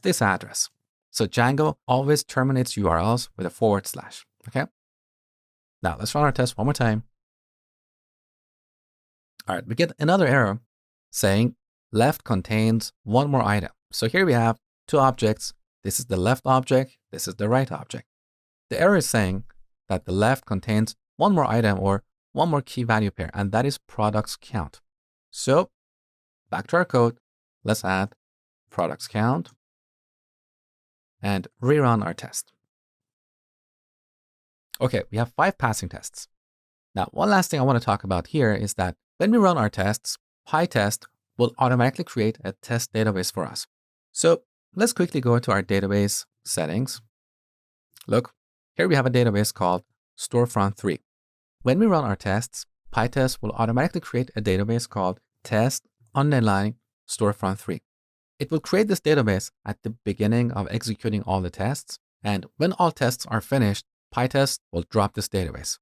this address. So Django always terminates URLs with a /. Okay. Now let's run our test one more time. All right, we get another error saying left contains one more item. So here we have two objects. This is the left object. This is the right object. The error is saying that the left contains one more item or one more key value pair, and that is products count. So back to our code, let's add products count and rerun our test. Okay, we have 5 passing tests. Now, one last thing I want to talk about here is that when we run our tests, PyTest will automatically create a test database for us. So let's quickly go to our database settings. Look, here we have a database called Storefront3. When we run our tests, PyTest will automatically create a database called test_storefront3. It will create this database at the beginning of executing all the tests, and when all tests are finished, PyTest will drop this database.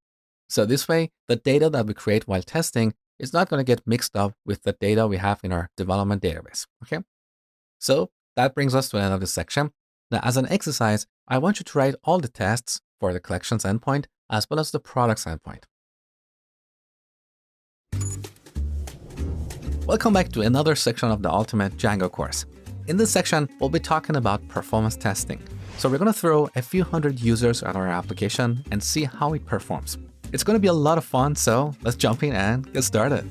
So this way, the data that we create while testing is not going to get mixed up with the data we have in our development database. Okay? So that brings us to the end of this section. Now, as an exercise, I want you to write all the tests for the collections endpoint as well as the products endpoint. Welcome back to another section of the Ultimate Django course. In this section, we'll be talking about performance testing. So we're going to throw a few hundred users at our application and see how it performs. It's going to be a lot of fun, so let's jump in and get started.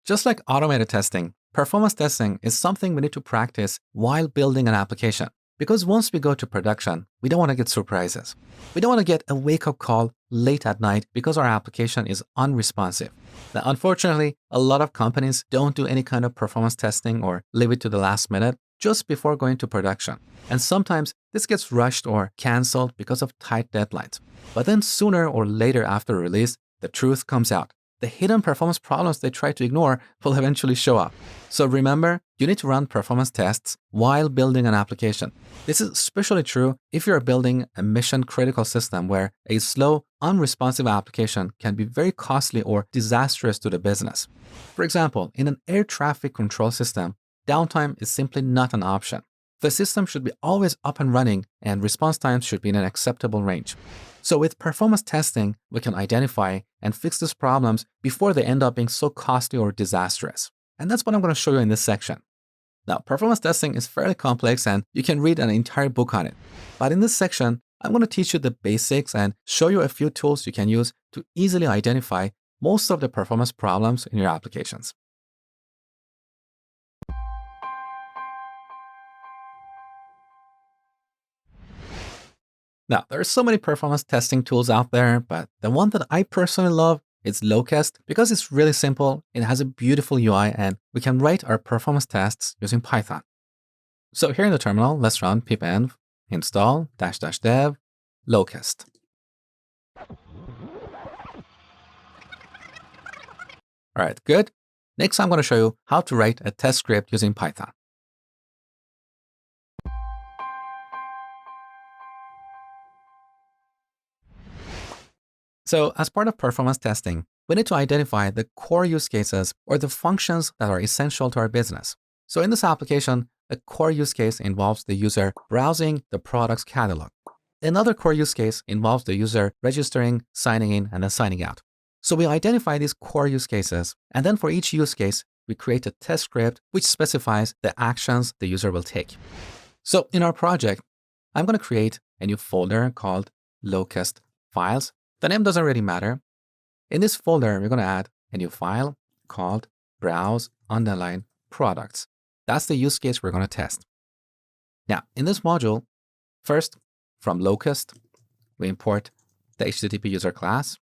Just like automated testing, performance testing is something we need to practice while building an application. Because once we go to production, we don't want to get surprises. We don't want to get a wake-up call late at night because our application is unresponsive. Now, unfortunately, a lot of companies don't do any kind of performance testing or leave it to the last minute just before going to production. And sometimes this gets rushed or canceled because of tight deadlines. But then sooner or later after release, the truth comes out. The hidden performance problems they try to ignore will eventually show up. So remember, you need to run performance tests while building an application. This is especially true if you're building a mission-critical system where a slow, unresponsive application can be very costly or disastrous to the business. For example, in an air traffic control system, downtime is simply not an option. The system should be always up and running, and response times should be in an acceptable range. So with performance testing, we can identify and fix these problems before they end up being so costly or disastrous. And that's what I'm going to show you in this section. Now, performance testing is fairly complex and you can read an entire book on it. But in this section, I'm going to teach you the basics and show you a few tools you can use to easily identify most of the performance problems in your applications. Now, there are so many performance testing tools out there, but the one that I personally love is Locust because it's really simple, it has a beautiful UI, and we can write our performance tests using Python. So here in the terminal, let's run pipenv install --dev locust. All right, good. Next, I'm going to show you how to write a test script using Python. So as part of performance testing, we need to identify the core use cases or the functions that are essential to our business. So in this application, a core use case involves the user browsing the product's catalog. Another core use case involves the user registering, signing in, and then signing out. So we identify these core use cases, and then for each use case, we create a test script which specifies the actions the user will take. So in our project, I'm going to create a new folder called locust files. The name doesn't really matter. In this folder, we're going to add a new file called browse_products. That's the use case we're going to test. Now, in this module, first, from locust, we import the HTTP user class,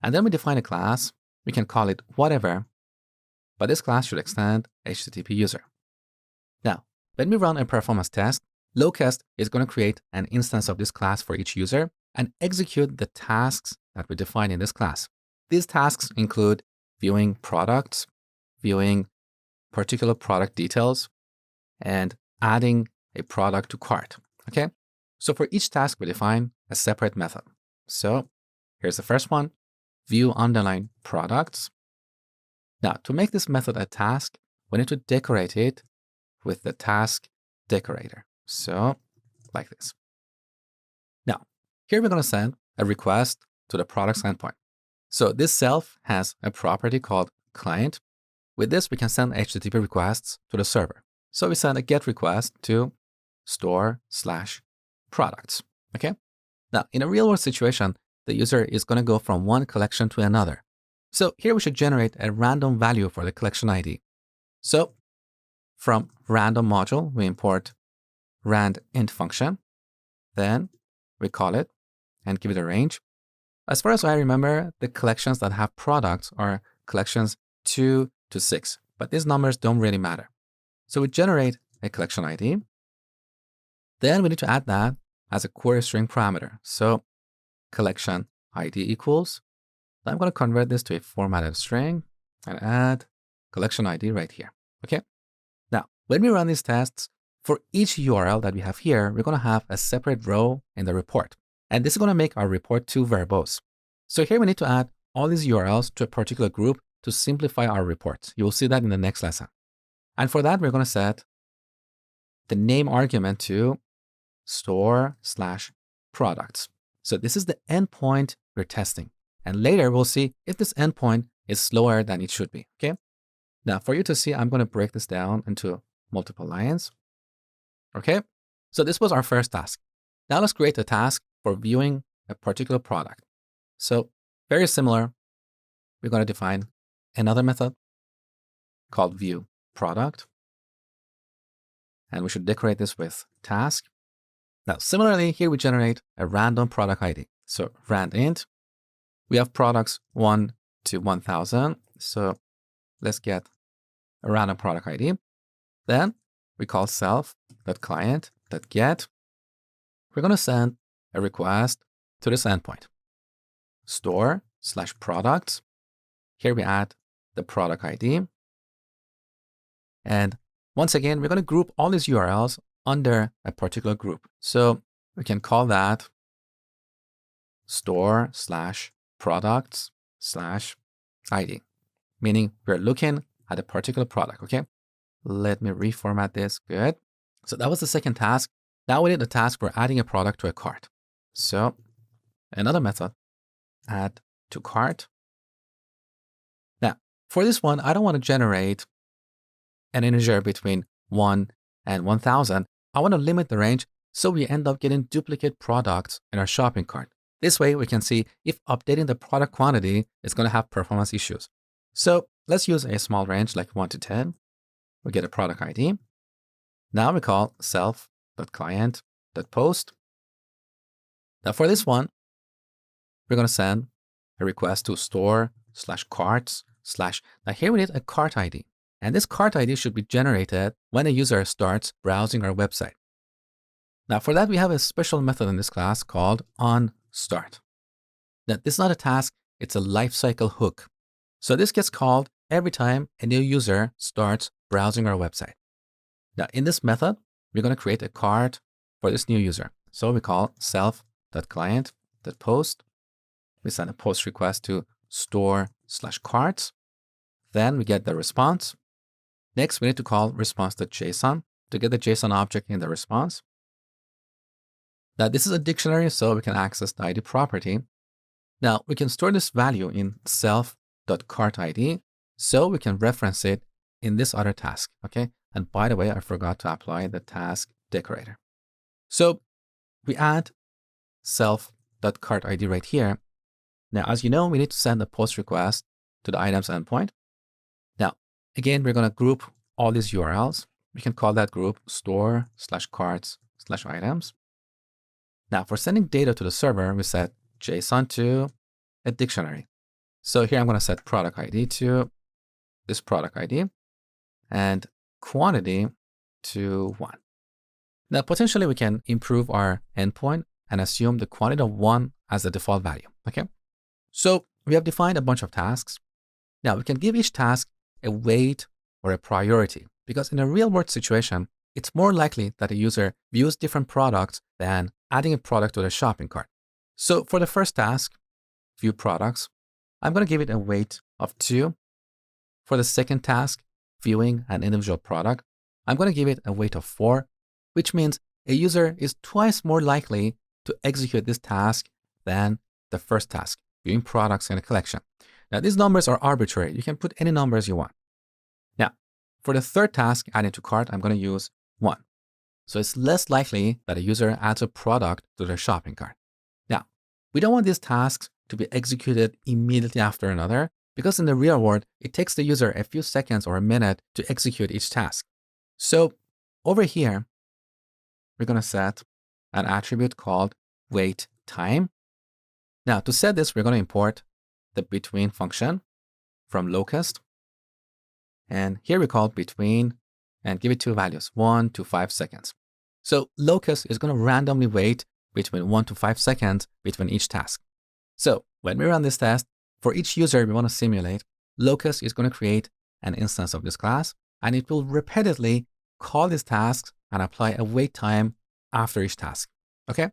and then we define a class. We can call it whatever, but this class should extend HTTP user. Now, when we run a performance test, locust is going to create an instance of this class for each user and execute the tasks that we define in this class. These tasks include viewing products, viewing particular product details, and adding a product to cart. Okay? So for each task, we define a separate method. So here's the first one, view_products. Now, to make this method a task, we need to decorate it with the task decorator. So like this. Now, here we're going to send a request to the products endpoint. So this self has a property called client. With this, we can send HTTP requests to the server. So we send a GET request to store/products. Okay. Now, in a real world situation, the user is going to go from one collection to another. So here we should generate a random value for the collection ID. So from random module, we import randInt function. Then we call it and give it a range. As far as I remember, the collections that have products are collections 2 to 6, but these numbers don't really matter. So we generate a collection ID. Then we need to add that as a query string parameter. So collection ID equals, I'm going to convert this to a formatted string and add collection ID right here. Okay. Now, when we run these tests, for each URL that we have here, we're going to have a separate row in the report. And this is going to make our report too verbose. So here we need to add all these URLs to a particular group to simplify our report. You will see that in the next lesson. And for that, we're going to set the name argument to store/products. So this is the endpoint we're testing. And later we'll see if this endpoint is slower than it should be. Okay. Now for you to see, I'm going to break this down into multiple lines. Okay. So this was our first task. Now let's create a task for viewing a particular product. So very similar. We're going to define another method called viewProduct. And we should decorate this with task. Now, similarly, here we generate a random product ID. So randInt, we have products 1 to 1000. So let's get a random product ID. Then we call self.client.get. We're going to send a request to this endpoint, store/products. Here we add the product ID. And once again, we're going to group all these URLs under a particular group. So we can call that store/products/ID, meaning we're looking at a particular product. Okay. Let me reformat this. Good. So that was the second task. Now we need a task for adding a product to a cart. So another method, add to cart. Now for this one, I don't want to generate an integer between 1 and 1000. I want to limit the range so we end up getting duplicate products in our shopping cart. This way we can see if updating the product quantity is going to have performance issues. So let's use a small range like 1 to 10. We get a product ID. Now we call self.client.post. Now for this one, we're going to send a request to store/carts/ Now here we need a cart ID. And this cart ID should be generated when a user starts browsing our website. Now for that, we have a special method in this class called onStart. Now this is not a task, it's a lifecycle hook. So this gets called every time a new user starts browsing our website. Now in this method, we're going to create a cart for this new user. So we call self.client.post. We send a post request to store/carts. Then we get the response. Next, we need to call response.json to get the JSON object in the response. Now, this is a dictionary, so we can access the ID property. Now, we can store this value in self.cartID, so we can reference it in this other task, okay? And by the way, I forgot to apply the task decorator. So we add self.cartID right here. Now, as you know, we need to send a post request to the items endpoint. Now, again, we're going to group all these URLs. We can call that group store/carts/items. Now, for sending data to the server, we set JSON to a dictionary. So here I'm going to set product ID to this product ID and quantity to 1. Now, potentially we can improve our endpoint and assume the quantity of 1 as the default value, okay? So we have defined a bunch of tasks. Now we can give each task a weight or a priority because in a real world situation, it's more likely that a user views different products than adding a product to their shopping cart. So for the first task, view products, I'm going to give it a weight of 2. For the second task, viewing an individual product, I'm going to give it a weight of 4, which means a user is twice more likely to execute this task than the first task, viewing products in a collection. Now, these numbers are arbitrary. You can put any numbers you want. Now, for the third task, adding to cart, I'm going to use 1. So it's less likely that a user adds a product to their shopping cart. Now, we don't want these tasks to be executed immediately after another because in the real world, it takes the user a few seconds or a minute to execute each task. So over here, we're going to set an attribute called wait time. Now, to set this, we're going to import the between function from locust. And here we call between and give it 2 values, 1 to 5 seconds. So locust is going to randomly wait between 1 to 5 seconds between each task. So when we run this test, for each user we want to simulate, locust is going to create an instance of this class, and it will repeatedly call these tasks and apply a wait time after each task. Okay?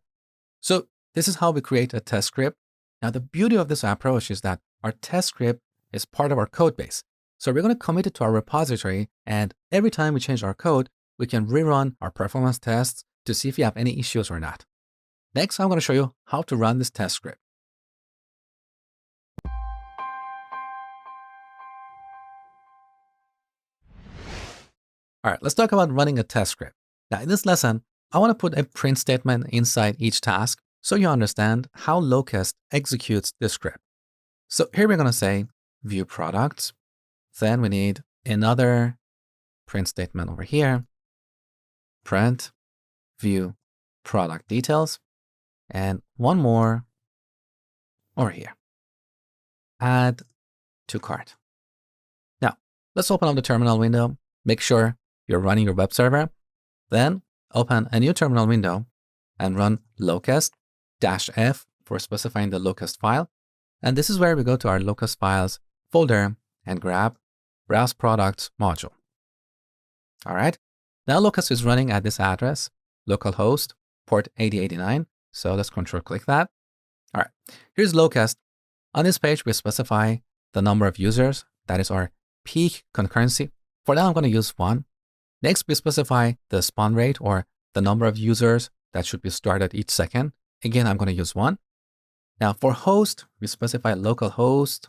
So this is how we create a test script. Now, the beauty of this approach is that our test script is part of our code base. So we're going to commit it to our repository, and every time we change our code, we can rerun our performance tests to see if we have any issues or not. Next, I'm going to show you how to run this test script. All right, let's talk about running a test script. Now, in this lesson, I want to put a print statement inside each task so you understand how locust executes this script. So here we're going to say view products. Then we need another print statement over here, print view product details, and one more over here, add to cart. Now, let's open up the terminal window. Make sure you're running your web server. Then open a new terminal window and run locust-f for specifying the locust file. And this is where we go to our locust files folder and grab browse products module. All right. Now locust is running at this address, localhost port 8089. So let's control click that. All right. Here's locust. On this page, we specify the number of users. That is our peak concurrency. For that, I'm going to use 1. Next, we specify the spawn rate or the number of users that should be started each second. Again, I'm going to use 1. Now for host, we specify localhost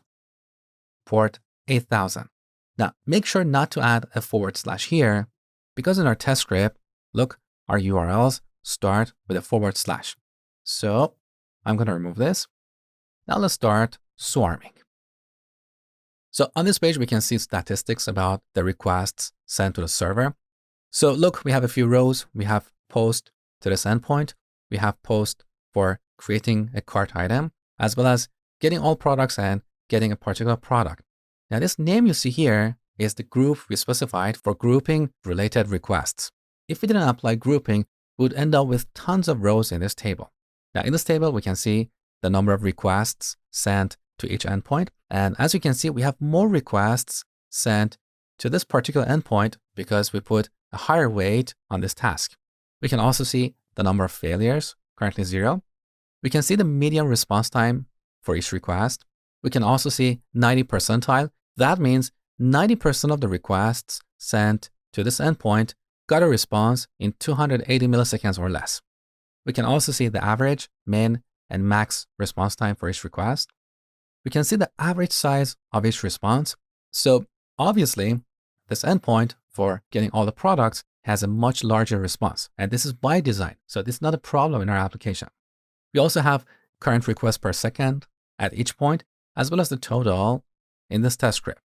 port 8000. Now make sure not to add a / here because in our test script, look, our URLs start with a /. So I'm going to remove this. Now let's start swarming. So on this page, we can see statistics about the requests sent to the server. So look, we have a few rows. We have post to this endpoint. We have post for creating a cart item, as well as getting all products and getting a particular product. Now this name you see here is the group we specified for grouping related requests. If we didn't apply grouping, we would end up with tons of rows in this table. Now in this table, we can see the number of requests sent to each endpoint. And as you can see, we have more requests sent to this particular endpoint because we put a higher weight on this task. We can also see the number of failures, currently 0. We can see the median response time for each request. We can also see 90 percentile. That means 90% of the requests sent to this endpoint got a response in 280 milliseconds or less. We can also see the average, min, and max response time for each request. We can see the average size of each response. So obviously, this endpoint for getting all the products has a much larger response. And this is by design. So this is not a problem in our application. We also have current requests per second at each point, as well as the total in this test script.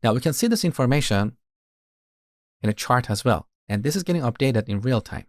Now we can see this information in a chart as well. And this is getting updated in real time.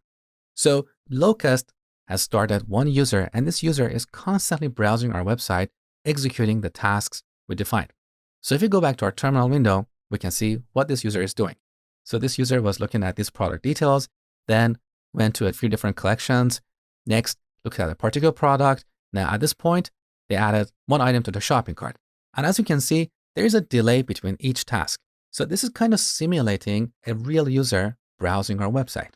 So Locust has started one user, and this user is constantly browsing our website, executing the tasks we defined. So if you go back to our terminal window, we can see what this user is doing. So this user was looking at these product details, then went to a few different collections. Next, looked at a particular product. Now at this point, they added one item to the shopping cart. And as you can see, there is a delay between each task. So this is kind of simulating a real user browsing our website.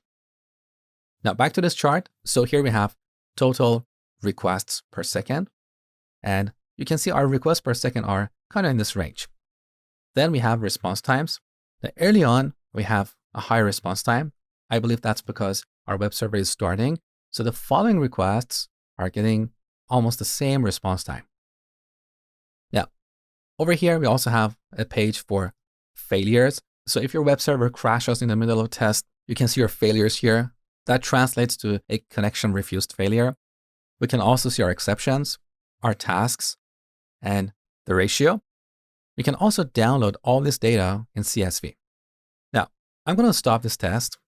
Now back to this chart. So here we have total requests per second. And you can see our requests per second are kind of in this range. Then we have response times. Now early on, we have a high response time. I believe that's because our web server is starting. So the following requests are getting almost the same response time. Now, over here, we also have a page for failures. So if your web server crashes in the middle of a test, you can see your failures here. That translates to a connection refused failure. We can also see our exceptions, our tasks, and the ratio. We can also download all this data in CSV. Now, I'm going to stop this test.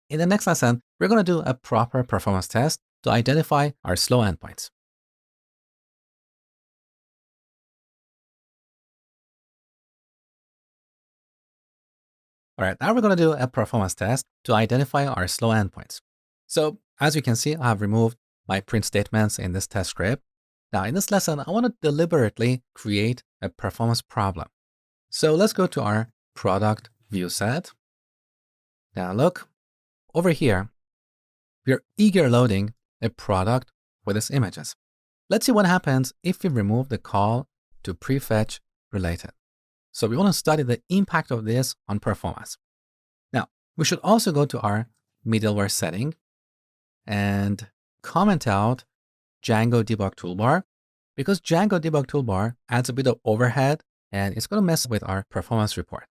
In the next lesson, we're going to do a proper performance test to identify our slow endpoints. All right, now we're going to do a performance test to identify our slow endpoints. So as you can see, I have removed my print statements in this test script. Now in this lesson, I want to deliberately create a performance problem. So let's go to our product view set. Now look, over here, we're eager loading a product with its images. Let's see what happens if we remove the call to prefetch related. So we want to study the impact of this on performance. Now, we should also go to our middleware setting and comment out Django debug toolbar, because Django debug toolbar adds a bit of overhead and it's going to mess with our performance report.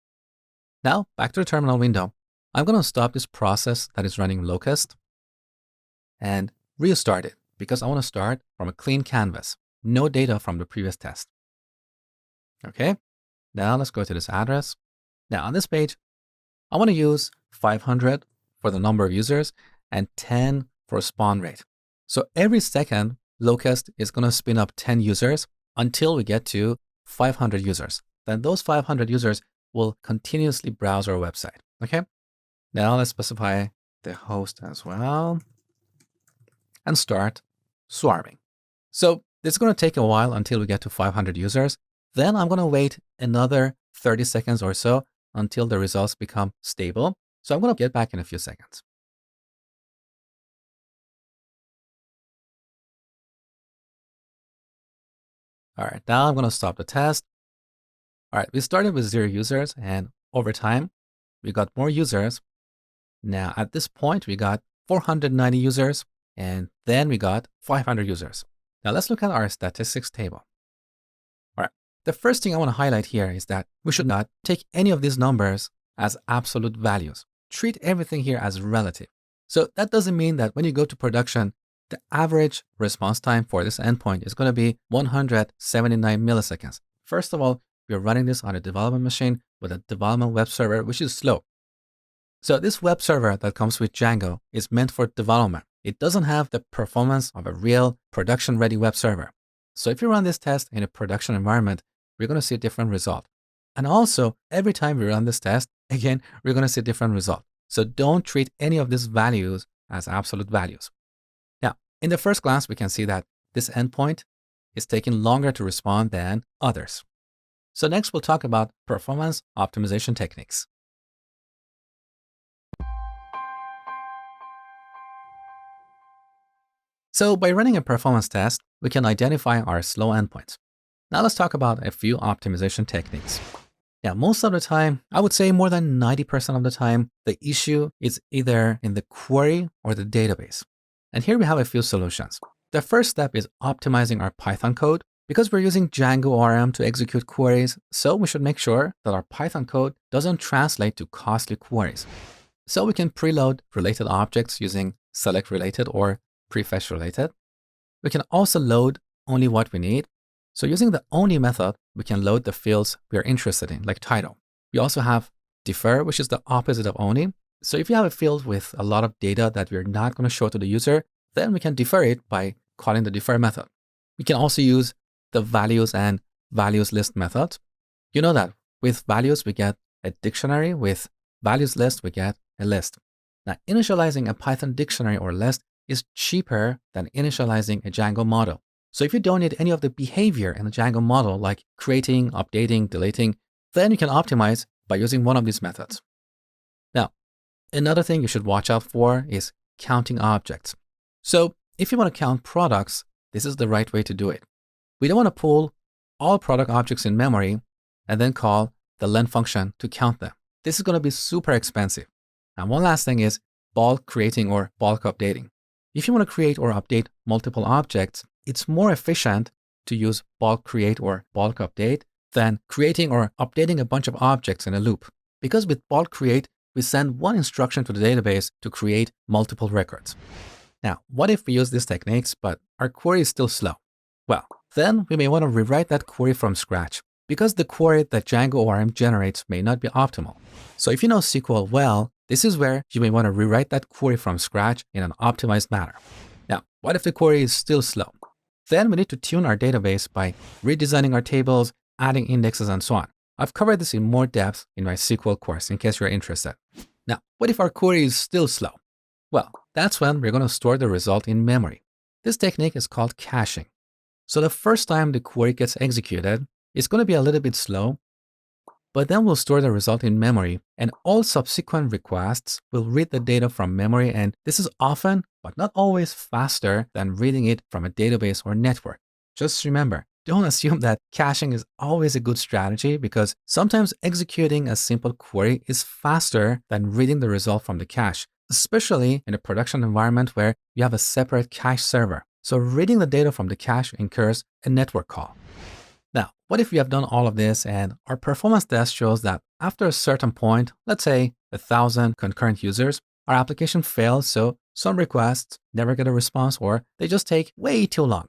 Now, back to the terminal window. I'm going to stop this process that is running Locust and restart it because I want to start from a clean canvas, no data from the previous test. Okay. Now let's go to this address. Now on this page, I want to use 500 for the number of users and 10 for spawn rate. So every second, Locust is going to spin up 10 users until we get to 500 users. Then those 500 users will continuously browse our website. Okay. Now let's specify the host as well and start swarming. So it's going to take a while until we get to 500 users. Then I'm going to wait another 30 seconds or so until the results become stable. So I'm going to get back in a few seconds. All right, now I'm going to stop the test. All right, we started with 0 users and over time, we got more users. Now at this point, we got 490 users and then we got 500 users. Now let's look at our statistics table. All right, the first thing I want to highlight here is that we should not take any of these numbers as absolute values. Treat everything here as relative. So that doesn't mean that when you go to production, the average response time for this endpoint is going to be 179 milliseconds. First of all, we're running this on a development machine with a development web server, which is slow. So this web server that comes with Django is meant for development. It doesn't have the performance of a real production-ready web server. So if you run this test in a production environment, we're going to see a different result. And also, every time we run this test, again, we're going to see a different result. So don't treat any of these values as absolute values. Now, in the first glance, we can see that this endpoint is taking longer to respond than others. So next, we'll talk about performance optimization techniques. So by running a performance test, we can identify our slow endpoints. Now let's talk about a few optimization techniques. Now, most of the time, I would say more than 90% of the time, the issue is either in the query or the database. And here we have a few solutions. The first step is optimizing our Python code Because we're using Django ORM to execute queries, so we should make sure that our Python code doesn't translate to costly queries. So we can preload related objects using select related or prefetch related. We can also load only what we need. So using the only method, we can load the fields we are interested in, like title. We also have defer, which is the opposite of only. So if you have a field with a lot of data that we're not going to show to the user, then we can defer it by calling the defer method. We can also use the values and values list methods. You know that with values, we get a dictionary. With values list, we get a list. Now, initializing a Python dictionary or list is cheaper than initializing a Django model. So if you don't need any of the behavior in the Django model, like creating, updating, deleting, then you can optimize by using one of these methods. Now, another thing you should watch out for is counting objects. So if you want to count products, this is the right way to do it. We don't want to pull all product objects in memory and then call the len function to count them. This is going to be super expensive. And one last thing is bulk creating or bulk updating. If you want to create or update multiple objects, it's more efficient to use bulk create or bulk update than creating or updating a bunch of objects in a loop. Because with bulk create, we send one instruction to the database to create multiple records. Now, what if we use these techniques, but our query is still slow? Well, then we may want to rewrite that query from scratch because the query that Django ORM generates may not be optimal. So if you know SQL well, this is where you may want to rewrite that query from scratch in an optimized manner. Now, what if the query is still slow? Then we need to tune our database by redesigning our tables, adding indexes, and so on. I've covered this in more depth in my SQL course in case you're interested. Now, what if our query is still slow? Well, that's when we're going to store the result in memory. This technique is called caching. So the first time the query gets executed, it's going to be a little bit slow, but then we'll store the result in memory, and all subsequent requests will read the data from memory, and this is often, but not always, faster than reading it from a database or network. Just remember, don't assume that caching is always a good strategy because sometimes executing a simple query is faster than reading the result from the cache, especially in a production environment where you have a separate cache server. So reading the data from the cache incurs a network call. Now, what if we have done all of this and our performance test shows that after a certain point, let's say 1,000 concurrent users, our application fails, so some requests never get a response or they just take way too long?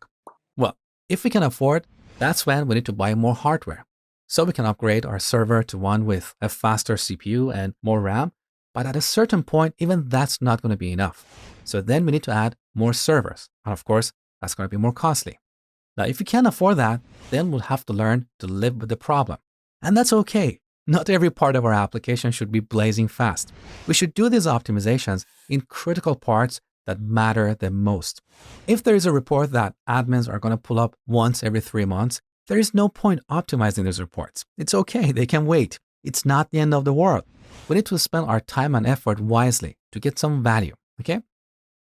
Well, if we can afford, that's when we need to buy more hardware. So we can upgrade our server to one with a faster CPU and more RAM, but at a certain point, even that's not going to be enough. So then we need to add more servers. And of course, that's going to be more costly. Now, if you can't afford that, then we'll have to learn to live with the problem. And that's okay. Not every part of our application should be blazing fast. We should do these optimizations in critical parts that matter the most. If there is a report that admins are going to pull up once every 3 months, there is no point optimizing these reports. It's okay, they can wait. It's not the end of the world. We need to spend our time and effort wisely to get some value, okay?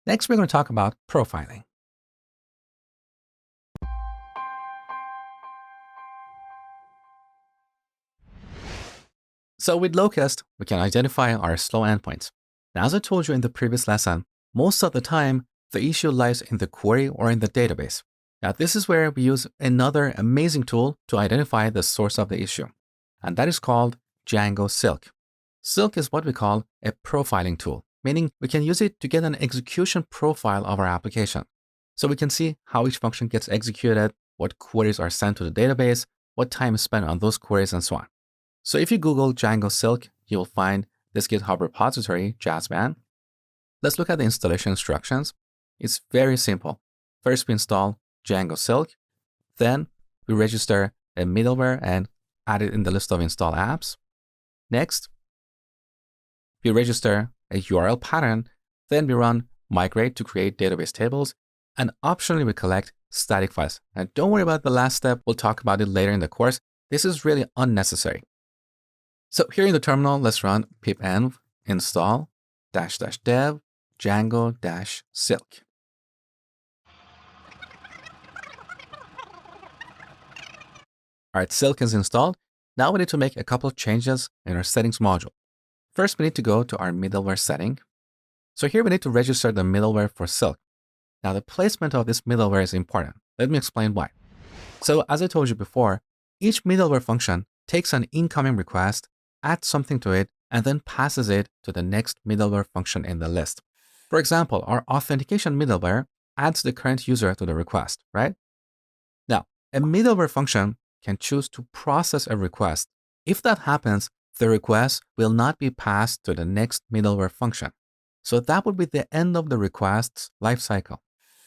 Next, we're going to talk about profiling. So with Locust, we can identify our slow endpoints. Now, as I told you in the previous lesson, most of the time, the issue lies in the query or in the database. Now, this is where we use another amazing tool to identify the source of the issue, and that is called Django Silk. Silk is what we call a profiling tool, meaning we can use it to get an execution profile of our application. So we can see how each function gets executed, what queries are sent to the database, what time is spent on those queries, and so on. So if you Google Django Silk, you will find this GitHub repository, Jazzman. Let's look at the installation instructions. It's very simple. First, we install Django Silk. Then we register a middleware and add it in the list of install apps. Next, we register a URL pattern. Then we run migrate to create database tables. And optionally, we collect static files. And don't worry about the last step. We'll talk about it later in the course. This is really unnecessary. So here in the terminal, let's run pip-env install --dev Django-silk. All right, Silk is installed. Now we need to make a couple of changes in our settings module. First, we need to go to our middleware setting. So here we need to register the middleware for Silk. Now the placement of this middleware is important. Let me explain why. So as I told you before, each middleware function takes an incoming request, adds something to it, and then passes it to the next middleware function in the list. For example, our authentication middleware adds the current user to the request, right? Now, a middleware function can choose to process a request. If that happens, the request will not be passed to the next middleware function. So that would be the end of the request's lifecycle.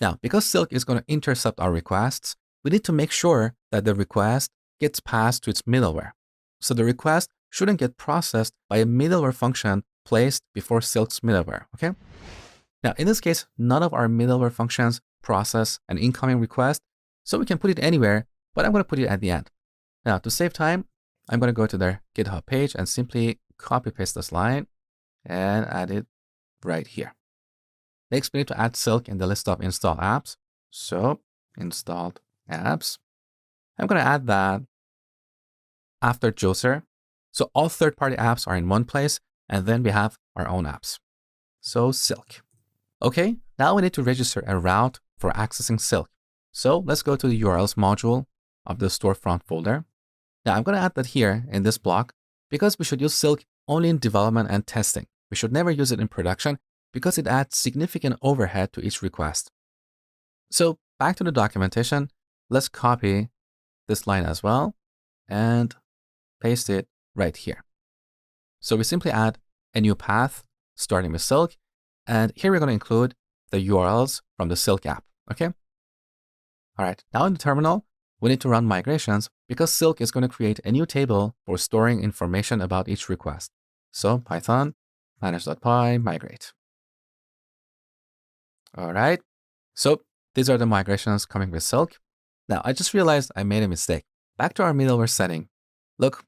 Now, because Silk is going to intercept our requests, we need to make sure that the request gets passed to its middleware. So the request shouldn't get processed by a middleware function placed before Silk's middleware, okay? Now, in this case, none of our middleware functions process an incoming request, so we can put it anywhere, but I'm going to put it at the end. Now, to save time, I'm going to go to their GitHub page and simply copy paste this line and add it right here. Next, we need to add Silk in the list of installed apps. So, installed apps. I'm going to add that after Joser. So all third-party apps are in one place, and then we have our own apps. So Silk. Okay, now we need to register a route for accessing Silk. So let's go to the URLs module of the storefront folder. Now I'm going to add that here in this block because we should use Silk only in development and testing. We should never use it in production because it adds significant overhead to each request. So back to the documentation, let's copy this line as well and paste it right here. So we simply add a new path starting with Silk, and here we're going to include the URLs from the Silk app, okay? All right, now in the terminal, we need to run migrations because Silk is going to create a new table for storing information about each request. So Python manage.py migrate. All right, so these are the migrations coming with Silk. Now, I just realized I made a mistake. Back to our middleware setting. Look,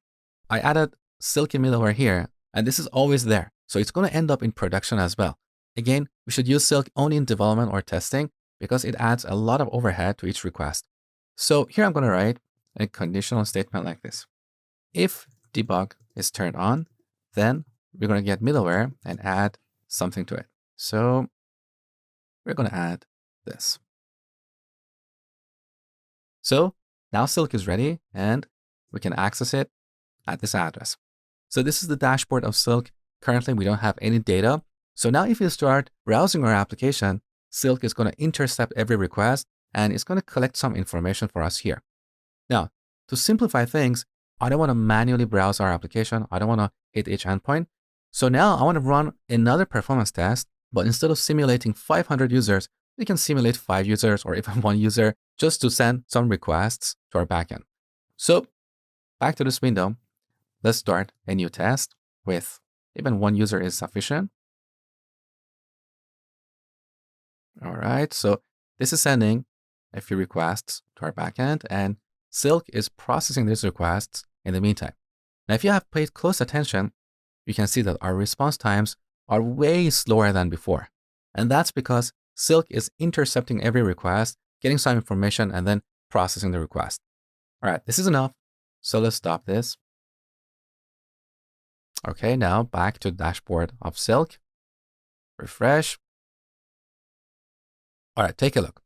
I added Silky middleware here, and this is always there. So it's going to end up in production as well. Again, we should use Silk only in development or testing because it adds a lot of overhead to each request. So here I'm going to write a conditional statement like this. If debug is turned on, then we're going to get middleware and add something to it. So we're going to add this. So now Silk is ready and we can access it at this address. So this is the dashboard of Silk. Currently, we don't have any data. So now if you start browsing our application, Silk is going to intercept every request and it's going to collect some information for us here. Now, to simplify things, I don't want to manually browse our application. I don't want to hit each endpoint. So now I want to run another performance test, but instead of simulating 500 users, we can simulate 5 users or even 1 user just to send some requests to our backend. So back to this window, let's start a new test with even 1 user is sufficient. All right, so this is sending a few requests to our backend, and Silk is processing these requests in the meantime. Now, if you have paid close attention, you can see that our response times are way slower than before. And that's because Silk is intercepting every request, getting some information, and then processing the request. All right, this is enough. So let's stop this. Okay, now back to the dashboard of Silk. Refresh. All right, take a look.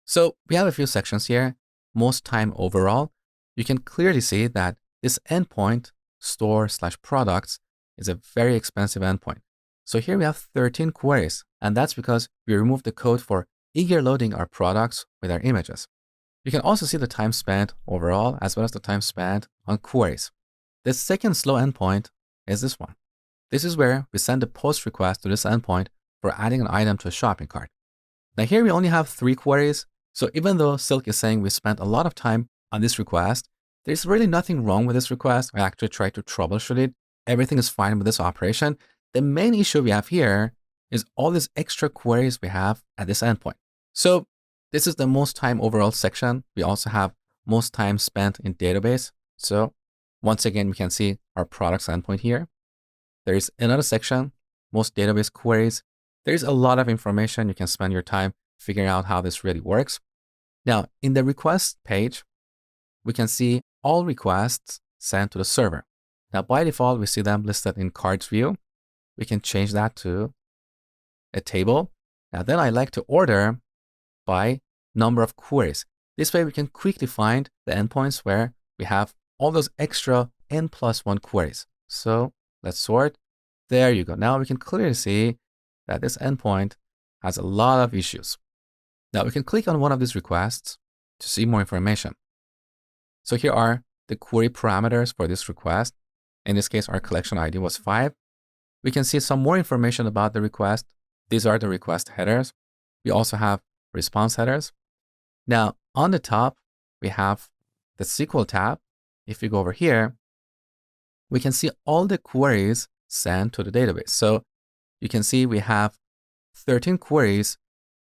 So we have a few sections here. Most time overall, you can clearly see that this endpoint, store/products, is a very expensive endpoint. So here we have 13 queries, and that's because we removed the code for eager loading our products with our images. You can also see the time spent overall, as well as the time spent on queries. The second slow endpoint is this one. This is where we send a post request to this endpoint for adding an item to a shopping cart. Now here we only have 3 queries, so even though Silk is saying we spent a lot of time on this request, there's really nothing wrong with this request. I actually tried to troubleshoot it. Everything is fine with this operation. The main issue we have here is all these extra queries we have at this endpoint. So this is the most time overall section. We also have most time spent in database. So once again, we can see our products endpoint here. There is another section, most database queries. There's a lot of information. You can spend your time figuring out how this really works. Now, in the request page, we can see all requests sent to the server. Now, by default, we see them listed in cards view. We can change that to a table. Now, then I like to order by number of queries. This way we can quickly find the endpoints where we have all those extra n+1 queries. So let's sort. There you go. Now we can clearly see that this endpoint has a lot of issues. Now we can click on one of these requests to see more information. So here are the query parameters for this request. In this case, our collection ID was 5. We can see some more information about the request. These are the request headers. We also have response headers. Now, on the top, we have the SQL tab. If you go over here, we can see all the queries sent to the database. So you can see we have 13 queries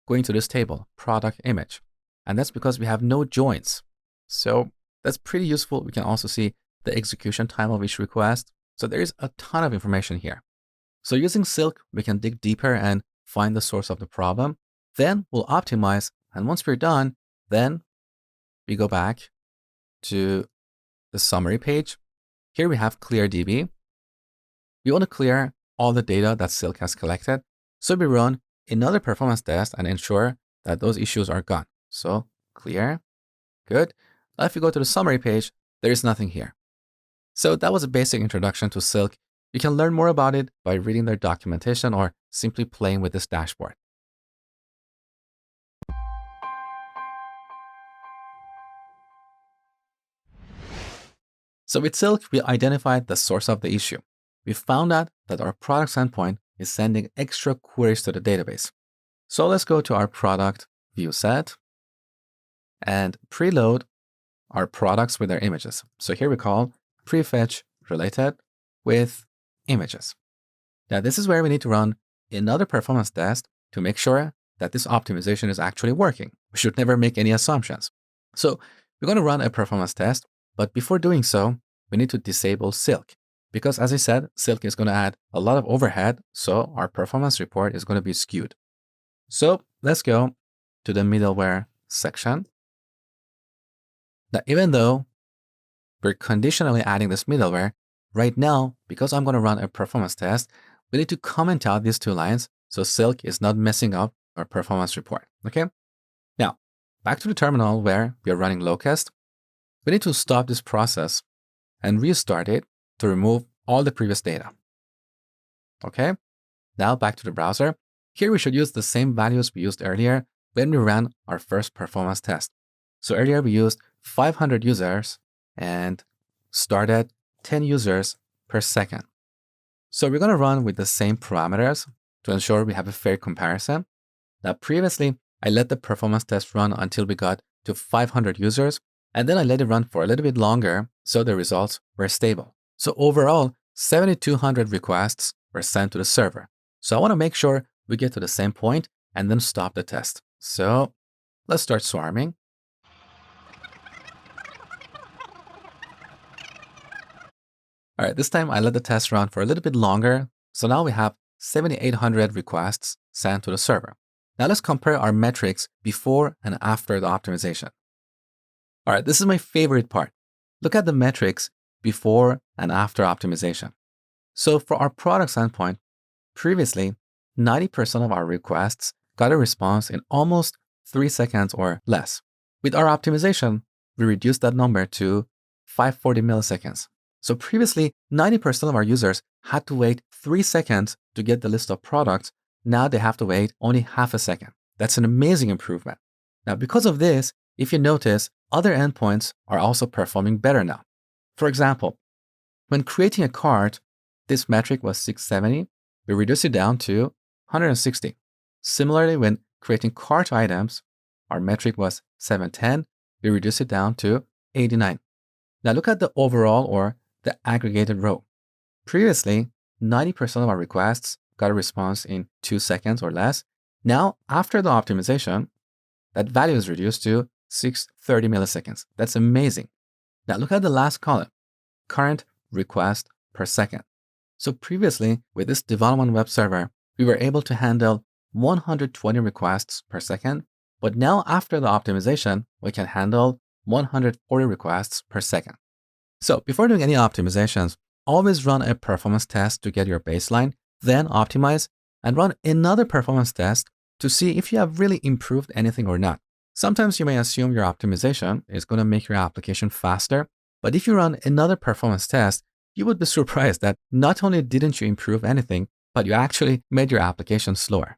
going to this table, product image. And that's because we have no joins. So that's pretty useful. We can also see the execution time of each request. So there is a ton of information here. So using Silk, we can dig deeper and find the source of the problem. Then we'll optimize. And once we're done, then we go back to the summary page. Here we have ClearDB. We want to clear all the data that Silk has collected. So we run another performance test and ensure that those issues are gone. So clear, good. Now if you go to the summary page, there is nothing here. So that was a basic introduction to Silk. You can learn more about it by reading their documentation or simply playing with this dashboard. So with Silk, we identified the source of the issue. We found out that our products endpoint is sending extra queries to the database. So let's go to our product view set and preload our products with their images. So here we call prefetch related with images. Now this is where we need to run another performance test to make sure that this optimization is actually working. We should never make any assumptions. So we're going to run a performance test, but before doing so, we need to disable Silk. Because as I said, Silk is going to add a lot of overhead, so our performance report is going to be skewed. So let's go to the middleware section. Now, even though we're conditionally adding this middleware, right now, because I'm going to run a performance test, we need to comment out these two lines so Silk is not messing up our performance report, okay? Now, back to the terminal where we are running Locust. We need to stop this process and restart it to remove all the previous data. Okay, now back to the browser. Here we should use the same values we used earlier when we ran our first performance test. So earlier we used 500 users and started 10 users per second. So we're going to run with the same parameters to ensure we have a fair comparison. Now previously, I let the performance test run until we got to 500 users, and then I let it run for a little bit longer so the results were stable. So overall, 7,200 requests were sent to the server. So I want to make sure we get to the same point and then stop the test. So let's start swarming. All right, this time I let the test run for a little bit longer. So now we have 7,800 requests sent to the server. Now let's compare our metrics before and after the optimization. All right, this is my favorite part. Look at the metrics before and after optimization. So for our products endpoint, previously, 90% of our requests got a response in almost 3 seconds or less. With our optimization, we reduced that number to 540 milliseconds. So previously, 90% of our users had to wait 3 seconds to get the list of products. Now they have to wait only half a second. That's an amazing improvement. Now, because of this, if you notice, other endpoints are also performing better now. For example, when creating a cart, this metric was 670. We reduced it down to 160. Similarly, when creating cart items, our metric was 710. We reduced it down to 89. Now look at the overall or the aggregated row. Previously, 90% of our requests got a response in 2 seconds or less. Now, after the optimization, that value is reduced to 630 milliseconds. That's amazing. Now look at the last column, current request per second. So previously, with this development web server, we were able to handle 120 requests per second. But now after the optimization, we can handle 140 requests per second. So before doing any optimizations, always run a performance test to get your baseline, then optimize and run another performance test to see if you have really improved anything or not. Sometimes you may assume your optimization is going to make your application faster, but if you run another performance test, you would be surprised that not only didn't you improve anything, but you actually made your application slower.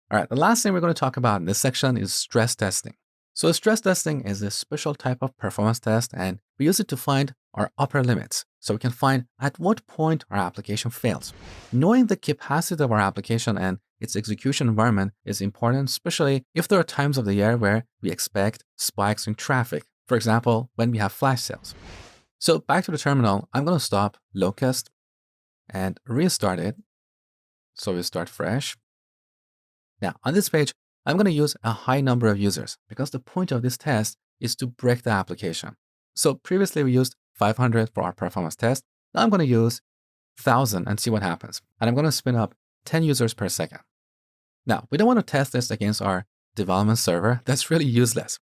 All right, the last thing we're going to talk about in this section is stress testing. So stress testing is a special type of performance test, and we use it to find our upper limits. So we can find at what point our application fails. Knowing the capacity of our application and its execution environment is important, especially if there are times of the year where we expect spikes in traffic. For example, when we have flash sales. So back to the terminal, I'm going to stop Locust and restart it. So we start fresh. Now on this page, I'm going to use a high number of users because the point of this test is to break the application. So previously we used 500 for our performance test. Now I'm going to use 1,000 and see what happens. And I'm going to spin up 10 users per second. Now, we don't want to test this against our development server. That's really useless.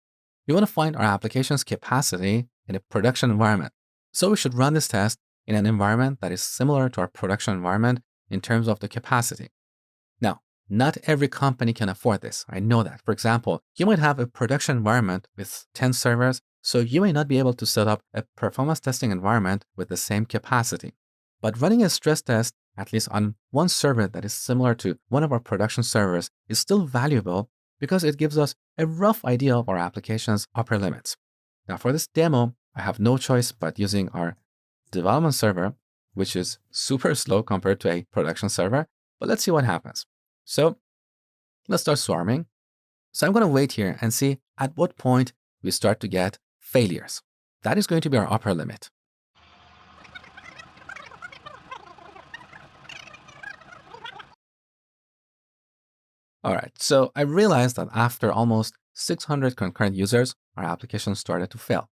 We want to find our application's capacity in a production environment. So we should run this test in an environment that is similar to our production environment in terms of the capacity. Now, not every company can afford this. I know that. For example, you might have a production environment with 10 servers, so you may not be able to set up a performance testing environment with the same capacity. But running a stress test, at least on one server that is similar to one of our production servers, is still valuable because it gives us a rough idea of our application's upper limits. Now for this demo, I have no choice but using our development server, which is super slow compared to a production server, but let's see what happens. So let's start swarming. So I'm going to wait here and see at what point we start to get failures. That is going to be our upper limit. All right, so I realized that after almost 600 concurrent users, our application started to fail.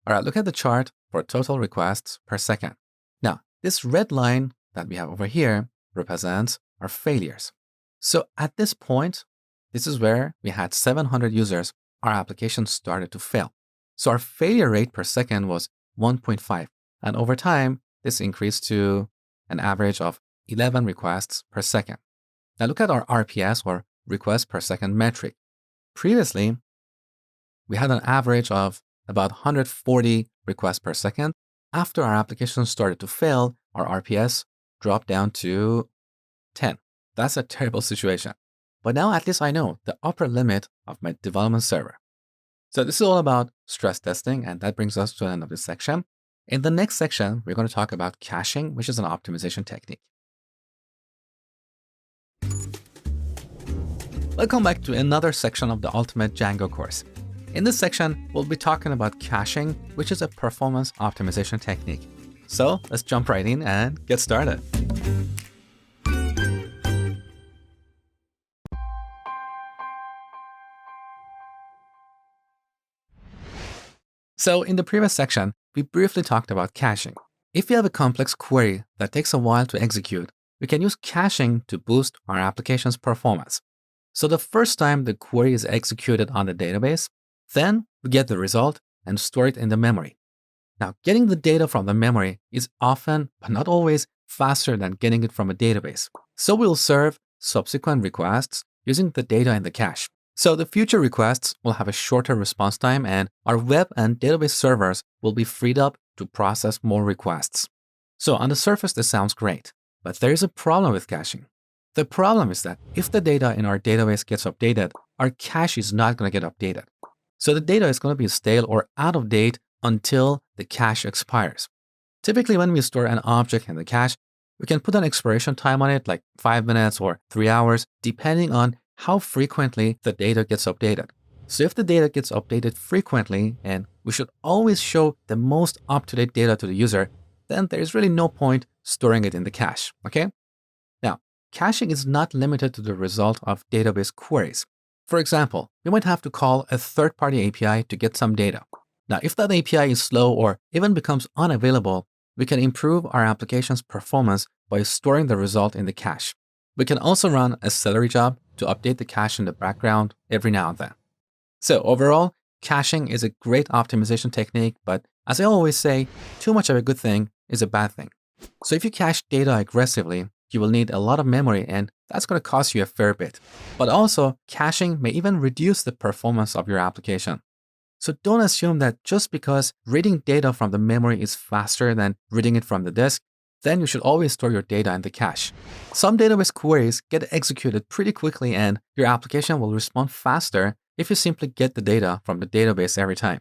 All right, look at the chart for total requests per second. Now, this red line that we have over here represents our failures. So at this point, this is where we had 700 users, our application started to fail. So our failure rate per second was 1.5. And over time, this increased to an average of 11 requests per second. Now look at our RPS, or requests per second metric. Previously, we had an average of about 140 requests per second. After our application started to fail, our RPS dropped down to 10. That's a terrible situation. But now at least I know the upper limit of my development server. So this is all about stress testing, and that brings us to the end of this section. In the next section, we're going to talk about caching, which is an optimization technique. Welcome back to another section of the Ultimate Django course. In this section, we'll be talking about caching, which is a performance optimization technique. So let's jump right in and get started. So in the previous section, we briefly talked about caching. If you have a complex query that takes a while to execute, we can use caching to boost our application's performance. So the first time the query is executed on the database, then we get the result and store it in the memory. Now, getting the data from the memory is often, but not always, faster than getting it from a database. So we'll serve subsequent requests using the data in the cache. So the future requests will have a shorter response time, and our web and database servers will be freed up to process more requests. So on the surface, this sounds great, but there is a problem with caching. The problem is that if the data in our database gets updated, our cache is not going to get updated. So the data is going to be stale or out of date until the cache expires. Typically, when we store an object in the cache, we can put an expiration time on it, like 5 minutes or 3 hours, depending on how frequently the data gets updated. So if the data gets updated frequently, and we should always show the most up-to-date data to the user, then there is really no point storing it in the cache, okay? Now, caching is not limited to the result of database queries. For example, we might have to call a third-party API to get some data. Now, if that API is slow or even becomes unavailable, we can improve our application's performance by storing the result in the cache. We can also run a Celery job to update the cache in the background every now and then. So overall, caching is a great optimization technique, but as I always say, too much of a good thing is a bad thing. So if you cache data aggressively, you will need a lot of memory, and that's going to cost you a fair bit. But also, caching may even reduce the performance of your application. So don't assume that just because reading data from the memory is faster than reading it from the disk, then you should always store your data in the cache. Some database queries get executed pretty quickly, and your application will respond faster if you simply get the data from the database every time.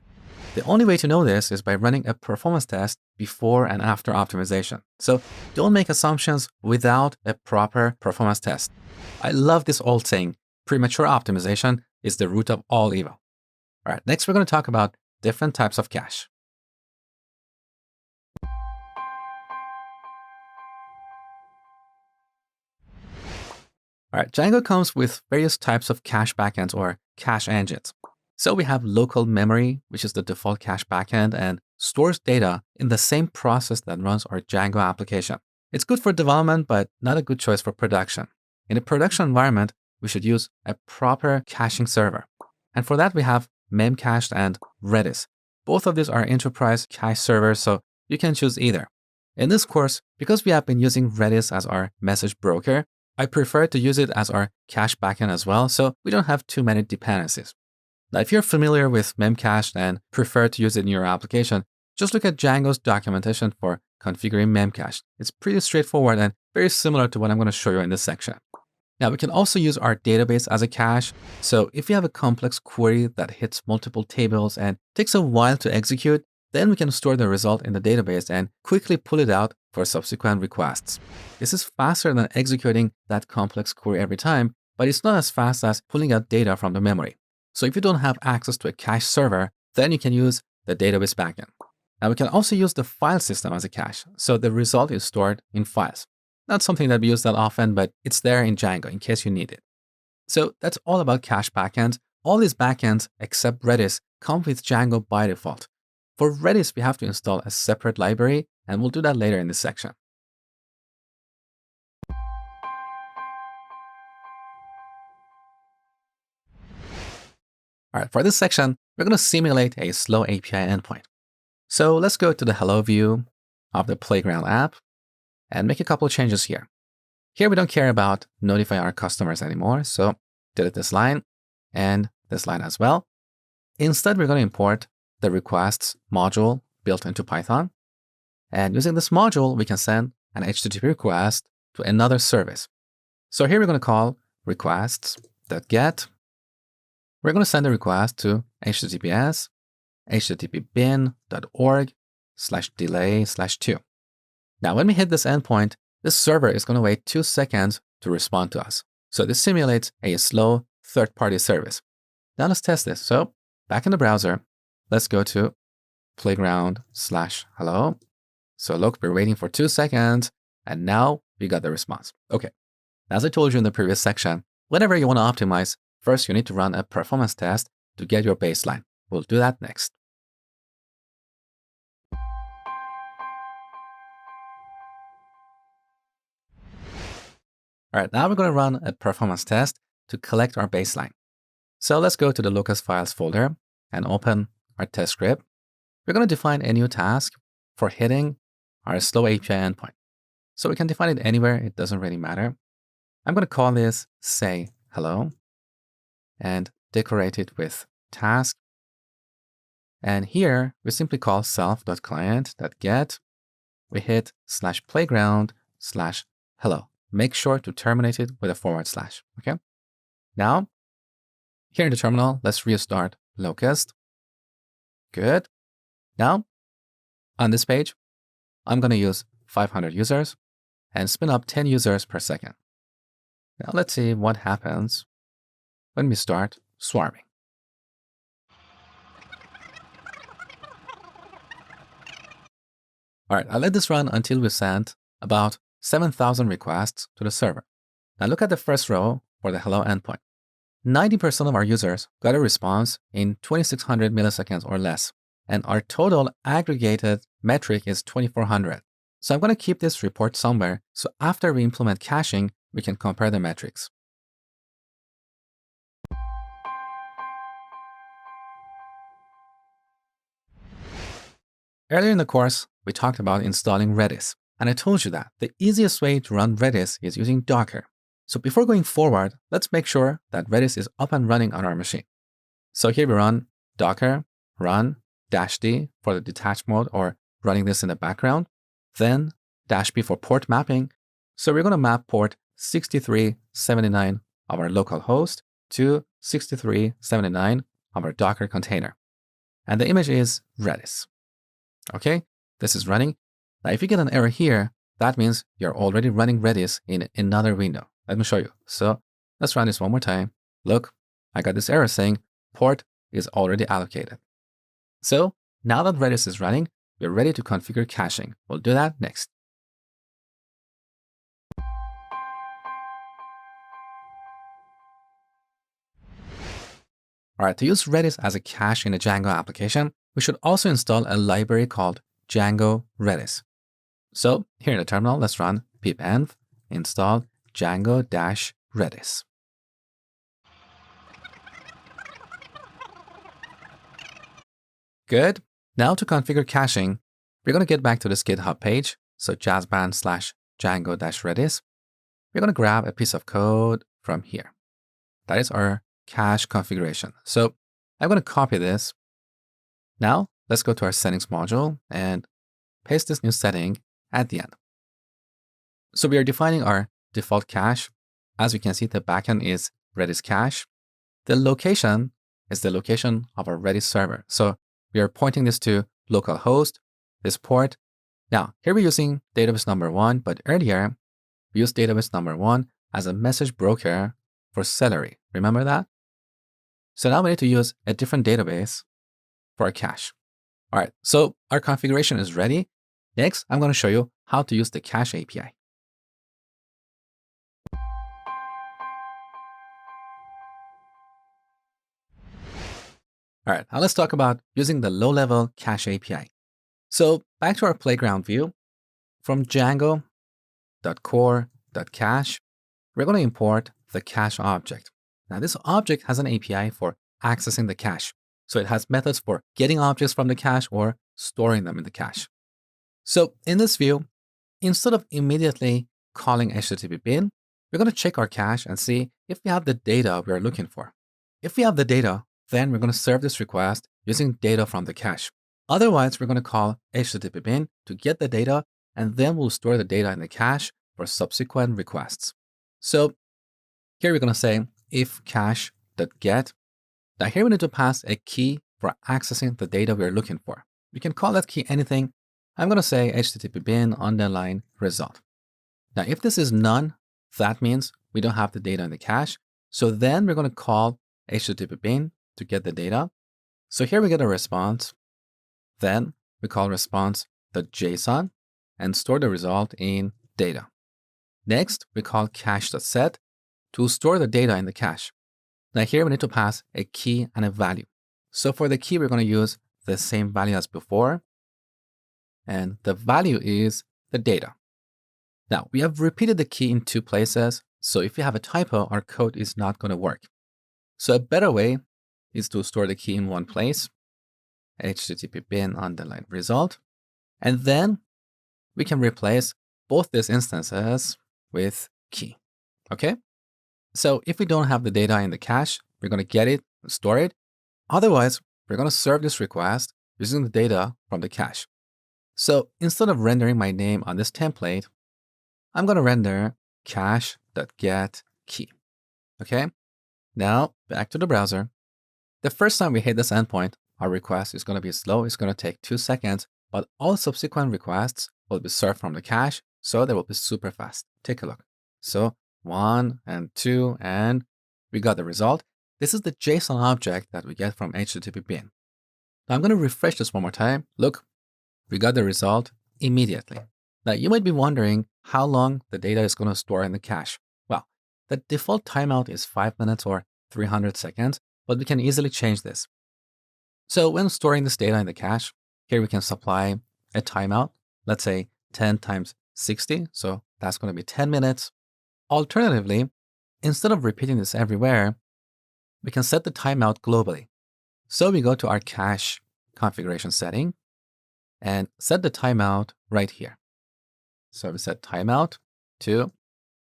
The only way to know this is by running a performance test before and after optimization. So don't make assumptions without a proper performance test. I love this old saying, premature optimization is the root of all evil. All right, next we're going to talk about different types of cache. All right, Django comes with various types of cache backends or cache engines. So we have local memory, which is the default cache backend and stores data in the same process that runs our Django application. It's good for development, but not a good choice for production. In a production environment, we should use a proper caching server. And for that, we have Memcached and Redis. Both of these are enterprise cache servers, so you can choose either. In this course, because we have been using Redis as our message broker, I prefer to use it as our cache backend as well, so we don't have too many dependencies. Now, if you're familiar with Memcached and prefer to use it in your application, just look at Django's documentation for configuring Memcached. It's pretty straightforward and very similar to what I'm going to show you in this section. Now, we can also use our database as a cache. So if you have a complex query that hits multiple tables and takes a while to execute, then we can store the result in the database and quickly pull it out for subsequent requests. This is faster than executing that complex query every time, but it's not as fast as pulling out data from the memory. So if you don't have access to a cache server, then you can use the database backend. Now we can also use the file system as a cache, so the result is stored in files. Not something that we use that often, but it's there in Django in case you need it. So that's all about cache backends. All these backends, except Redis, come with Django by default. For Redis, we have to install a separate library, and we'll do that later in this section. All right, for this section, we're going to simulate a slow API endpoint. So let's go to the Hello view of the Playground app and make a couple of changes here. Here, we don't care about notify our customers anymore, so delete this line and this line as well. Instead, we're going to import the requests module built into Python. And using this module, we can send an HTTP request to another service. So here we're going to call requests.get. We're going to send a request to https http://bin.org/delay/2. Now, when we hit this endpoint, this server is going to wait 2 seconds to respond to us. So this simulates a slow third-party service. Now let's test this. So back in the browser, let's go to playground/hello. So look, we're waiting for 2 seconds, and now we got the response. Okay. As I told you in the previous section, whenever you want to optimize, first you need to run a performance test to get your baseline. We'll do that next. All right, now we're going to run a performance test to collect our baseline. So let's go to the locus files folder and open our test script. We're going to define a new task for hitting our slow API endpoint. So we can define it anywhere. It doesn't really matter. I'm going to call this say hello and decorate it with task. And here we simply call self.client.get. We hit /playground/hello. Make sure to terminate it with a /. Okay. Now, here in the terminal, let's restart Locust. Good. Now, on this page, I'm going to use 500 users and spin up 10 users per second. Now, let's see what happens when we start swarming. All right, I'll let this run until we send about 7,000 requests to the server. Now look at the first row for the hello endpoint. 90% of our users got a response in 2600 milliseconds or less, and our total aggregated metric is 2400. So I'm going to keep this report somewhere, so after we implement caching, we can compare the metrics. Earlier in the course, we talked about installing Redis. And I told you that the easiest way to run Redis is using Docker. So before going forward, let's make sure that Redis is up and running on our machine. So here we run docker run -d for the detached mode or running this in the background, then -p for port mapping. So we're going to map port 6379 of our local host to 6379 of our Docker container. And the image is Redis. Okay, this is running. Now, if you get an error here, that means you're already running Redis in another window. Let me show you. So let's run this one more time. Look, I got this error saying port is already allocated. So now that Redis is running, we're ready to configure caching. We'll do that next. All right, to use Redis as a cache in a Django application, we should also install a library called Django Redis. So here in the terminal, let's run pipenv install Django-Redis. Good. Now to configure caching, we're going to get back to this GitHub page. So jazzband/Django-Redis. We're going to grab a piece of code from here. That is our cache configuration. So I'm going to copy this. Now let's go to our settings module and paste this new setting at the end. So we are defining our default cache. As we can see, the backend is Redis cache. The location is the location of our Redis server. So we are pointing this to localhost, this port. Now, here we're using database number 1, but earlier we used database number 1 as a message broker for Celery. Remember that? So now we need to use a different database for our cache. All right, so our configuration is ready. Next, I'm going to show you how to use the cache API. All right, now let's talk about using the low-level cache API. So back to our playground view, from Django.core.cache, we're going to import the cache object. Now this object has an API for accessing the cache. So it has methods for getting objects from the cache or storing them in the cache. So in this view, instead of immediately calling HTTP bin, we're going to check our cache and see if we have the data we are looking for. If we have the data, then we're going to serve this request using data from the cache. Otherwise, we're going to call HTTP bin to get the data, and then we'll store the data in the cache for subsequent requests. So here we're going to say if cache.get. Now here we need to pass a key for accessing the data we're looking for. We can call that key anything. I'm going to say HTTP bin _ result. Now if this is none, that means we don't have the data in the cache. So then we're going to call HTTP bin to get the data. So here we get a response. Then we call response.json and store the result in data. Next, we call cache.set to store the data in the cache. Now here we need to pass a key and a value. So for the key, we're going to use the same value as before. And the value is the data. Now we have repeated the key in 2 places. So if you have a typo, our code is not going to work. So a better way is to store the key in one place, HTTP bin _ result. And then we can replace both these instances with key. Okay? So if we don't have the data in the cache, we're going to get it, store it. Otherwise, we're going to serve this request using the data from the cache. So instead of rendering my name on this template, I'm going to render cache.get key. Okay? Now back to the browser. The first time we hit this endpoint, our request is going to be slow. It's going to take 2 seconds, but all subsequent requests will be served from the cache, so they will be super fast. Take a look. So 1 and 2, and we got the result. This is the JSON object that we get from HTTP bin. Now I'm going to refresh this one more time. Look, we got the result immediately. Now you might be wondering how long the data is going to store in the cache. Well, the default timeout is 5 minutes or 300 seconds, but we can easily change this. So when storing this data in the cache, here we can supply a timeout, let's say 10 times 60. So that's going to be 10 minutes. Alternatively, instead of repeating this everywhere, we can set the timeout globally. So we go to our cache configuration setting and set the timeout right here. So we set timeout to,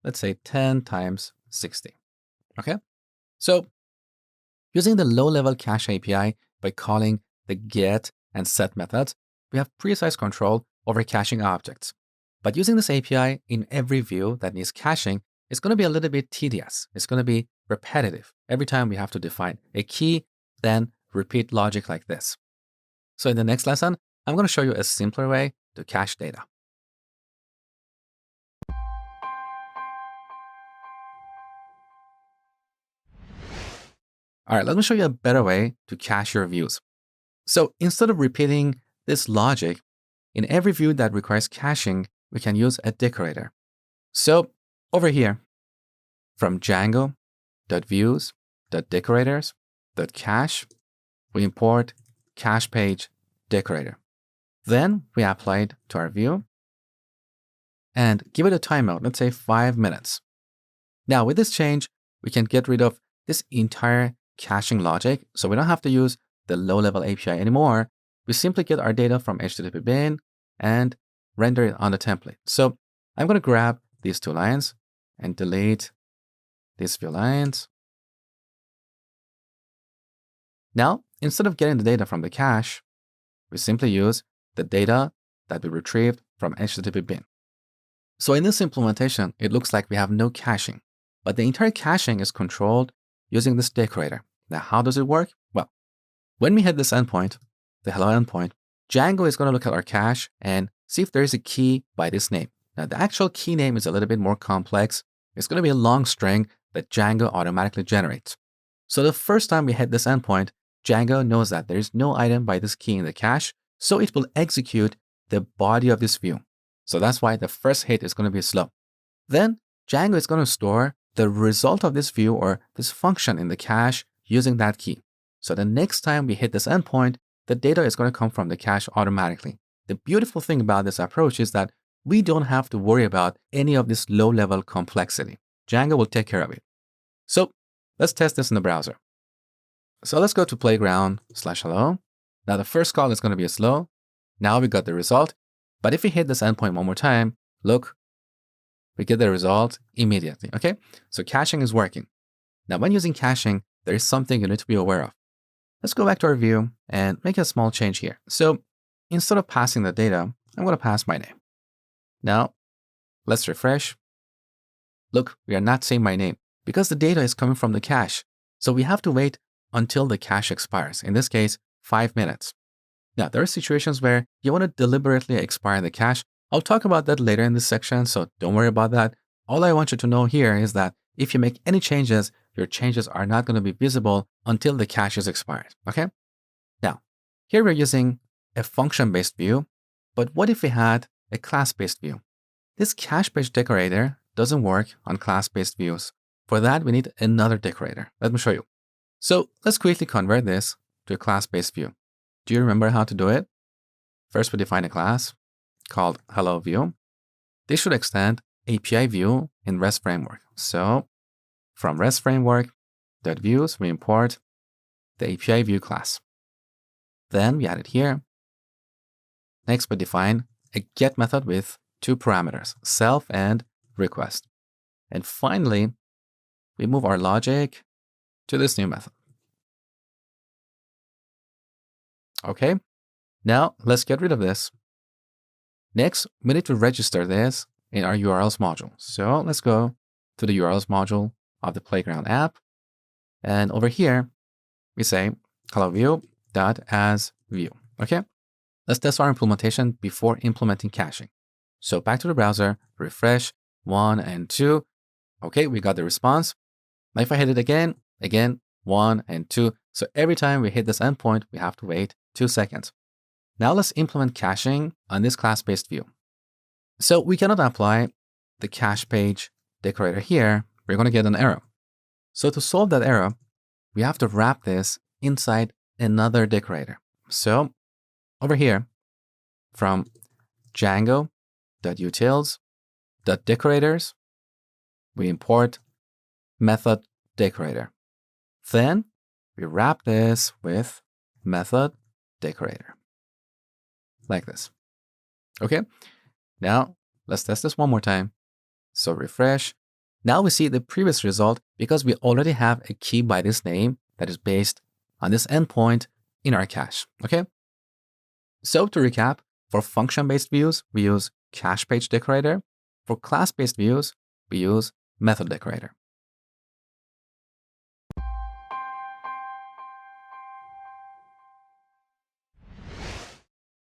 let's say, 10 times 60. Okay. So using the low-level cache API by calling the get and set methods, we have precise control over caching objects. But using this API in every view that needs caching is going to be a little bit tedious. It's going to be repetitive. Every time we have to define a key, then repeat logic like this. So in the next lesson, I'm going to show you a simpler way to cache data. All right, let me show you a better way to cache your views. So instead of repeating this logic, in every view that requires caching, we can use a decorator. So over here, from Django.views.decorators.cache, we import cache page decorator. Then we apply it to our view and give it a timeout, let's say 5 minutes. Now with this change, we can get rid of this entire caching logic, so we don't have to use the low-level API anymore. We simply get our data from HTTP bin and render it on the template. So I'm going to grab these 2 lines and delete these few lines. Now, instead of getting the data from the cache, we simply use the data that we retrieved from HTTP bin. So in this implementation, it looks like we have no caching, but the entire caching is controlled using this decorator. Now, how does it work? Well, when we hit this endpoint, the hello endpoint, Django is going to look at our cache and see if there is a key by this name. Now, the actual key name is a little bit more complex. It's going to be a long string that Django automatically generates. So the first time we hit this endpoint, Django knows that there is no item by this key in the cache, so it will execute the body of this view. So that's why the first hit is going to be slow. Then Django is going to store the result of this view or this function in the cache using that key. So the next time we hit this endpoint, the data is going to come from the cache automatically. The beautiful thing about this approach is that we don't have to worry about any of this low-level complexity. Django will take care of it. So let's test this in the browser. So let's go to playground/hello. Now the first call is going to be slow. Now we got the result. But if we hit this endpoint one more time, look, we get the result immediately, okay? So caching is working. Now when using caching, there is something you need to be aware of. Let's go back to our view and make a small change here. So instead of passing the data, I'm going to pass my name. Now let's refresh. Look, we are not seeing my name because the data is coming from the cache. So we have to wait until the cache expires. In this case, 5 minutes. Now, there are situations where you want to deliberately expire the cache. I'll talk about that later in this section, so don't worry about that. All I want you to know here is that if you make any changes, your changes are not going to be visible until the cache is expired, okay? Now, here we're using a function-based view, but what if we had a class-based view? This cache page decorator doesn't work on class-based views. For that, we need another decorator. Let me show you. So let's quickly convert this to a class-based view. Do you remember how to do it? First, we define a class called hello view. This should extend API view in REST framework. So from REST framework.views, we import the API view class. Then we add it here. Next, we define a get method with 2 parameters, self and request. And finally, we move our logic to this new method. Okay, now let's get rid of this. Next, we need to register this in our URLs module. So let's go to the URLs module of the Playground app. And over here, we say hello view.asView. Okay, let's test our implementation before implementing caching. So back to the browser, refresh 1 and 2. Okay, we got the response. Now if I hit it again, 1 and 2. So every time we hit this endpoint, we have to wait 2 seconds. Now let's implement caching on this class-based view. So we cannot apply the cache page decorator here. We're going to get an error. So to solve that error, we have to wrap this inside another decorator. So over here, from Django.utils.decorators, we import method decorator. Then we wrap this with method decorator, like this. Okay, now Let's test this one more time. So refresh. Now we see the previous result because we already have a key by this name that is based on this endpoint in our cache, okay? So to recap, for function-based views, we use cache page decorator. For class-based views, we use method decorator.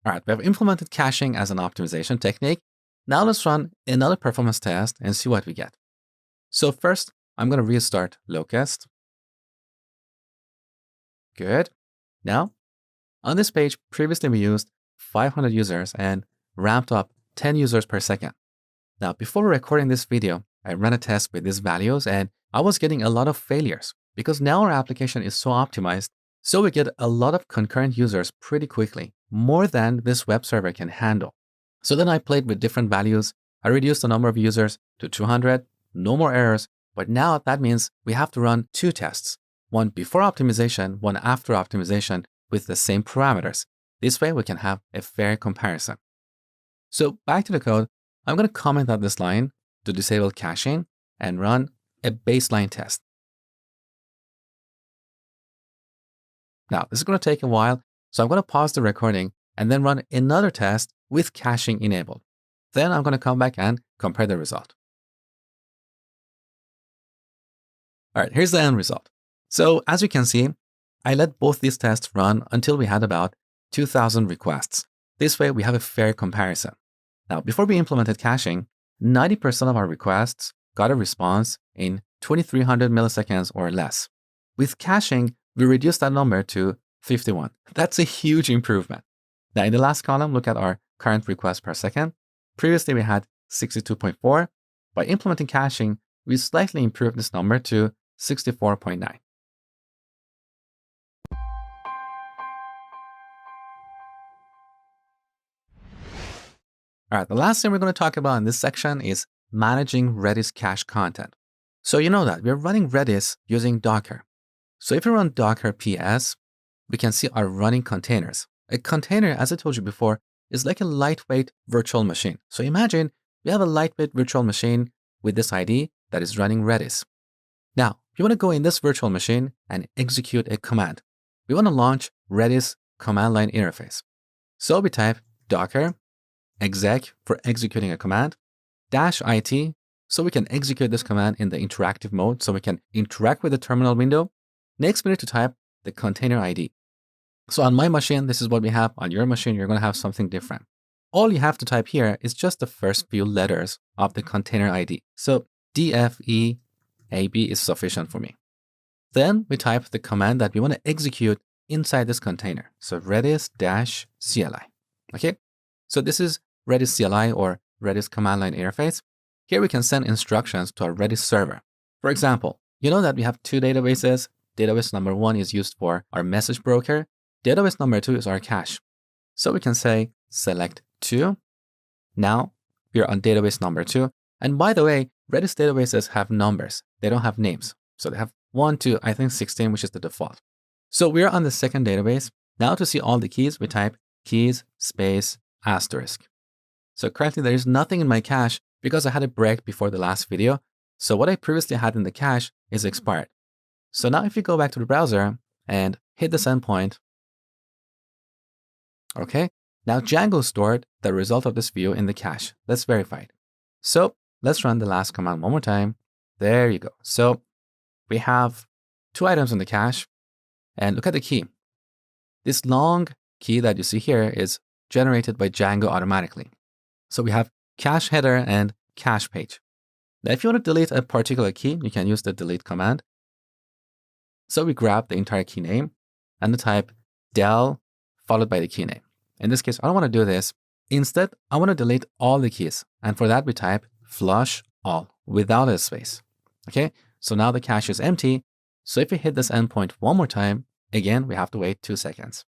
All right, we have implemented caching as an optimization technique. Now let's run another performance test and see what we get. So first, I'm going to restart Locust. Good. Now, on this page, previously we used 500 users and ramped up 10 users per second. Now, before recording this video, I ran a test with these values and I was getting a lot of failures because now our application is so optimized, so we get a lot of concurrent users pretty quickly, more than this web server can handle. So then I played with different values. I reduced the number of users to 200, no more errors, but now that means we have to run 2 tests, one before optimization, one after optimization with the same parameters. This way we can have a fair comparison. So back to the code, I'm going to comment on this line to disable caching and run a baseline test. Now, this is going to take a while, so I'm going to pause the recording and then run another test with caching enabled. Then I'm going to come back and compare the result. All right, here's the end result. So as you can see, I let both these tests run until we had about 2,000 requests. This way, we have a fair comparison. Now, before we implemented caching, 90% of our requests got a response in 2300 milliseconds or less. With caching, we reduced that number to 51. That's a huge improvement. Now, in the last column, look at our current requests per second. Previously, we had 62.4. By implementing caching, we slightly improved this number to 64.9. All right, the last thing we're going to talk about in this section is managing Redis cache content. So you know that we're running Redis using Docker. So if we run Docker PS, we can see our running containers. A container, as I told you before, is like a lightweight virtual machine. So imagine we have a lightweight virtual machine with this ID that is running Redis. Now, you want to go in this virtual machine and execute a command. We want to launch Redis command line interface. So we type docker exec for executing a command, -it, so we can execute this command in the interactive mode, so we can interact with the terminal window. Next, we need to type the container ID. So on my machine, this is what we have. On your machine, you're going to have something different. All you have to type here is just the first few letters of the container ID. So DFEAB is sufficient for me. Then we type the command that we want to execute inside this container. So redis-CLI. Okay, so this is Redis CLI or Redis command line interface. Here we can send instructions to our Redis server. For example, you know that we have 2 databases. Database number 1 is used for our message broker. Database number 2 is our cache. So we can say select 2. Now we are on database number 2. And by the way, Redis databases have numbers. They don't have names. So they have 1 to, I think, 16, which is the default. So we are on the second database. Now to see all the keys, we type keys space asterisk. So currently there is nothing in my cache because I had a break before the last video. So what I previously had in the cache is expired. So now if you go back to the browser and hit this endpoint, okay, now Django stored the result of this view in the cache. Let's verify it. So let's run the last command one more time. There you go. So we have 2 items in the cache and look at the key. This long key that you see here is generated by Django automatically. So we have cache header and cache page. Now, if you want to delete a particular key, you can use the delete command. So we grab the entire key name and type del followed by the key name. In this case, I don't want to do this. Instead, I want to delete all the keys. And for that, we type flush all without a space. Okay, so now the cache is empty. So if we hit this endpoint one more time, again, we have to wait 2 seconds.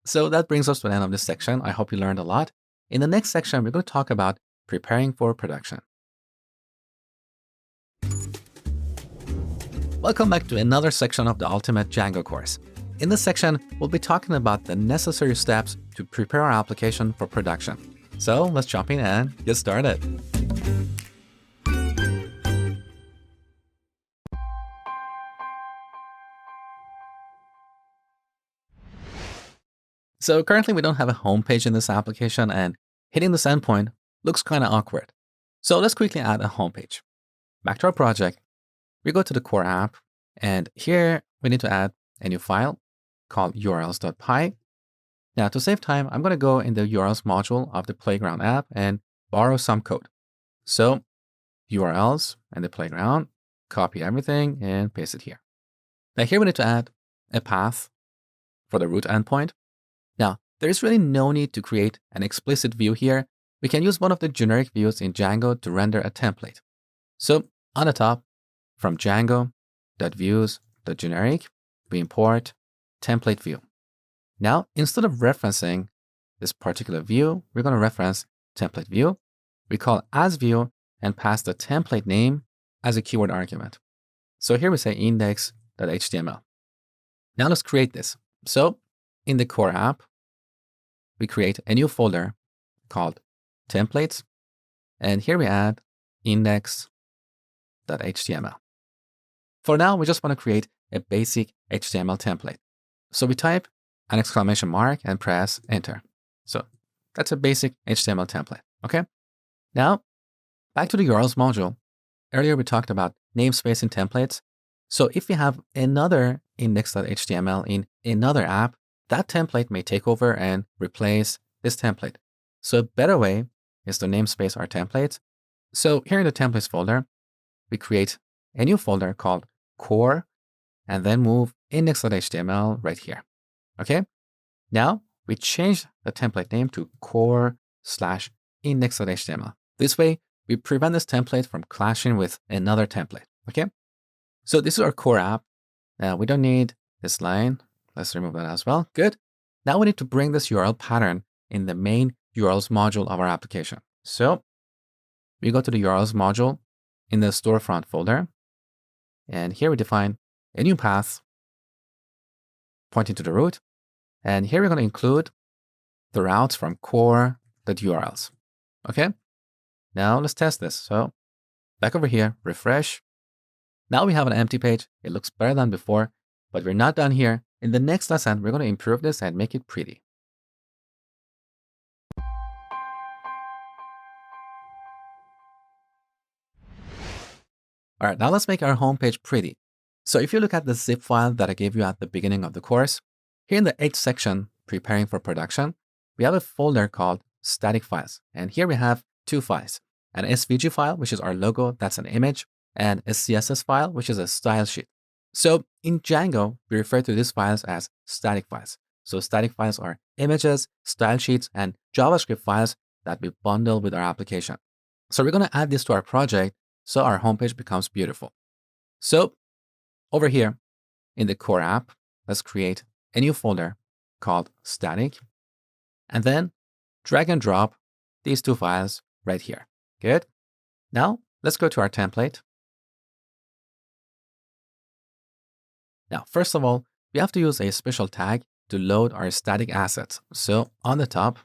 So that brings us to the end of this section. I hope you learned a lot. In the next section, we're going to talk about preparing for production. Welcome back to another section of the Ultimate Django course. In this section, we'll be talking about the necessary steps to prepare our application for production. So let's jump in and get started. So currently we don't have a home page in this application, and hitting this endpoint looks kind of awkward. So let's quickly add a home page. Back to our project, we go to the core app, and here we need to add a new file called urls.py. Now to save time, I'm going to go in the URLs module of the Playground app and borrow some code. So URLs and the Playground, copy everything and paste it here. Now here we need to add a path for the root endpoint. Now, there is really no need to create an explicit view here. We can use one of the generic views in Django to render a template. So on the top, from Django.views.generic, we import template view. Now, instead of referencing this particular view, we're going to reference template view. We call as view and pass the template name as a keyword argument. So here we say index.html. Now let's create this. So in the core app, we create a new folder called templates. And here we add index.html. For now, we just want to create a basic HTML template. So we type an exclamation mark and press enter. So that's a basic HTML template. Okay. Now back to the URLs module. Earlier we talked about namespace in templates. So if we have another index.html in another app, that template may take over and replace this template. So a better way is to namespace our templates. So here in the templates folder, we create a new folder called core and then move index.html right here. Okay. Now we change the template name to core/index.html. This way we prevent this template from clashing with another template. Okay. So this is our core app. Now we don't need this line. Let's remove that as well. Good. Now we need to bring this URL pattern in the main URLs module of our application. So we go to the URLs module in the storefront folder. And here we define a new path pointing to the root. And here we're going to include the routes from core.urls. Okay. Now let's test this. So back over here, refresh. Now we have an empty page. It looks better than before, but we're not done here. In the next lesson, we're going to improve this and make it pretty. All right, now let's make our homepage pretty. So if you look at the zip file that I gave you at the beginning of the course, here in the H section, preparing for production, we have a folder called static files. And here we have two files, an SVG file, which is our logo, that's an image, and a CSS file, which is a style sheet. So in Django, we refer to these files as static files. So static files are images, style sheets, and JavaScript files that we bundle with our application. So we're going to add this to our project so our homepage becomes beautiful. So over here in the core app, let's create a new folder called static, and then drag and drop these two files right here. Good. Now let's go to our template. Now, first of all, we have to use a special tag to load our static assets. So on the top,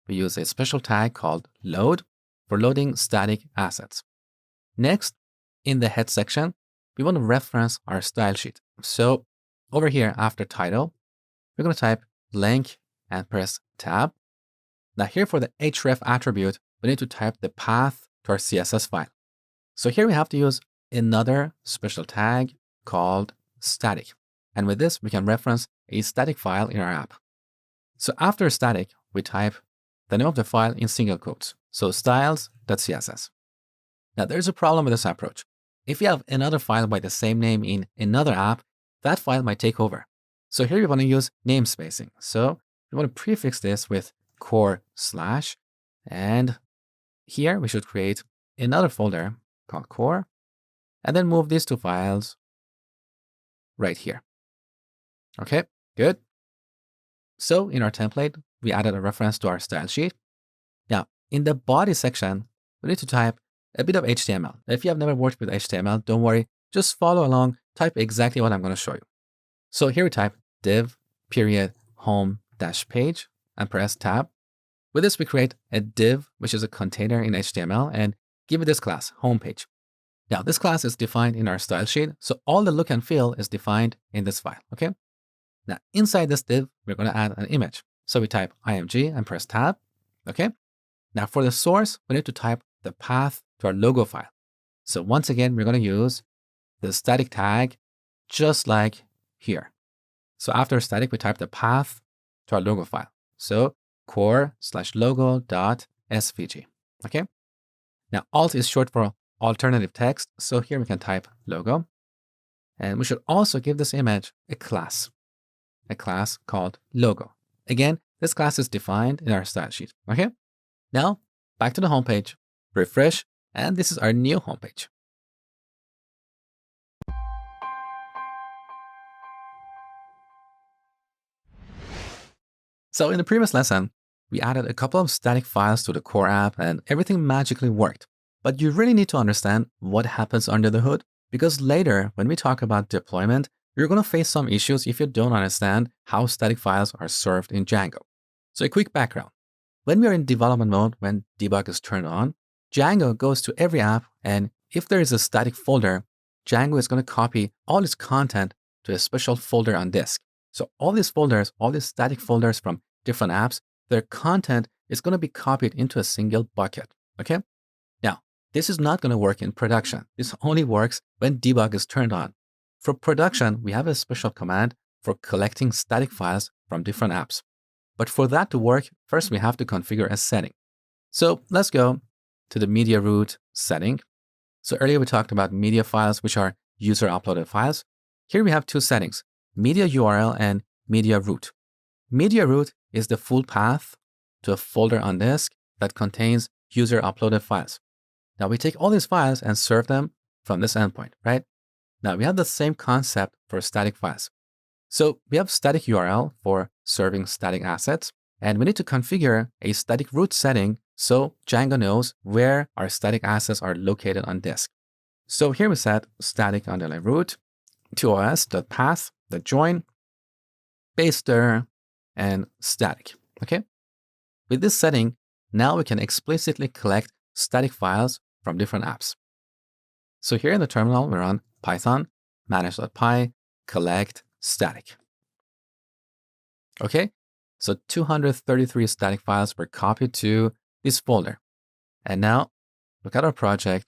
we use a special tag called load for loading static assets. Next, in the head section, we want to reference our style sheet. So over here after title, we're going to type link and press tab. Now here for the href attribute, we need to type the path to our CSS file. So here we have to use another special tag called static. And with this, we can reference a static file in our app. So after static, we type the name of the file in single quotes. So styles.css. Now there's a problem with this approach. If you have another file by the same name in another app, that file might take over. So here we want to use namespacing. So we want to prefix this with core/, and here we should create another folder called core, and then move these two files right here. Okay, good. So in our template, we added a reference to our style sheet. Now, in the body section, we need to type a bit of HTML. If you have never worked with HTML, don't worry, just follow along, type exactly what I'm going to show you. So here we type div period home dash page and press tab. With this, we create a div, which is a container in HTML, and give it this class, homepage. Now, this class is defined in our style sheet, so all the look and feel is defined in this file, okay? Now, inside this div, we're going to add an image. So we type img and press tab, okay? Now, for the source, we need to type the path to our logo file. So once again, we're going to use the static tag, just like here. So after static, we type the path to our logo file. So core/logo.svg, okay? Now, alt is short for alternative text. So here we can type logo. And we should also give this image a class called logo. Again, this class is defined in our style sheet, okay? Now, back to the homepage, refresh, and this is our new homepage. So in the previous lesson, we added a couple of static files to the core app and everything magically worked. But you really need to understand what happens under the hood, because later when we talk about deployment, you're going to face some issues if you don't understand how static files are served in Django. So a quick background. When we are in development mode, when debug is turned on, Django goes to every app, and if there is a static folder, Django is going to copy all its content to a special folder on disk. So all these folders, all these static folders from different apps, their content is going to be copied into a single bucket, okay? Now, this is not going to work in production. This only works when debug is turned on. For production, we have a special command for collecting static files from different apps. But for that to work, first we have to configure a setting. So let's go to the media root setting. So earlier we talked about media files, which are user uploaded files. Here we have two settings, media URL and media root. Media root is the full path to a folder on disk that contains user uploaded files. Now we take all these files and serve them from this endpoint, right? Now we have the same concept for static files. So we have static URL for serving static assets, and we need to configure a static root setting so Django knows where our static assets are located on disk. So here we set static_root to os.path.join, base_dir, and static, okay? With this setting, now we can explicitly collect static files from different apps. So here in the terminal, we run python manage.py collect static. Okay, so 233 static files were copied to this folder. And now look at our project.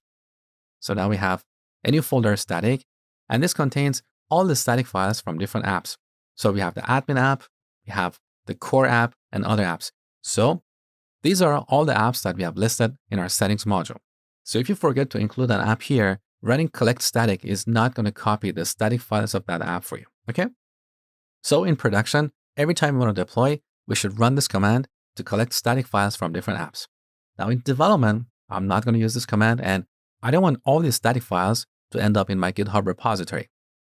So now we have a new folder static, and this contains all the static files from different apps. So we have the admin app, we have the core app, and other apps. So these are all the apps that we have listed in our settings module. So if you forget to include an app here, running collect static is not going to copy the static files of that app for you, okay? So in production, every time we want to deploy, we should run this command to collect static files from different apps. Now in development, I'm not going to use this command, and I don't want all these static files to end up in my GitHub repository.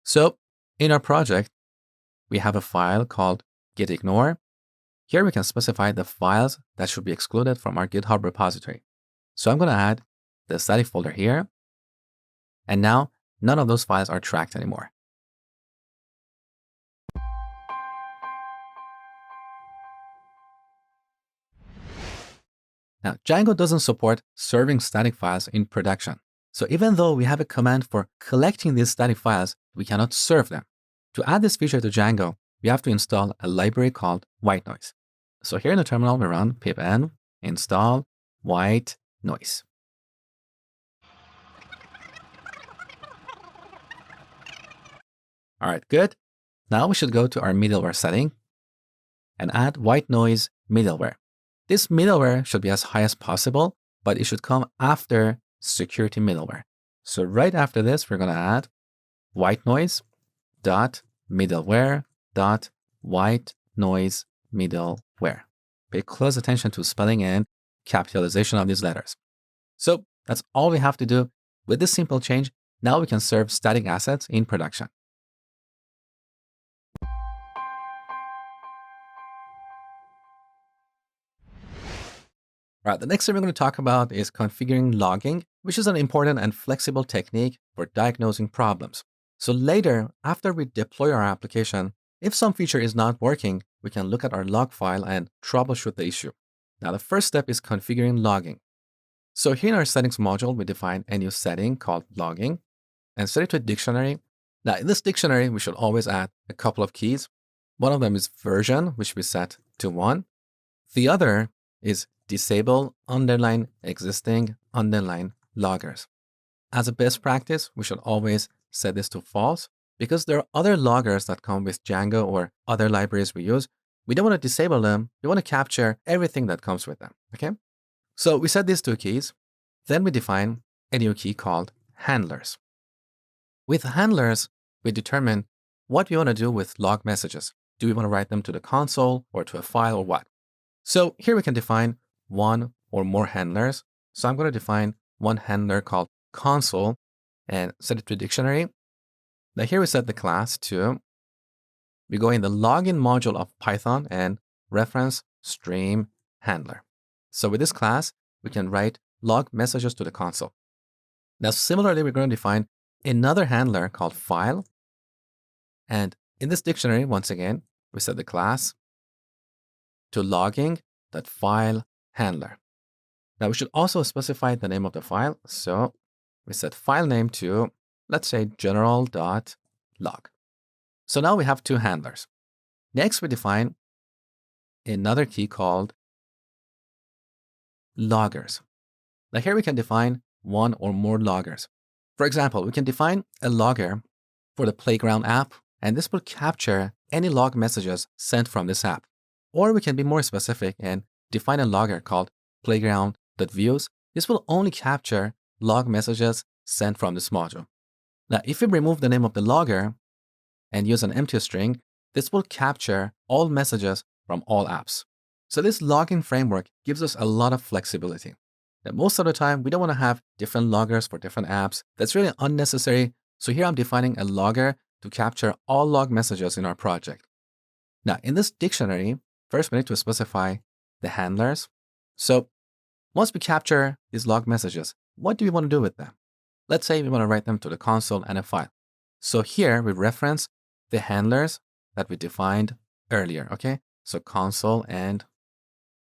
So in our project, we have a file called gitignore. Here we can specify the files that should be excluded from our GitHub repository. So I'm going to add the static folder here. And now none of those files are tracked anymore. Now, Django doesn't support serving static files in production. So even though we have a command for collecting these static files, we cannot serve them. To add this feature to Django, we have to install a library called white noise. So here in the terminal, we run pip-n install white noise. All right, good. Now we should go to our middleware setting and add white noise middleware. This middleware should be as high as possible, but it should come after security middleware. So right after this, we're going to add white noise dot middleware dot white noise middleware. Pay close attention to spelling and capitalization of these letters. So that's all we have to do. With this simple change, now we can serve static assets in production. All right, the next thing we're going to talk about is configuring logging, which is an important and flexible technique for diagnosing problems. So later, after we deploy our application, if some feature is not working, we can look at our log file and troubleshoot the issue. Now, the first step is configuring logging. So here in our settings module, we define a new setting called logging and set it to a dictionary. Now, in this dictionary, we should always add a couple of keys. One of them is version, which we set to 1. The other is disable _existing loggers. As a best practice, we should always set this to false because there are other loggers that come with Django or other libraries we use. We don't want to disable them. We want to capture everything that comes with them, okay? So we set these two keys. Then we define a new key called handlers. With handlers, we determine what we want to do with log messages. Do we want to write them to the console or to a file or what? So here we can define one or more handlers. So I'm going to define one handler called console and set it to a dictionary. Now here we set the class to, we go in the login module of Python and reference stream handler. So with this class, we can write log messages to the console. Now similarly, we're going to define another handler called file. And in this dictionary, once again, we set the class to logging.file handler. Now we should also specify the name of the file. So we set file name to, let's say, general.log. So now we have two handlers. Next, we define another key called loggers. Now here we can define one or more loggers. For example, we can define a logger for the Playground app, and this will capture any log messages sent from this app. Or we can be more specific and define a logger called playground.views. This will only capture log messages sent from this module. Now, if we remove the name of the logger and use an empty string, this will capture all messages from all apps. So this logging framework gives us a lot of flexibility. Now, most of the time, we don't want to have different loggers for different apps. That's really unnecessary. So here I'm defining a logger to capture all log messages in our project. Now, in this dictionary, first we need to specify the handlers. So once we capture these log messages, what do we want to do with them? Let's say we want to write them to the console and a file. So here we reference the handlers that we defined earlier, okay? So console and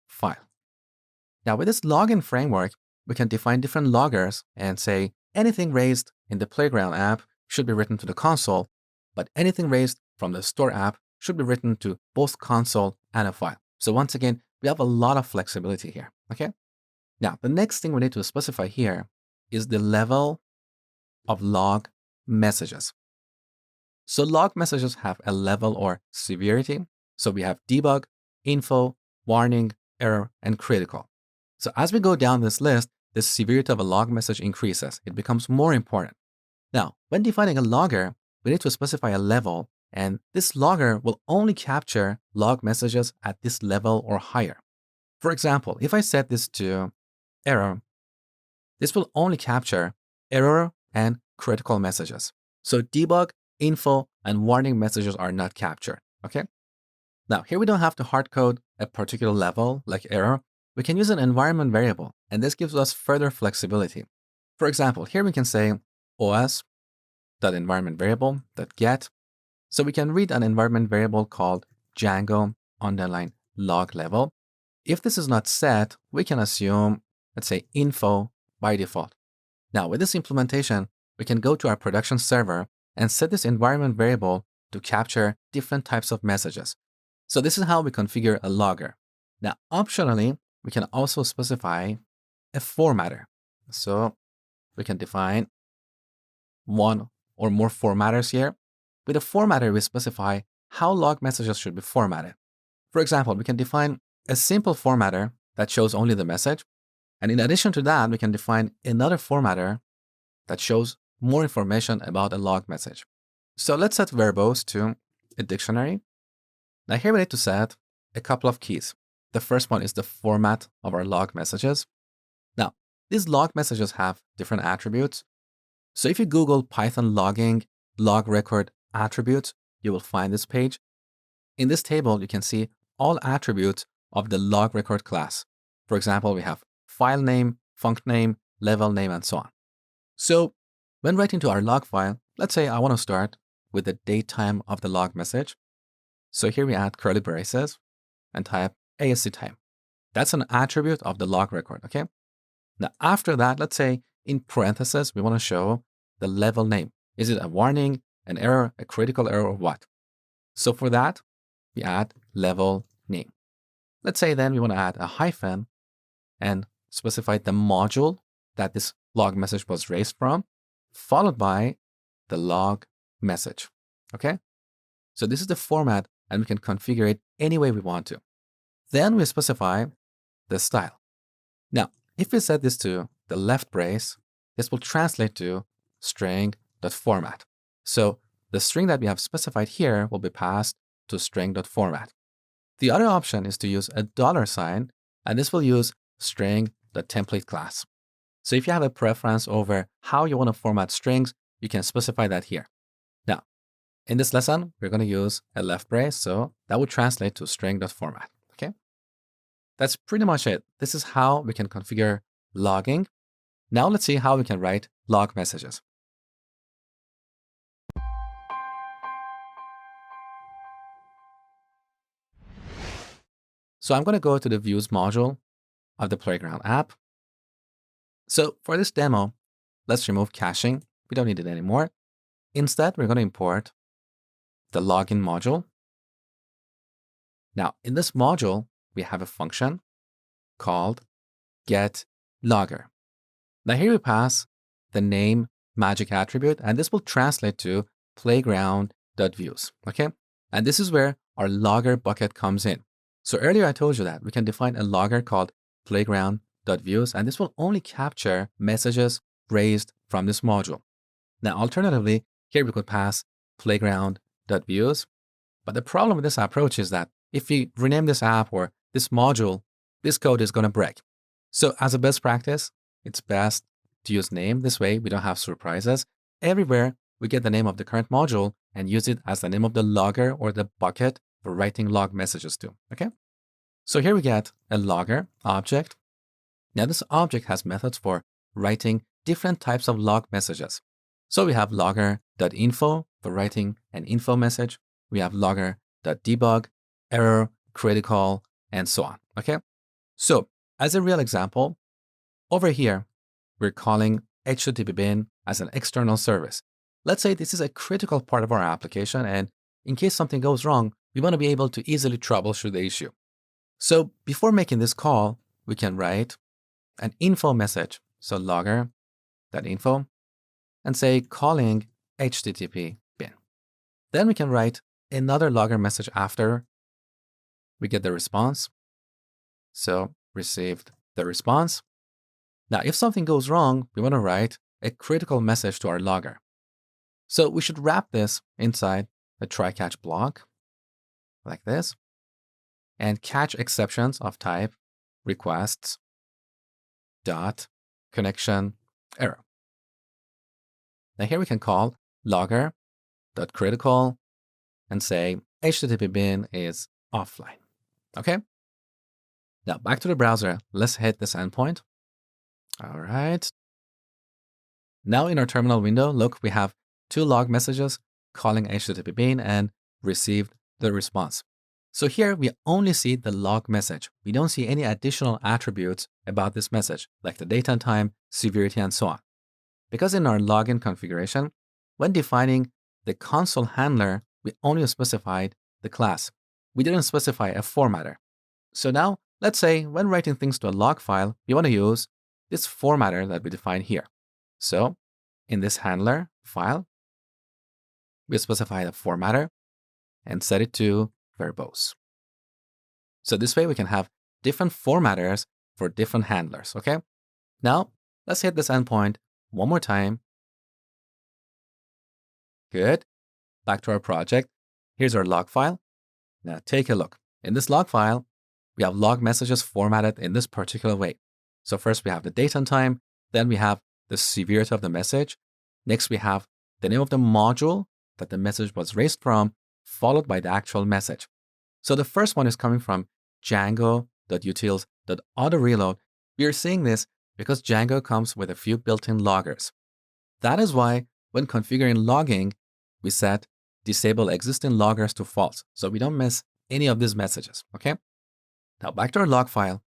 file. Now with this login framework, we can define different loggers and say anything raised in the Playground app should be written to the console, but anything raised from the Store app should be written to both console and a file. So once again, we have a lot of flexibility here, okay? Now, the next thing we need to specify here is the level of log messages. So log messages have a level or severity. So we have debug, info, warning, error, and critical. So as we go down this list, the severity of a log message increases. It becomes more important. Now, when defining a logger, we need to specify a level, and this logger will only capture log messages at this level or higher. For example, if I set this to error, this will only capture error and critical messages. So debug, info, and warning messages are not captured, okay? Now, here we don't have to hard code a particular level like error. We can use an environment variable, and this gives us further flexibility. For example, here we can say os.environmentVariable.get. So we can read an environment variable called Django _log level. If this is not set, we can assume, let's say, info by default. Now, with this implementation, we can go to our production server and set this environment variable to capture different types of messages. So this is how we configure a logger. Now, optionally, we can also specify a formatter. So we can define one or more formatters here. With a formatter, we specify how log messages should be formatted. For example, we can define a simple formatter that shows only the message. And in addition to that, we can define another formatter that shows more information about a log message. So let's set verbose to a dictionary. Now here we need to set a couple of keys. The first one is the format of our log messages. Now, these log messages have different attributes. So if you Google Python logging log record attributes, you will find this page. In this table, you can see all attributes of the log record class. For example, we have file name, func name, level name, and so on. So when writing to our log file, let's say I want to start with the date time of the log message. So here we add curly braces and type ASC time. That's an attribute of the log record, okay? Now, after that, let's say in parentheses, we want to show the level name. Is it a warning, an error, a critical error, or what? So for that, we add level name. Let's say then we want to add a hyphen and specify the module that this log message was raised from, followed by the log message, okay? So this is the format, and we can configure it any way we want to. Then we specify the style. Now, if we set this to the left brace, this will translate to string.format. So the string that we have specified here will be passed to string.format. The other option is to use a $sign, and this will use string.template class. So if you have a preference over how you want to format strings, you can specify that here. Now, in this lesson, we're going to use a left brace, so that would translate to string.format, okay? That's pretty much it. This is how we can configure logging. Now let's see how we can write log messages. So I'm going to go to the views module of the Playground app. So for this demo, let's remove caching. We don't need it anymore. Instead, we're going to import the login module. Now, in this module, we have a function called getLogger. Now here we pass the name magic attribute, and this will translate to playground.views, okay? And this is where our logger bucket comes in. So earlier I told you that we can define a logger called playground.views, and this will only capture messages raised from this module. Now, alternatively, here we could pass playground.views, but the problem with this approach is that if we rename this app or this module, this code is going to break. So as a best practice, it's best to use name. This way, we don't have surprises. Everywhere, we get the name of the current module and use it as the name of the logger or the bucket for writing log messages to, okay? So here we get a logger object. Now this object has methods for writing different types of log messages. So we have logger.info for writing an info message. We have logger.debug, error, critical, and so on, okay? So as a real example, over here, we're calling HTTP bin as an external service. Let's say this is a critical part of our application, and in case something goes wrong, we want to be able to easily troubleshoot the issue. So before making this call, we can write an info message. So logger.info and say calling HTTP bin. Then we can write another logger message after we get the response. So received the response. Now, if something goes wrong, we want to write a critical message to our logger. So we should wrap this inside a try-catch block like this and catch exceptions of type requests dot connection error. Now here we can call logger dot critical and say HTTP bin is offline. Okay. Now back to the browser. Let's hit this endpoint. All right. Now in our terminal window, look, we have two log messages calling HTTP bin and received the response. So here we only see the log message. We don't see any additional attributes about this message, like the date and time, severity, and so on. Because in our login configuration, when defining the console handler, we only specified the class. We didn't specify a formatter. So now, let's say when writing things to a log file, we want to use this formatter that we define here. So in this handler file, we specify the formatter and set it to verbose. So this way we can have different formatters for different handlers, okay? Now, let's hit this endpoint one more time. Good. Back to our project. Here's our log file. Now take a look. In this log file, we have log messages formatted in this particular way. So first we have the date and time, then we have the severity of the message. Next we have the name of the module that the message was raised from, followed by the actual message. So the first one is coming from Django.utils.autoreload. We are seeing this because Django comes with a few built-in loggers. That is why when configuring logging, we set disable existing loggers to false, so we don't miss any of these messages, okay? Now back to our log file.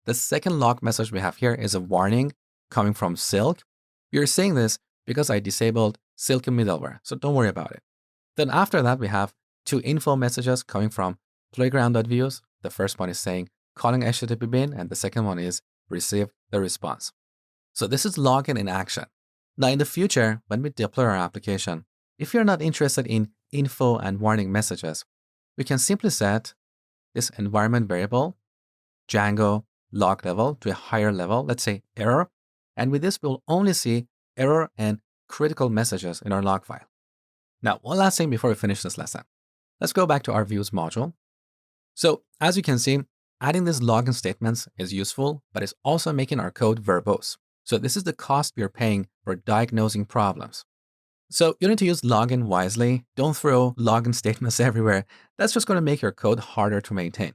The second log message we have here is a warning coming from Silk. You're seeing this because I disabled Silk middleware, so don't worry about it. Then after that, we have two info messages coming from playground.views. The first one is saying calling HTTP bin, and the second one is receive the response. So this is login in action. Now in the future, when we deploy our application, if you're not interested in info and warning messages, we can simply set this environment variable, Django log level, to a higher level, let's say error. And with this, we'll only see error and critical messages in our log file. Now, one last thing before we finish this lesson. Let's go back to our views module. So as you can see, adding these login statements is useful, but it's also making our code verbose. So this is the cost we are paying for diagnosing problems. So you need to use login wisely. Don't throw login statements everywhere. That's just going to make your code harder to maintain.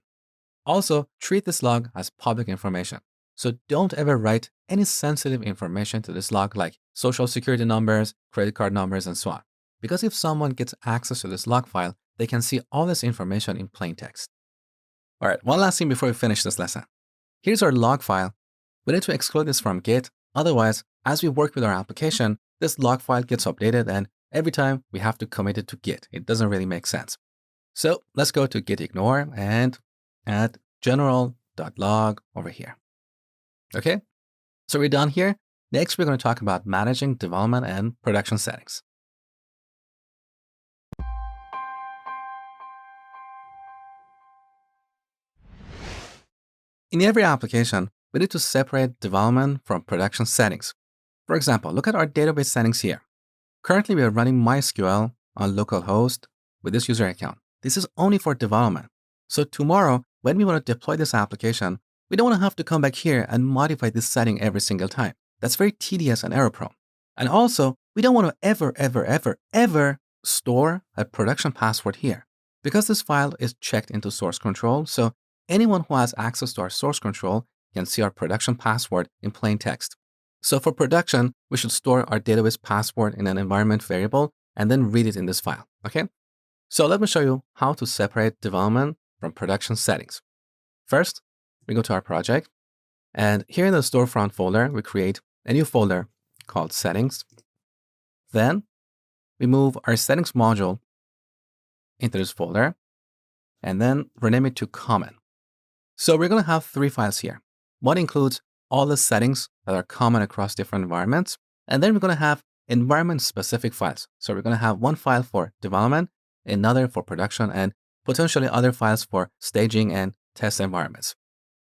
Also, treat this log as public information. So don't ever write any sensitive information to this log like social security numbers, credit card numbers, and so on. Because if someone gets access to this log file, they can see all this information in plain text. All right, one last thing before we finish this lesson. Here's our log file. We need to exclude this from Git. Otherwise, as we work with our application, this log file gets updated, and every time we have to commit it to Git. It doesn't really make sense. So let's go to git ignore and add general.log over here. Okay, so we're done here. Next, we're going to talk about managing development and production settings. In every application, we need to separate development from production settings. For example, look at our database settings here. Currently, we are running MySQL on localhost with this user account. This is only for development. So tomorrow, when we want to deploy this application, we don't want to have to come back here and modify this setting every single time. That's very tedious and error-prone. And also, we don't want to ever store a production password here, because this file is checked into source control. So anyone who has access to our source control can see our production password in plain text. So for production, we should store our database password in an environment variable and then read it in this file, okay? So let me show you how to separate development from production settings. First, we go to our project, and here in the storefront folder, we create a new folder called settings. Then we move our settings module into this folder, and then rename it to common. So we're going to have three files here. One includes all the settings that are common across different environments. And then we're going to have environment-specific files. So we're going to have one file for development, another for production, and potentially other files for staging and test environments.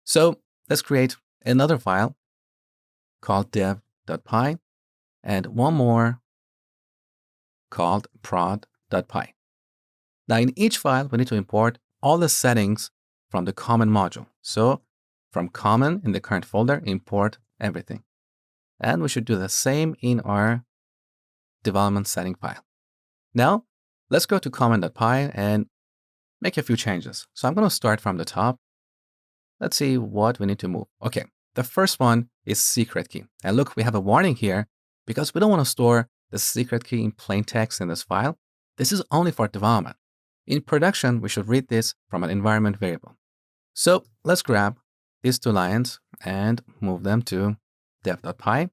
So let's create another file called dev.py and one more called prod.py. Now in each file, we need to import all the settings from the common module. So from common in the current folder, import everything. And we should do the same in our development setting file. Now, let's go to common.py and make a few changes. So I'm going to start from the top. Let's see what we need to move. Okay, the first one is secret key. And look, we have a warning here because we don't want to store the secret key in plain text in this file. This is only for development. In production, we should read this from an environment variable. So let's grab these two lines and move them to dev.py.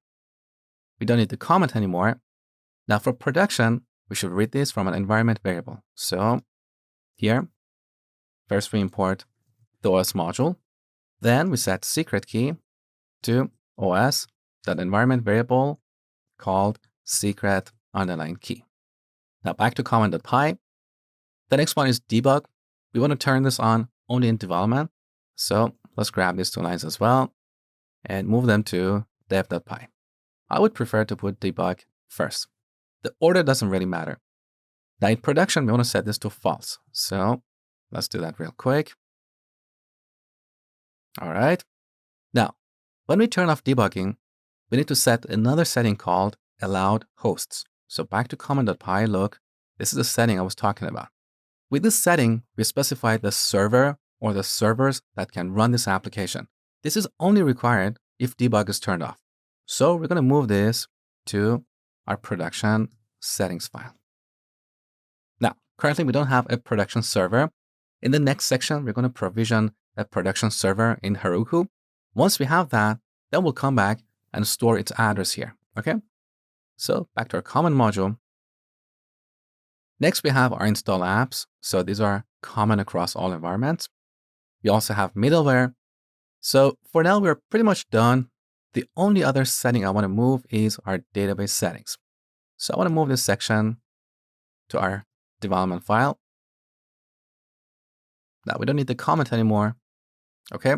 We don't need the comment anymore. Now for production, we should read this from an environment variable. So here, first we import the OS module. Then we set secret key to os.environment variable called secret_key. Now back to common.py. The next one is debug. We want to turn this on only in development. So let's grab these two lines as well and move them to dev.py. I would prefer to put debug first. The order doesn't really matter. Now in production, we want to set this to false. So let's do that real quick. All right. Now, when we turn off debugging, we need to set another setting called allowed hosts. So back to common.py, look, this is the setting I was talking about. With this setting, we specify the server or the servers that can run this application. This is only required if debug is turned off. So we're going to move this to our production settings file. Now, currently we don't have a production server. In the next section, we're going to provision a production server in Heroku. Once we have that, then we'll come back and store its address here. Okay. So back to our common module. Next, we have our install apps. So these are common across all environments. We also have middleware. So for now, we're pretty much done. The only other setting I want to move is our database settings. So I want to move this section to our development file. Now we don't need the comment anymore. Okay.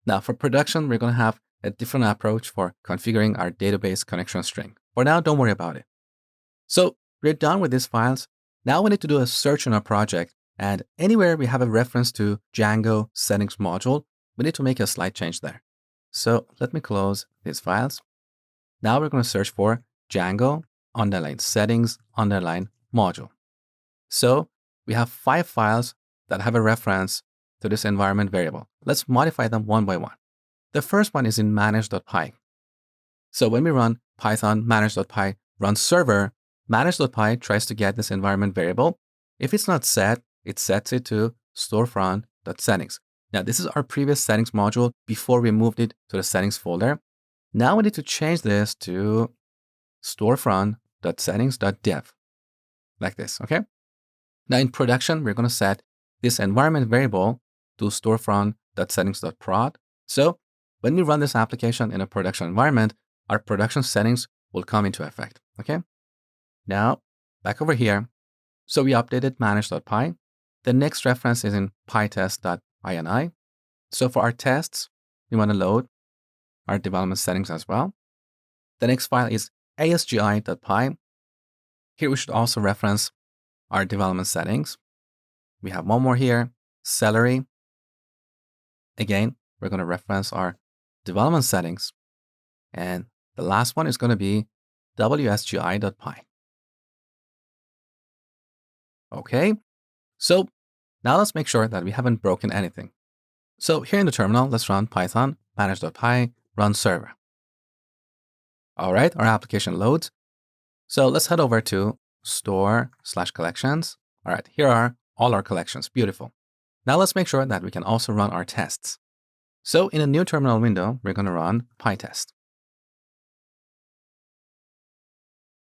Now for production, we're going to have a different approach for configuring our database connection string. For now, don't worry about it. So we're done with these files. Now we need to do a search in our project, and anywhere we have a reference to Django settings module, we need to make a slight change there. So let me close these files. Now we're going to search for Django _settings module. So we have 5 files that have a reference to this environment variable. Let's modify them one by one. The first one is in manage.py. So when we run python manage.py run server, manage.py tries to get this environment variable. If it's not set, it sets it to storefront.settings. Now, this is our previous settings module before we moved it to the settings folder. Now we need to change this to storefront.settings.dev, like this, okay? Now in production, we're going to set this environment variable to storefront.settings.prod. So when we run this application in a production environment, our production settings will come into effect, okay? Now, back over here. So we updated manage.py. The next reference is in pytest.ini. So for our tests, we want to load our development settings as well. The next file is asgi.py. Here we should also reference our development settings. We have one more here, celery. Again, we're going to reference our development settings. And the last one is going to be wsgi.py. Okay, so now let's make sure that we haven't broken anything. So here in the terminal, let's run python manage.py run server. All right, our application loads. So let's head over to store/collections. All right, here are all our collections. Beautiful. Now let's make sure that we can also run our tests. So in a new terminal window, we're going to run pytest.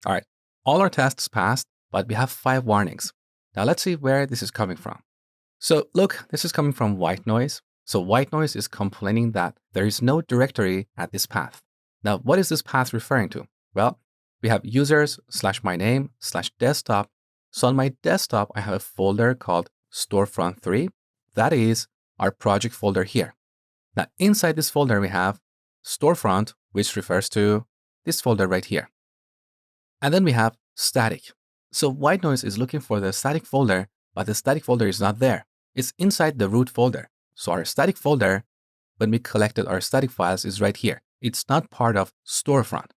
All right, all our tests passed, but we have 5 warnings. Now let's see where this is coming from. So look, this is coming from white noise. So white noise is complaining that there is no directory at this path. Now, what is this path referring to? Well, we have users/myname/desktop. So on my desktop, I have a folder called storefront3. That is our project folder here. Now, inside this folder, we have storefront, which refers to this folder right here. And then we have static. So white noise is looking for the static folder, but the static folder is not there. It's inside the root folder. So our static folder, when we collected our static files, is right here. It's not part of storefront.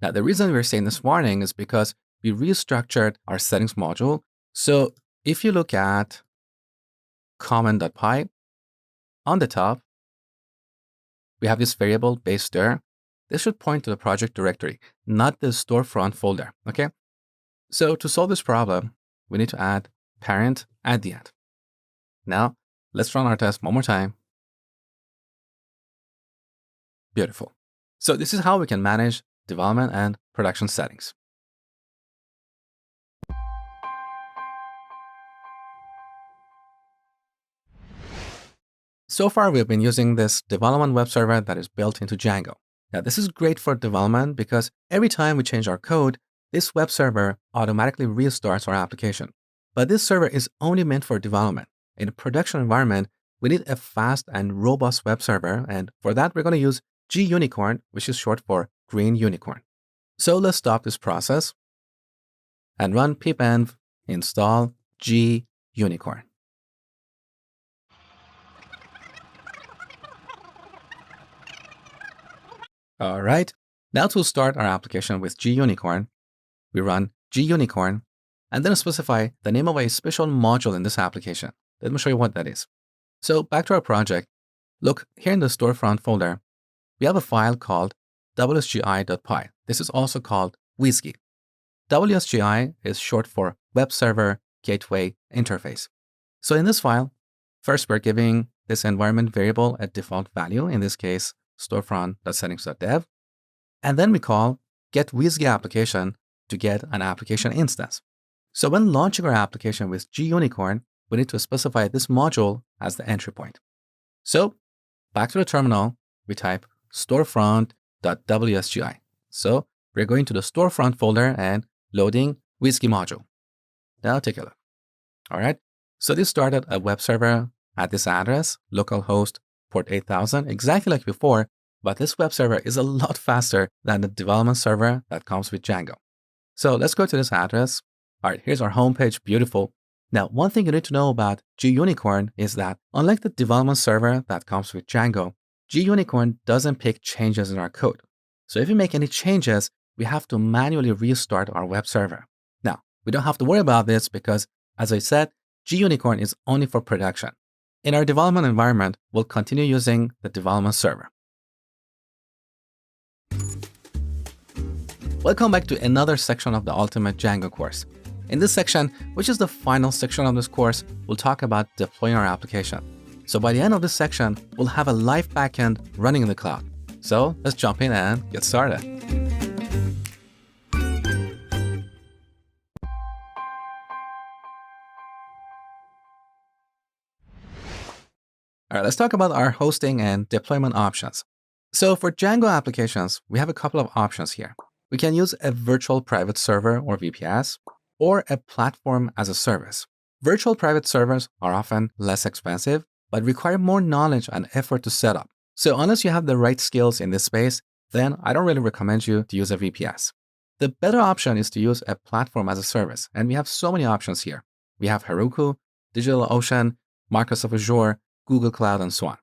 Now, the reason we're saying this warning is because we restructured our settings module. So if you look at common.py, on the top, we have this variable base dir. This should point to the project directory, not the storefront folder, okay? So to solve this problem, we need to add parent at the end. Now, let's run our test one more time. Beautiful. So this is how we can manage development and production settings. So far, we've been using this development web server that is built into Django. Now, this is great for development because every time we change our code, this web server automatically restarts our application. But this server is only meant for development. In a production environment, we need a fast and robust web server, and for that, we're going to use gunicorn, which is short for green unicorn. So let's stop this process and run pipenv install gunicorn. All right, now to start our application with gunicorn, we run gunicorn and then specify the name of a special module in this application. Let me show you what that is. So back to our project. Look, here in the storefront folder, we have a file called wsgi.py. This is also called Whiskey. WSGI is short for Web Server Gateway Interface. So in this file, first we're giving this environment variable a default value, in this case, storefront.settings.dev. And then we call getWizGapplication to get an application instance. So when launching our application with GUnicorn, we need to specify this module as the entry point. So back to the terminal, we type storefront.wsgi. So we're going to the storefront folder and loading WSGI module. Now take a look. All right. So this started a web server at this address, localhost port 8000, exactly like before, but this web server is a lot faster than the development server that comes with Django. So let's go to this address. All right, here's our homepage, beautiful. Now, one thing you need to know about GUnicorn is that unlike the development server that comes with Django, GUnicorn doesn't pick changes in our code. So if you make any changes, we have to manually restart our web server. Now, we don't have to worry about this because, as I said, GUnicorn is only for production. In our development environment, we'll continue using the development server. Welcome back to another section of the Ultimate Django course. In this section, which is the final section of this course, we'll talk about deploying our application. So by the end of this section, we'll have a live backend running in the cloud. So let's jump in and get started. All right, let's talk about our hosting and deployment options. So for Django applications, we have a couple of options here. We can use a virtual private server or VPS, or a platform as a service. Virtual private servers are often less expensive, but require more knowledge and effort to set up. So unless you have the right skills in this space, then I don't really recommend you to use a VPS. The better option is to use a platform as a service, and we have so many options here. We have Heroku, DigitalOcean, Microsoft Azure, Google Cloud, and so on.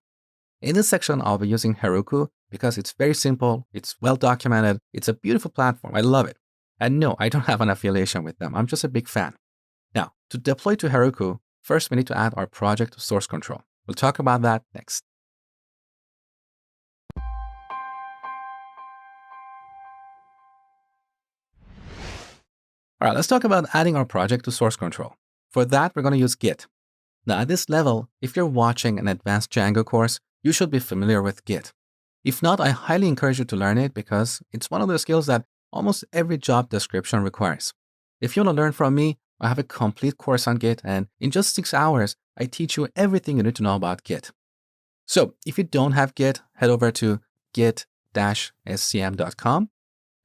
In this section, I'll be using Heroku because it's very simple, it's well documented, it's a beautiful platform, I love it. And no, I don't have an affiliation with them, I'm just a big fan. Now, to deploy to Heroku, first we need to add our project to source control. We'll talk about that next. All right, let's talk about adding our project to source control. For that, we're going to use Git. Now, at this level, if you're watching an advanced Django course, you should be familiar with Git. If not, I highly encourage you to learn it because it's one of the skills that almost every job description requires. If you want to learn from me, I have a complete course on Git, and in just 6 hours, I teach you everything you need to know about Git. So if you don't have Git, head over to git-scm.com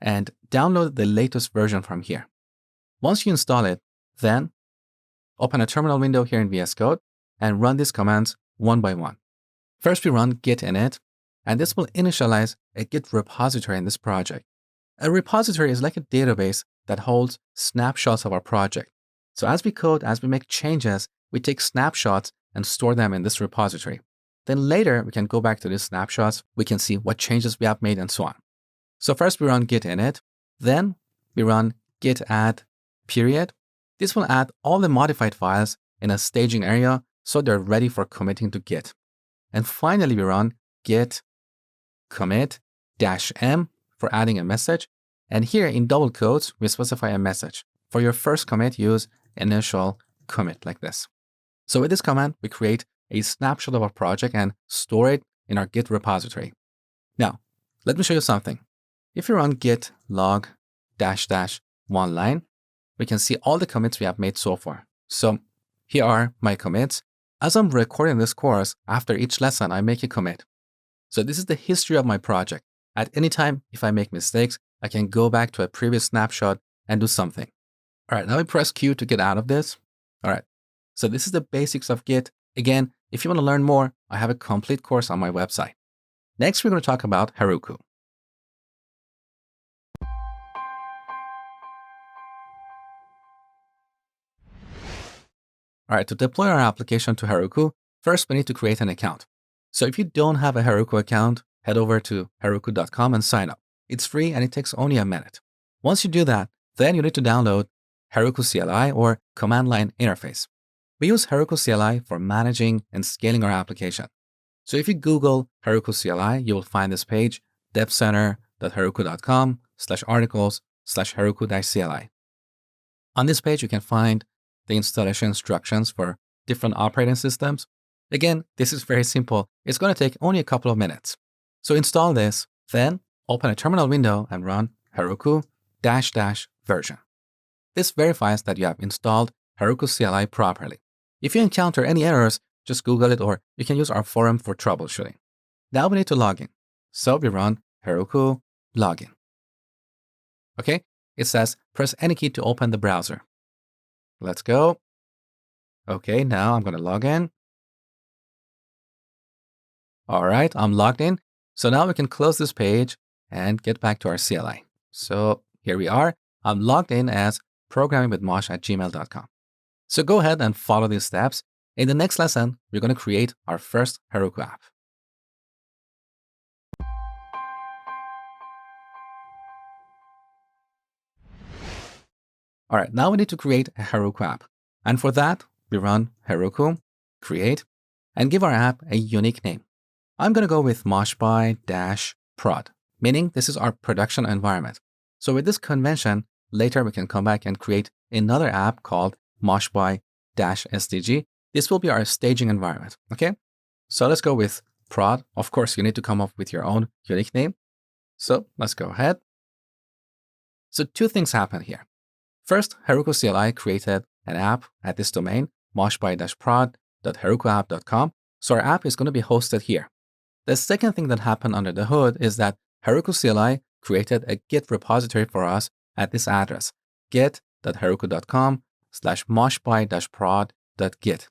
and download the latest version from here. Once you install it, then open a terminal window here in VS Code and run these commands one by one. First, we run git init, and this will initialize a Git repository in this project. A repository is like a database that holds snapshots of our project. So as we code, as we make changes, we take snapshots and store them in this repository. Then later, we can go back to these snapshots. We can see what changes we have made and so on. So first we run git init, then we run git add period. This will add all the modified files in a staging area so they're ready for committing to Git. And finally, we run git commit -m for adding a message. And here in double quotes, we specify a message. For your first commit, use initial commit like this. So with this command, we create a snapshot of our project and store it in our Git repository. Now, let me show you something. If you run git log --one line, we can see all the commits we have made so far. So here are my commits. As I'm recording this course, after each lesson, I make a commit. So this is the history of my project. At any time, if I make mistakes, I can go back to a previous snapshot and do something. All right, now I press Q to get out of this. All right, so this is the basics of Git. Again, if you want to learn more, I have a complete course on my website. Next, we're going to talk about Heroku. All right, to deploy our application to Heroku, first we need to create an account. So if you don't have a Heroku account, head over to heroku.com and sign up. It's free and it takes only a minute. Once you do that, then you need to download Heroku CLI or command line interface. We use Heroku CLI for managing and scaling our application. So if you Google Heroku CLI, you will find this page, devcenter.heroku.com/articles/heroku-cli. On this page, you can find the installation instructions for different operating systems. Again, this is very simple. It's going to take only a couple of minutes. So install this, then open a terminal window and run Heroku -- version. This verifies that you have installed Heroku CLI properly. If you encounter any errors, just Google it, or you can use our forum for troubleshooting. Now we need to log in. So we run Heroku login. Okay, it says press any key to open the browser. Let's go. Okay, now I'm going to log in. All right, I'm logged in. So now we can close this page and get back to our CLI. So here we are. I'm logged in as programmingwithmosh@gmail.com. So go ahead and follow these steps. In the next lesson, we're going to create our first Heroku app. All right, now we need to create a Heroku app. And for that, we run Heroku, create, and give our app a unique name. I'm going to go with moshby-prod, meaning this is our production environment. So with this convention, later we can come back and create another app called moshby-stg. This will be our staging environment, okay? So let's go with prod. Of course, you need to come up with your own unique name. So let's go ahead. So two things happen here. First, Heroku CLI created an app at this domain, moshby-prod.herokuapp.com. So our app is going to be hosted here. The second thing that happened under the hood is that Heroku CLI created a Git repository for us at this address, git.heroku.com/moshby-prod.git.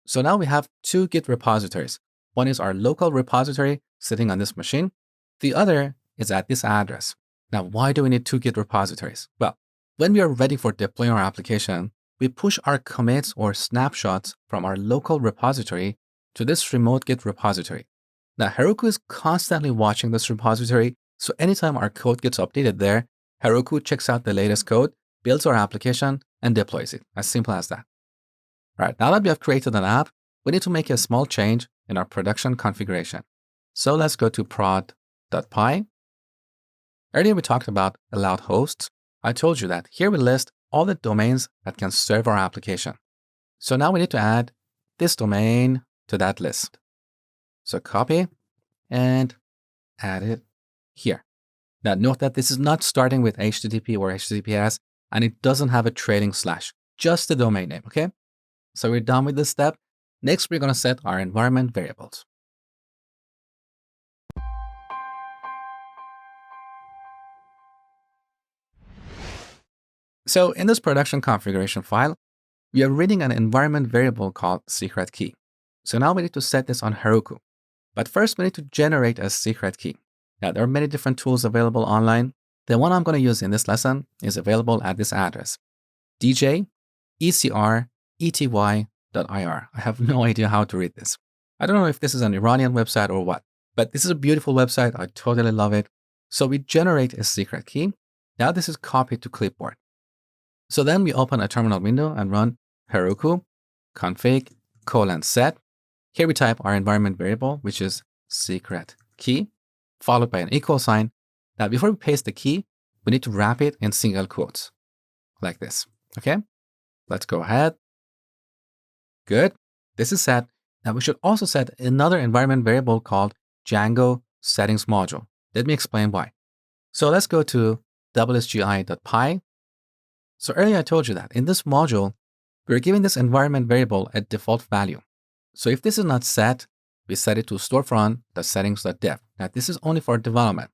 So now we have two Git repositories. One is our local repository sitting on this machine. The other is at this address. Now, why do we need two Git repositories? Well, when we are ready for deploying our application, we push our commits or snapshots from our local repository to this remote Git repository. Now, Heroku is constantly watching this repository, so anytime our code gets updated there, Heroku checks out the latest code, builds our application, and deploys it. As simple as that. All right, now that we have created an app, we need to make a small change in our production configuration. So let's go to prod.py. Earlier we talked about allowed hosts. I told you that here we list all the domains that can serve our application. So now we need to add this domain to that list. So copy and add it here. Now note that this is not starting with HTTP or HTTPS, and it doesn't have a trailing slash, just the domain name, okay? So we're done with this step. Next, we're going to set our environment variables. So in this production configuration file, we are reading an environment variable called secret key. So now we need to set this on Heroku. But first, we need to generate a secret key. Now, there are many different tools available online. The one I'm going to use in this lesson is available at this address, djecrety.ir. I have no idea how to read this. I don't know if this is an Iranian website or what, but this is a beautiful website. I totally love it. So we generate a secret key. Now this is copied to clipboard. So then we open a terminal window and run Heroku config:set. Here we type our environment variable, which is secret key, followed by an equal sign. Now, before we paste the key, we need to wrap it in single quotes, like this, okay? Let's go ahead. Good. This is set. Now, we should also set another environment variable called Django settings module. Let me explain why. So let's go to wsgi.py. So earlier I told you that in this module, we're giving this environment variable a default value. So if this is not set, we set it to storefront.settings.dev. Now this is only for development.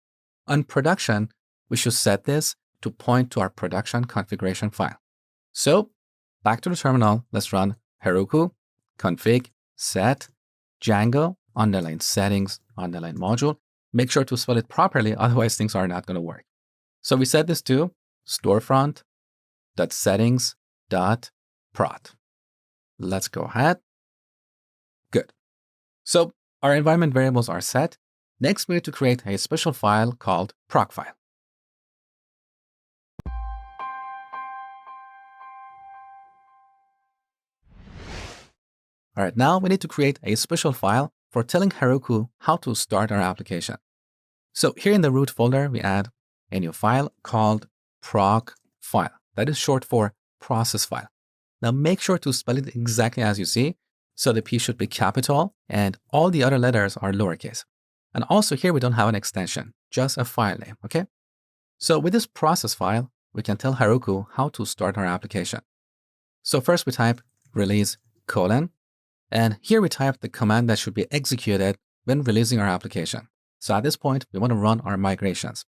On production, we should set this to point to our production configuration file. So back to the terminal, let's run Heroku config:set Django _settings _module. Make sure to spell it properly, otherwise things are not going to work. So we set this to storefront.settings.prod. Let's go ahead. Good. So our environment variables are set. Next, we need to create a special file called procfile. All right, now we need to create a special file for telling Heroku how to start our application. So here in the root folder, we add a new file called procfile. That is short for process file. Now make sure to spell it exactly as you see. So the P should be capital and all the other letters are lowercase. And also here, we don't have an extension, just a file name, okay? So with this process file, we can tell Heroku how to start our application. So first we type release : and here we type the command that should be executed when releasing our application. So at this point, we want to run our migrations.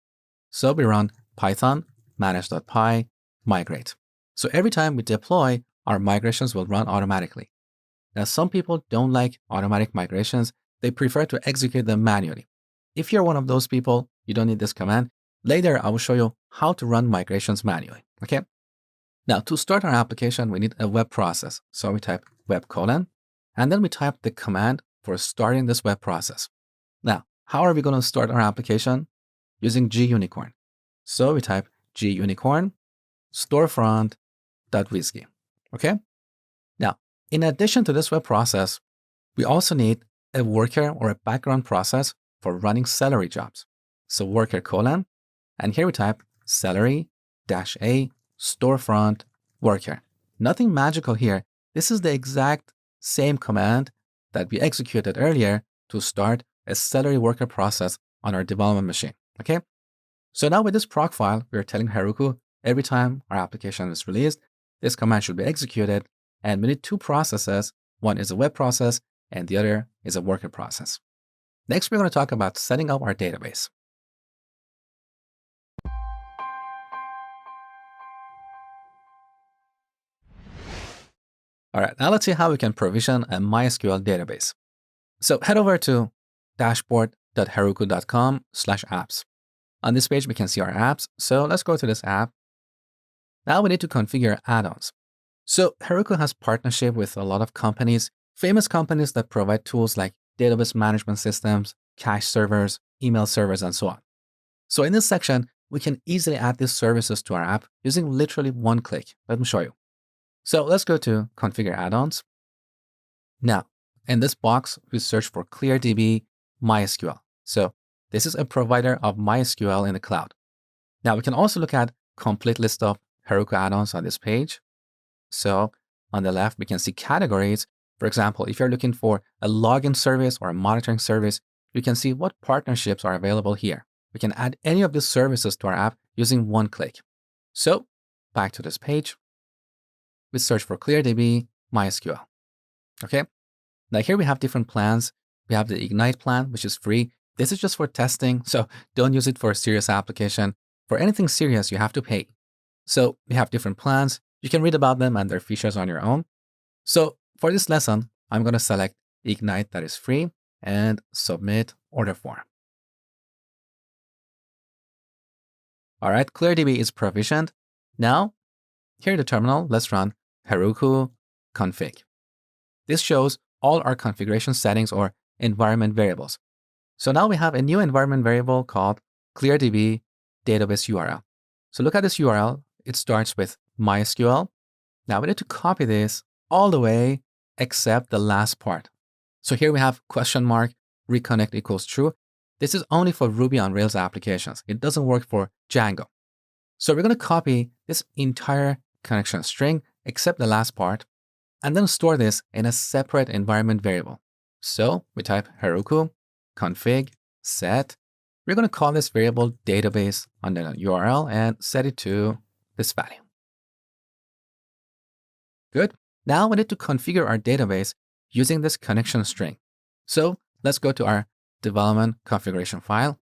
So we run python manage.py migrate. So every time we deploy, our migrations will run automatically. Now, some people don't like automatic migrations. They prefer to execute them manually. If you're one of those people, you don't need this command. Later, I will show you how to run migrations manually, okay? Now, to start our application, we need a web process. So we type web : and then we type the command for starting this web process. Now, how are we going to start our application? Using gunicorn. So we type gunicorn storefront.whiskey, okay? Now, in addition to this web process, we also need a worker or a background process for running Celery jobs. So worker : and here we type Celery -a storefront worker. Nothing magical here. This is the exact same command that we executed earlier to start a Celery worker process on our development machine, okay? So now with this proc file, we're telling Heroku every time our application is released, this command should be executed, and we need two processes. One is a web process, and the other is a worker process. Next, we're going to talk about setting up our database. All right, now let's see how we can provision a MySQL database. So head over to dashboard.heroku.com/apps. On this page, we can see our apps. So let's go to this app. Now we need to configure add-ons. So Heroku has partnership with a lot of companies, famous companies that provide tools like database management systems, cache servers, email servers, and so on. So in this section, we can easily add these services to our app using literally one click. Let me show you. So let's go to configure add-ons. Now, in this box, we search for ClearDB MySQL. So this is a provider of MySQL in the cloud. Now we can also look at complete list of Heroku add-ons on this page. So on the left, we can see categories. For example, if you're looking for a login service or a monitoring service, you can see what partnerships are available here. We can add any of these services to our app using one click. So back to this page, we search for ClearDB MySQL. Okay. Now here we have different plans. We have the Ignite plan, which is free. This is just for testing, so don't use it for a serious application. For anything serious, you have to pay. So we have different plans. You can read about them and their features on your own. So for this lesson, I'm going to select Ignite, that is free, and submit order form. All right, ClearDB is provisioned. Now, here in the terminal, let's run Heroku config. This shows all our configuration settings or environment variables. So now we have a new environment variable called ClearDB database URL. So look at this URL. It starts with MySQL. Now we need to copy this all the way except the last part. So here we have $reconnect equals true. This is only for Ruby on Rails applications. It doesn't work for Django. So we're going to copy this entire connection string except the last part, and then store this in a separate environment variable. So we type Heroku config set. We're going to call this variable database under the URL and set it to this value. Good. Now we need to configure our database using this connection string. So let's go to our development configuration file.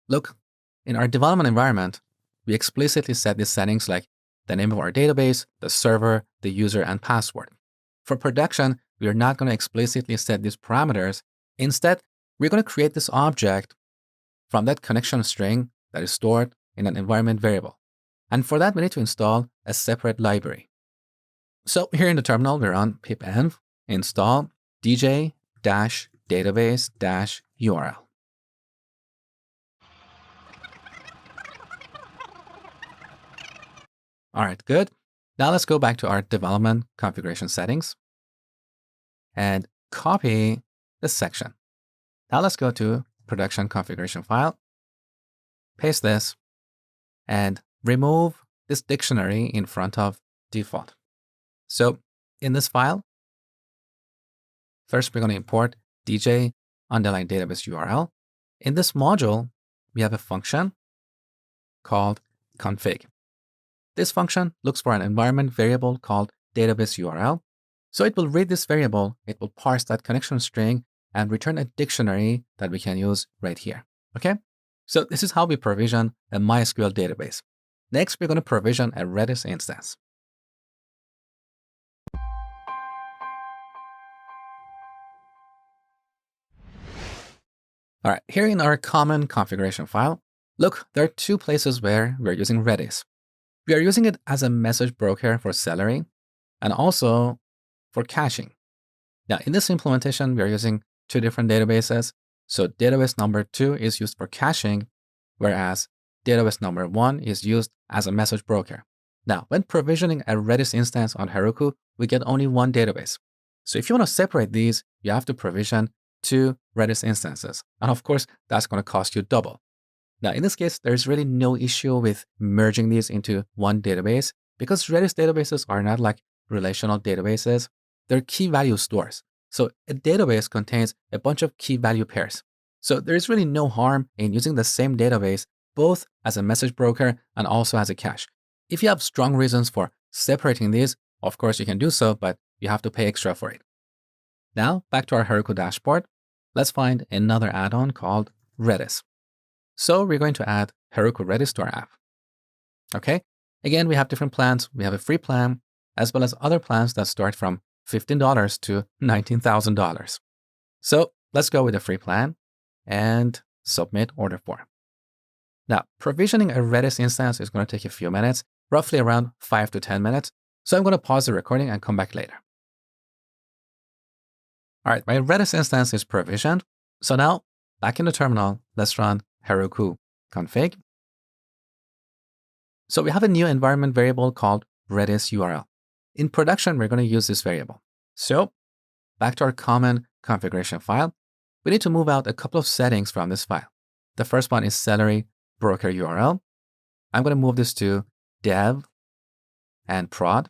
Look, in our development environment, we explicitly set these settings like the name of our database, the server, the user, and password. For production, we are not going to explicitly set these parameters. Instead, we're going to create this object from that connection string that is stored in an environment variable. And for that, we need to install a separate library. So here in the terminal, we're on pipenv install dj-database-url. All right, good. Now let's go back to our development configuration settings and copy this section. Now let's go to production configuration file, paste this, and remove this dictionary in front of default. So in this file, first we're going to import dj_database URL. In this module, we have a function called config. This function looks for an environment variable called database URL. So it will read this variable, it will parse that connection string and return a dictionary that we can use right here. Okay? So this is how we provision a MySQL database. Next, we're going to provision a Redis instance. All right, here in our common configuration file, look, there are two places where we're using Redis. We are using it as a message broker for Celery and also for caching. Now, in this implementation, we are using two different databases. So database number 2 is used for caching, whereas database number 1 is used as a message broker. Now, when provisioning a Redis instance on Heroku, we get only one database. So if you want to separate these, you have to provision two Redis instances. And of course, that's going to cost you double. Now, in this case, there's really no issue with merging these into one database because Redis databases are not like relational databases. They're key value stores. So a database contains a bunch of key value pairs. So there's really no harm in using the same database both as a message broker and also as a cache. If you have strong reasons for separating these, of course you can do so, but you have to pay extra for it. Now, back to our Heroku dashboard, let's find another add-on called Redis. So we're going to add Heroku Redis to our app. Okay, again, we have different plans. We have a free plan, as well as other plans that start from $15 to $19,000. So let's go with the free plan and submit order form. Now, provisioning a Redis instance is going to take a few minutes, roughly around 5 to 10 minutes. So I'm going to pause the recording and come back later. All right, my Redis instance is provisioned. So now, back in the terminal, let's run Heroku config. So we have a new environment variable called Redis URL. In production, we're going to use this variable. So back to our common configuration file, we need to move out a couple of settings from this file. The first one is Celery broker URL. I'm going to move this to dev and prod.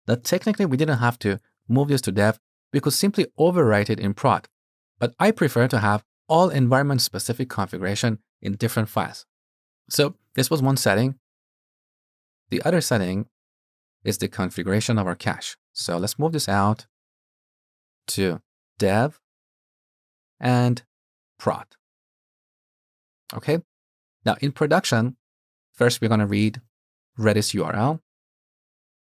Now, technically, we didn't have to move this to dev. We could simply overwrite it in prod. But I prefer to have all environment-specific configuration in different files. So this was one setting. The other setting is the configuration of our cache. So let's move this out to dev and prod. Okay. Now in production, first we're going to read Redis URL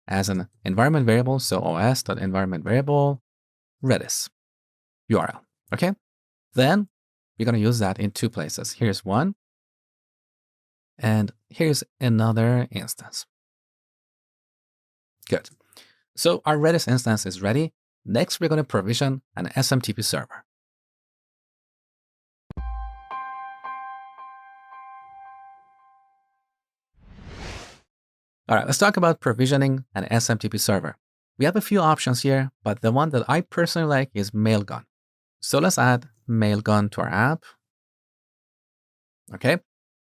as an environment variable. So os.environment variable Redis URL. Okay. Then we're going to use that in two places. Here's one, and here's another instance. Good. So our Redis instance is ready. Next, we're going to provision an SMTP server. All right, let's talk about provisioning an SMTP server. We have a few options here, but the one that I personally like is Mailgun. So let's add Mailgun to our app. Okay.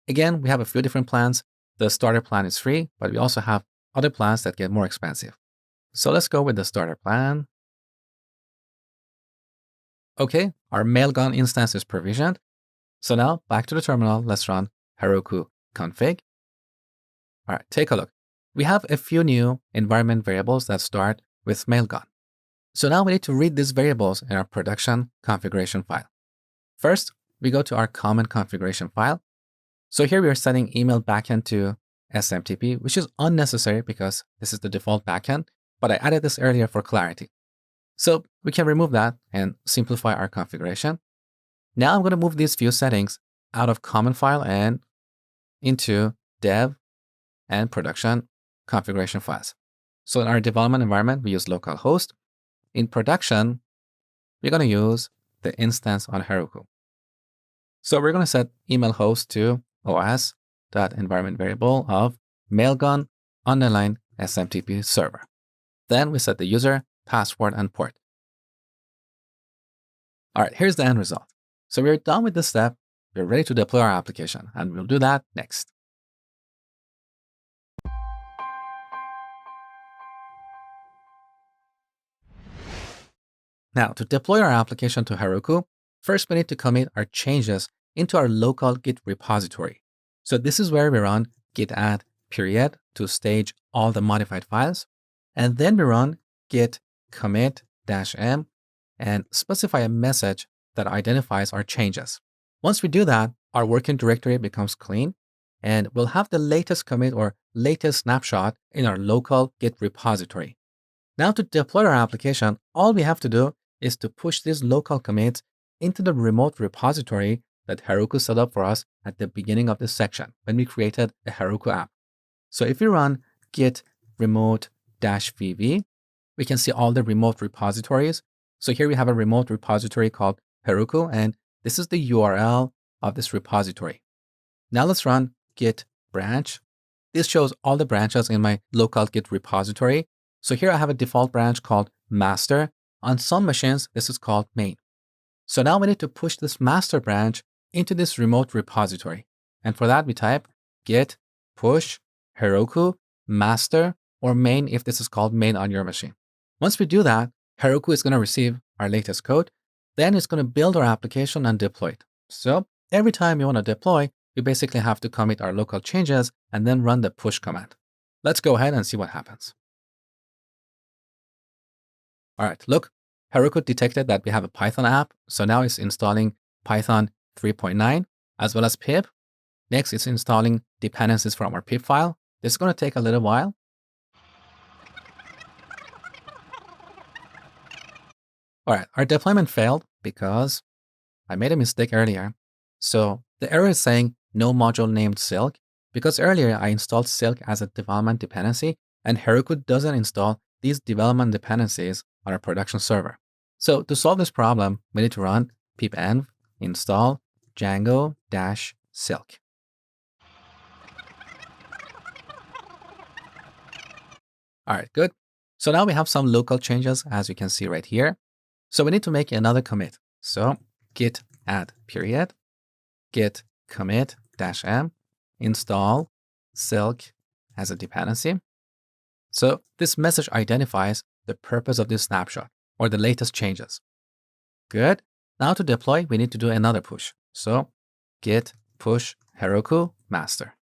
Again, we have a few different plans. The starter plan is free, but we also have other plans that get more expensive. So let's go with the starter plan. Okay, our Mailgun instance is provisioned. So now back to the terminal, let's run Heroku config. All right, take a look. We have a few new environment variables that start with Mailgun. So now we need to read these variables in our production configuration file. First, we go to our common configuration file. So here we are setting email backend to SMTP, which is unnecessary because this is the default backend, but I added this earlier for clarity. So we can remove that and simplify our configuration. Now I'm going to move these few settings out of common file and into dev and production configuration files. So in our development environment, we use localhost. In production, we're going to use the instance on Heroku. So we're going to set email host to os.environment variable of mailgun underline SMTP server. Then we set the user, password, and port. All right, here's the end result. So we're done with this step. We're ready to deploy our application, and we'll do that next. Now, to deploy our application to Heroku, first we need to commit our changes into our local Git repository. So this is where we run git add period to stage all the modified files. And then we run git commit -m and specify a message that identifies our changes. Once we do that, our working directory becomes clean, and we'll have the latest commit or latest snapshot in our local Git repository. Now to deploy our application, all we have to do is to push these local commits into the remote repository that Heroku set up for us at the beginning of this section when we created a Heroku app. So if we run git remote -vv, we can see all the remote repositories. So here we have a remote repository called Heroku, and this is the URL of this repository. Now let's run git branch. This shows all the branches in my local Git repository. So here I have a default branch called master. On some machines, this is called main. So now we need to push this master branch into this remote repository. And for that, we type git push Heroku master or main if this is called main on your machine. Once we do that, Heroku is going to receive our latest code. Then it's going to build our application and deploy it. So every time you want to deploy, we basically have to commit our local changes and then run the push command. Let's go ahead and see what happens. All right, look, Heroku detected that we have a Python app. So now it's installing Python 3.9 as well as pip. Next, it's installing dependencies from our pip file. This is going to take a little while. All right, our deployment failed because I made a mistake earlier. So the error is saying no module named Silk because earlier I installed Silk as a development dependency and Heroku doesn't install these development dependencies on our production server. So to solve this problem, we need to run pipenv install Django-Silk. All right, good. So now we have some local changes as you can see right here. So we need to make another commit. So git add period, git commit -m, install Silk as a dependency. So this message identifies the purpose of this snapshot or the latest changes. Good. Now to deploy, we need to do another push. So git push Heroku master.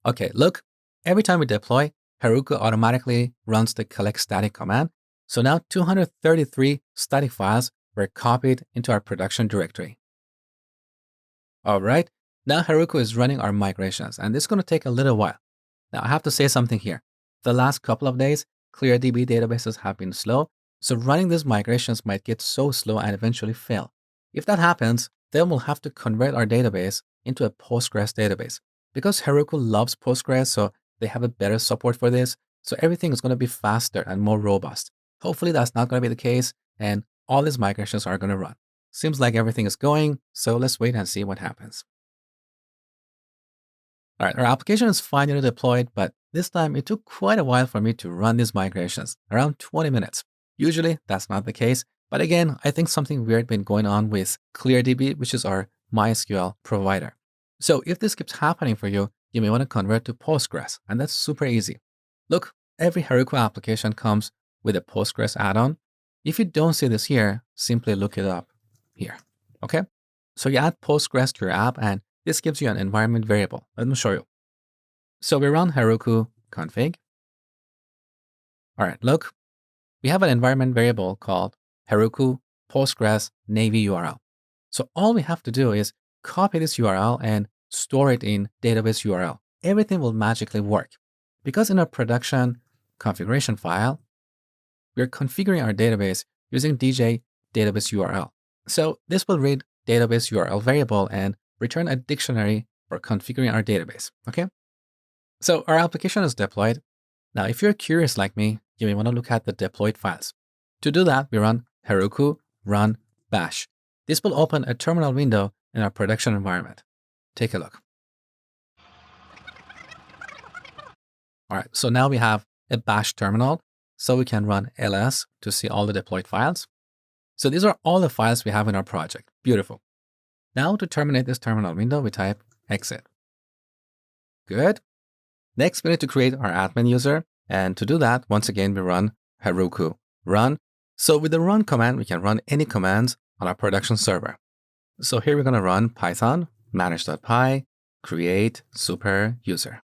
Okay, look, every time we deploy, Heroku automatically runs the collect static command. So now 233 static files were copied into our production directory. All right, now Heroku is running our migrations, and this is going to take a little while. Now I have to say something here. The last couple of days, ClearDB databases have been slow, so running these migrations might get so slow and eventually fail. If that happens, then we'll have to convert our database into a Postgres database. Because Heroku loves Postgres, so they have a better support for this, so everything is going to be faster and more robust. Hopefully that's not going to be the case, and all these migrations are going to run. Seems like everything is going, so let's wait and see what happens. All right, our application is finally deployed, but this time it took quite a while for me to run these migrations, around 20 minutes. Usually that's not the case, but again, I think something weird been going on with ClearDB, which is our MySQL provider. So if this keeps happening for you, you may want to convert to Postgres, and that's super easy. Look, every Heroku application comes with a Postgres add-on. If you don't see this here, simply look it up here, okay? So you add Postgres to your app, and this gives you an environment variable. Let me show you. So we run Heroku config. All right, look, we have an environment variable called Heroku Postgres Navy URL. So all we have to do is copy this URL and store it in database URL. Everything will magically work. Because in our production configuration file, we're configuring our database using DJ database URL. So this will read database URL variable and return a dictionary for configuring our database, okay? So our application is deployed. Now, if you're curious like me, you may want to look at the deployed files. To do that, we run Heroku run bash. This will open a terminal window in our production environment. Take a look. All right, so now we have a bash terminal, so we can run ls to see all the deployed files. So these are all the files we have in our project. Beautiful. Now to terminate this terminal window, we type exit. Good. Next, we need to create our admin user. And to do that, once again, we run Heroku run So with the run command, we can run any commands on our production server. So here we're going to run Python manage.py create super user.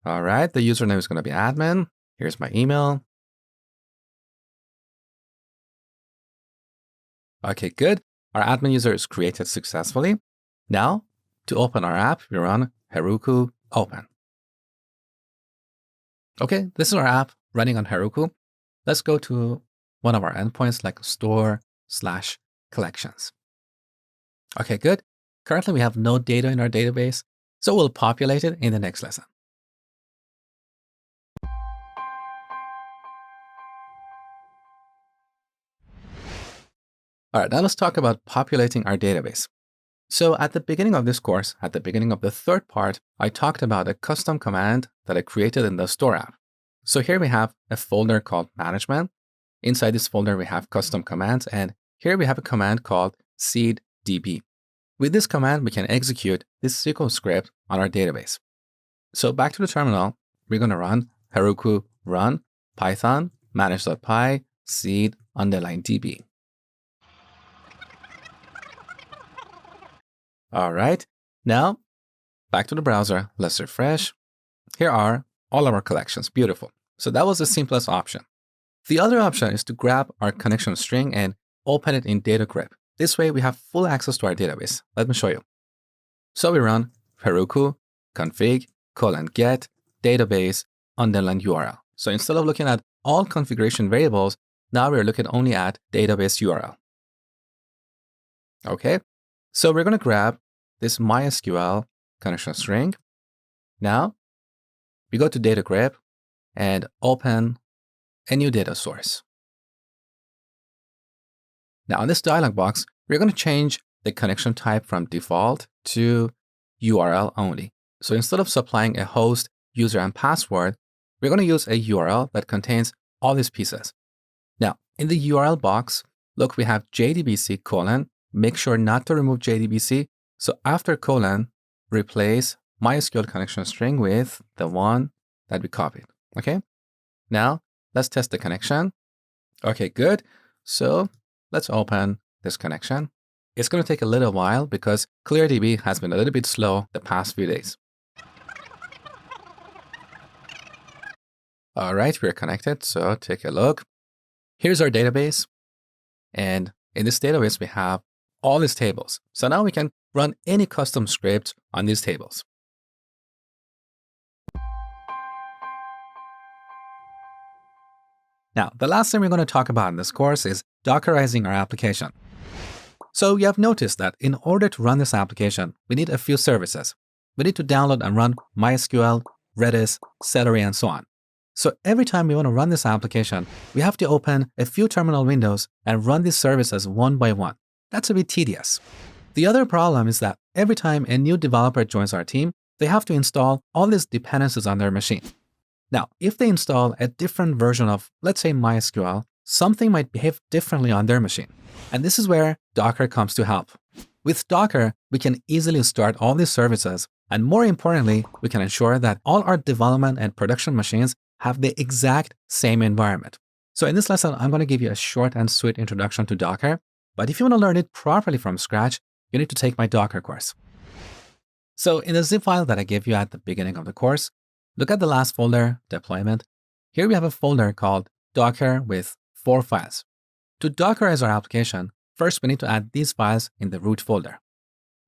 All right, the username is going to be admin. Here's my email. Okay, good. Our admin user is created successfully. Now, to open our app, we run Heroku open. Okay, this is our app running on Heroku. Let's go to one of our endpoints like store/collections. Okay, good. Currently, we have no data in our database, so we'll populate it in the next lesson. All right, now let's talk about populating our database. So at the beginning of this course, at the beginning of the third part, I talked about a custom command that I created in the store app. So here we have a folder called management. Inside this folder, we have custom commands, and here we have a command called seeddb. With this command, we can execute this SQL script on our database. So back to the terminal, we're going to run Heroku run Python manage.py seed_db. All right, now back to the browser. Let's refresh. Here are all of our collections. Beautiful. So that was the simplest option. The other option is to grab our connection string and open it in data grep. This way we have full access to our database. Let me show you. So we run Heroku config :get database _URL. So instead of looking at all configuration variables, now we're looking only at database URL. Okay, so we're going to grab this MySQL connection string. Now we go to data grep and open a new data source. Now in this dialog box, we're going to change the connection type from default to URL only. So instead of supplying a host, user, and password, we're going to use a URL that contains all these pieces. Now in the URL box, look, we have JDBC : make sure not to remove JDBC. So after : replace MySQL connection string with the one that we copied. Okay. Now let's test the connection. Okay, good. So let's open this connection. It's going to take a little while because ClearDB has been a little bit slow the past few days. All right, we're connected. So take a look. Here's our database. And in this database, we have all these tables. So now we can run any custom script on these tables. Now, the last thing we're going to talk about in this course is Dockerizing our application. So you have noticed that in order to run this application, we need a few services. We need to download and run MySQL, Redis, Celery, and so on. So every time we want to run this application, we have to open a few terminal windows and run these services one by one. That's a bit tedious. The other problem is that every time a new developer joins our team, they have to install all these dependencies on their machine. Now, if they install a different version of, let's say, MySQL, something might behave differently on their machine. And this is where Docker comes to help. With Docker, we can easily start all these services. And more importantly, we can ensure that all our development and production machines have the exact same environment. So in this lesson, I'm going to give you a short and sweet introduction to Docker. But if you want to learn it properly from scratch, you need to take my Docker course. So in the zip file that I gave you at the beginning of the course, look at the last folder, deployment. Here we have a folder called Docker with 4 files. To Dockerize our application, first we need to add these files in the root folder.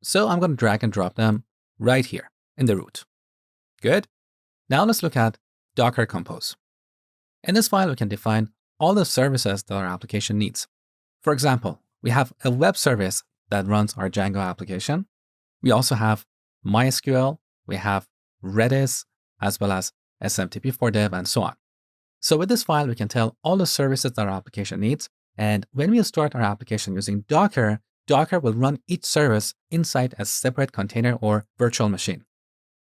So I'm going to drag and drop them right here in the root. Good. Now let's look at Docker Compose. In this file, we can define all the services that our application needs. For example, we have a web service that runs our Django application. We also have MySQL, we have Redis, as well as SMTP4Dev, and so on. So with this file, we can tell all the services that our application needs. And when we start our application using Docker, Docker will run each service inside a separate container or virtual machine.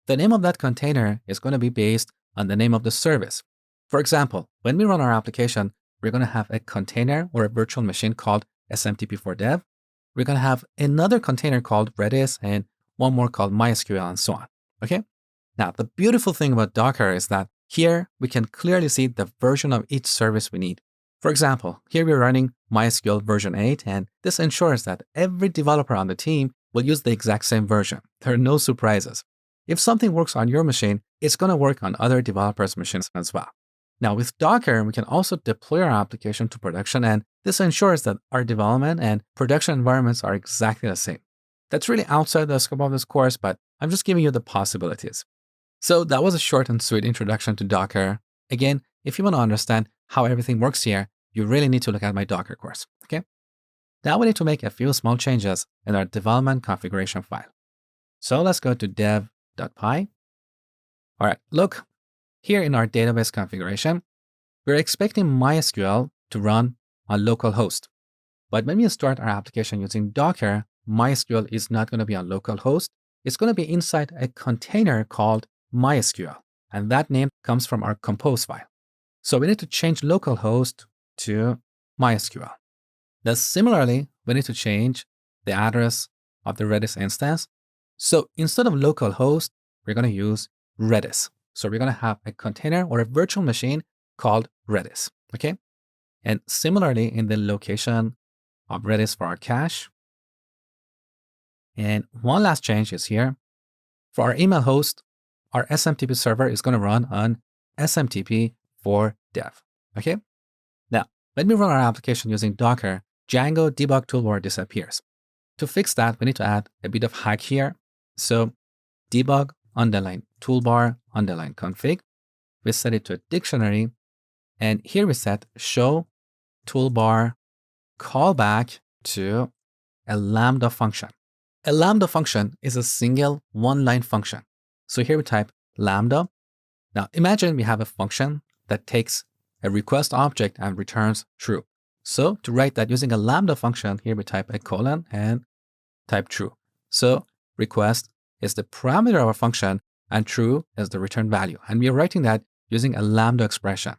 The name of that container is going to be based on the name of the service. For example, when we run our application, we're going to have a container or a virtual machine called SMTP4Dev. We're going to have another container called Redis and one more called MySQL and so on. Okay? Now, the beautiful thing about Docker is that Here, we can clearly see the version of each service we need. For example, here we're running MySQL version 8, and this ensures that every developer on the team will use the exact same version. There are no surprises. If something works on your machine, it's going to work on other developers' machines as well. Now, with Docker, we can also deploy our application to production, and this ensures that our development and production environments are exactly the same. That's really outside the scope of this course, but I'm just giving you the possibilities. So that was a short and sweet introduction to Docker. Again, if you want to understand how everything works here, you really need to look at my Docker course, okay? Now we need to make a few small changes in our development configuration file. So let's go to dev.py. All right, look, here in our database configuration, we're expecting MySQL to run on localhost. But when we start our application using Docker, MySQL is not going to be on localhost. It's going to be inside a container called MySQL, and that name comes from our compose file. So we need to change localhost to MySQL. Now, similarly, we need to change the address of the Redis instance. So instead of localhost, we're going to use Redis. So we're going to have a container or a virtual machine called Redis, okay? And similarly, in the location of Redis for our cache. And one last change is here. For our email host, our SMTP server is going to run on SMTP for dev, okay? Now, when we run our application using Docker, Django debug toolbar disappears. To fix that, we need to add a bit of hack here. So debug _toolbar _config. We set it to a dictionary. And here we set show toolbar callback to a Lambda function. A Lambda function is a single one-line function. So here we type Lambda. Now imagine we have a function that takes a request object and returns true. So to write that using a Lambda function, here we type a colon and type true. So request is the parameter of our function and true is the return value. And we are writing that using a Lambda expression.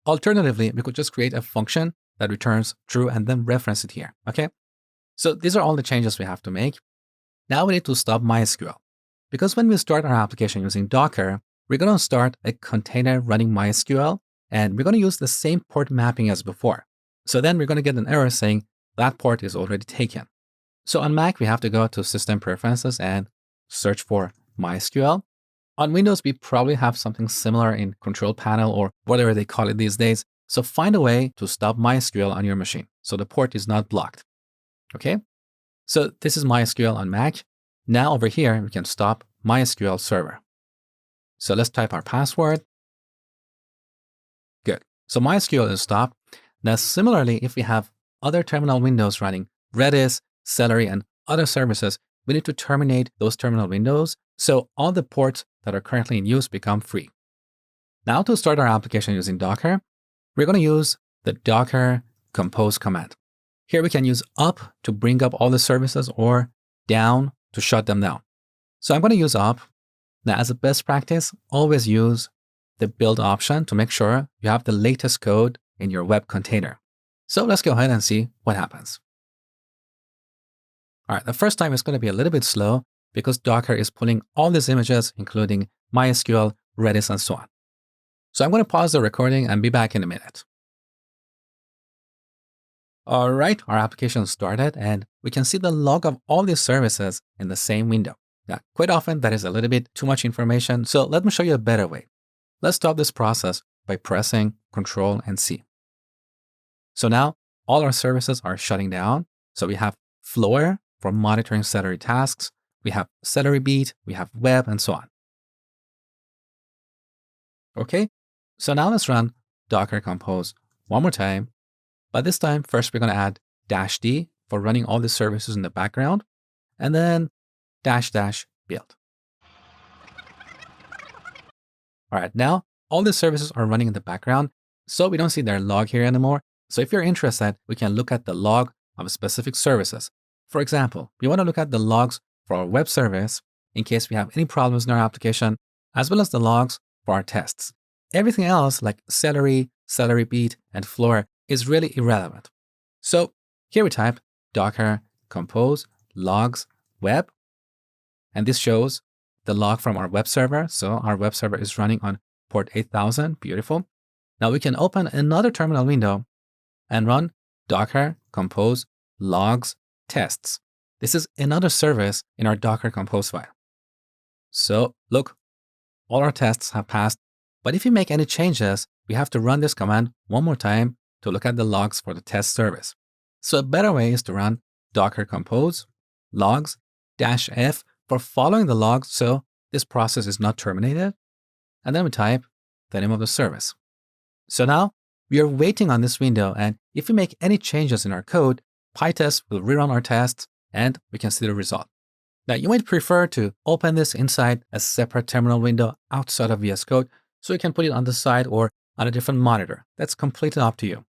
Alternatively, we could just create a function that returns true and then reference it here, okay? So these are all the changes we have to make. Now we need to stop MySQL. Because when we start our application using Docker, we're going to start a container running MySQL, and we're going to use the same port mapping as before. So then we're going to get an error saying that port is already taken. So on Mac, we have to go to System Preferences and search for MySQL. On Windows, we probably have something similar in Control Panel or whatever they call it these days. So find a way to stop MySQL on your machine so the port is not blocked. Okay? So this is MySQL on Mac. Now over here, we can stop MySQL server. So let's type our password. Good. So MySQL is stopped. Now, similarly, if we have other terminal windows running Redis, Celery, and other services, we need to terminate those terminal windows so all the ports that are currently in use become free. Now to start our application using Docker, we're going to use the docker compose command. Here we can use up to bring up all the services or down to shut them down. So I'm going to use up. Now, as a best practice, always use the build option to make sure you have the latest code in your web container. So let's go ahead and see what happens. All right, the first time it's going to be a little bit slow because Docker is pulling all these images, including MySQL, Redis, and so on. So I'm going to pause the recording and be back in a minute. All right, our application started and we can see the log of all these services in the same window. Now, quite often that is a little bit too much information, so let me show you a better way. Let's stop this process by pressing Ctrl and C. So now all our services are shutting down. So we have Flower for monitoring Celery tasks. We have Celery Beat, we have Web, and so on. Okay, so now let's run Docker Compose one more time. But this time, first we're going to add -d for running all the services in the background, and then --build. All right, now all the services are running in the background, so we don't see their log here anymore. So if you're interested, we can look at the log of specific services. For example, we want to look at the logs for our web service in case we have any problems in our application, as well as the logs for our tests. Everything else like Celery, Celery Beat, and Floor is really irrelevant. So here we type docker compose logs web, and this shows the log from our web server. So our web server is running on port 8000, beautiful. Now we can open another terminal window and run docker compose logs tests. This is another service in our docker compose file. So look, all our tests have passed, but if you make any changes, we have to run this command one more time to look at the logs for the test service. So a better way is to run docker compose logs -f for following the logs so this process is not terminated. And then we type the name of the service. So now we are waiting on this window, and if we make any changes in our code, PyTest will rerun our tests and we can see the result. Now you might prefer to open this inside a separate terminal window outside of VS Code, so you can put it on the side or on a different monitor. That's completely up to you.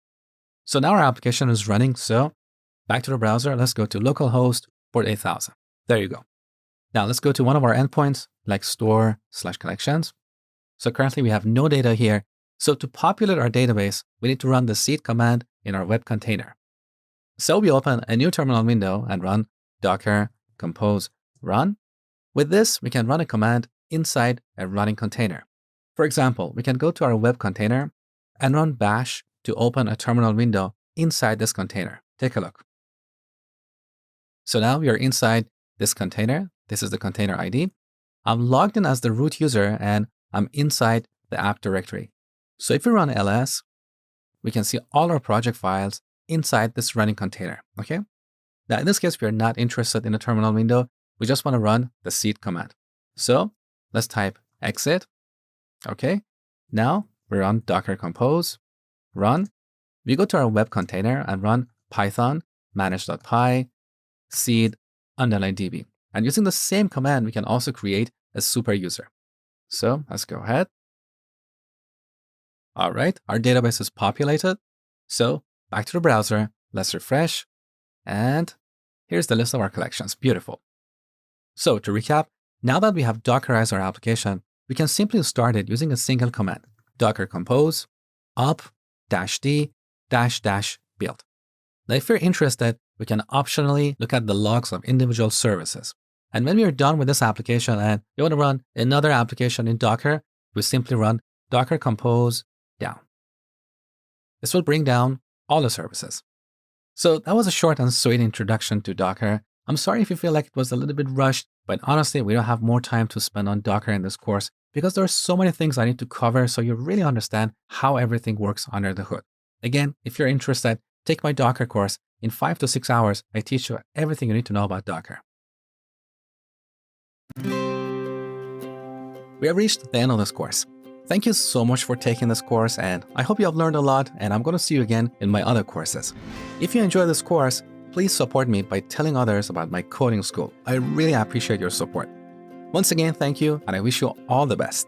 So now our application is running. So back to the browser, let's go to localhost port 8000. There you go. Now let's go to one of our endpoints like store/collections. So currently we have no data here. So to populate our database, we need to run the seed command in our web container. So we open a new terminal window and run docker compose run. With this, we can run a command inside a running container. For example, we can go to our web container and run bash to open a terminal window inside this container. Take a look. So now we are inside this container. This is the container ID. I'm logged in as the root user and I'm inside the app directory. So if we run ls, we can see all our project files inside this running container, okay? Now in this case, we are not interested in a terminal window. We just want to run the seed command. So let's type exit, okay? Now we run docker compose, run. We go to our web container and run python manage.py seed _db. And using the same command, we can also create a super user. So let's go ahead. All right, our database is populated. So back to the browser, let's refresh. And here's the list of our collections. Beautiful. So to recap, now that we have Dockerized our application, we can simply start it using a single command, docker compose up -d --build. Now, if you're interested, we can optionally look at the logs of individual services. And when we are done with this application and you want to run another application in Docker, we simply run docker compose down. This will bring down all the services. So that was a short and sweet introduction to Docker. I'm sorry if you feel like it was a little bit rushed, but honestly, we don't have more time to spend on Docker in this course because there are so many things I need to cover so you really understand how everything works under the hood. Again, if you're interested, take my Docker course. In 5 to 6 hours, I teach you everything you need to know about Docker. We have reached the end of this course. Thank you so much for taking this course, and I hope you have learned a lot, and I'm going to see you again in my other courses. If you enjoy this course, please support me by telling others about my coding school. I really appreciate your support. Once again, thank you, and I wish you all the best.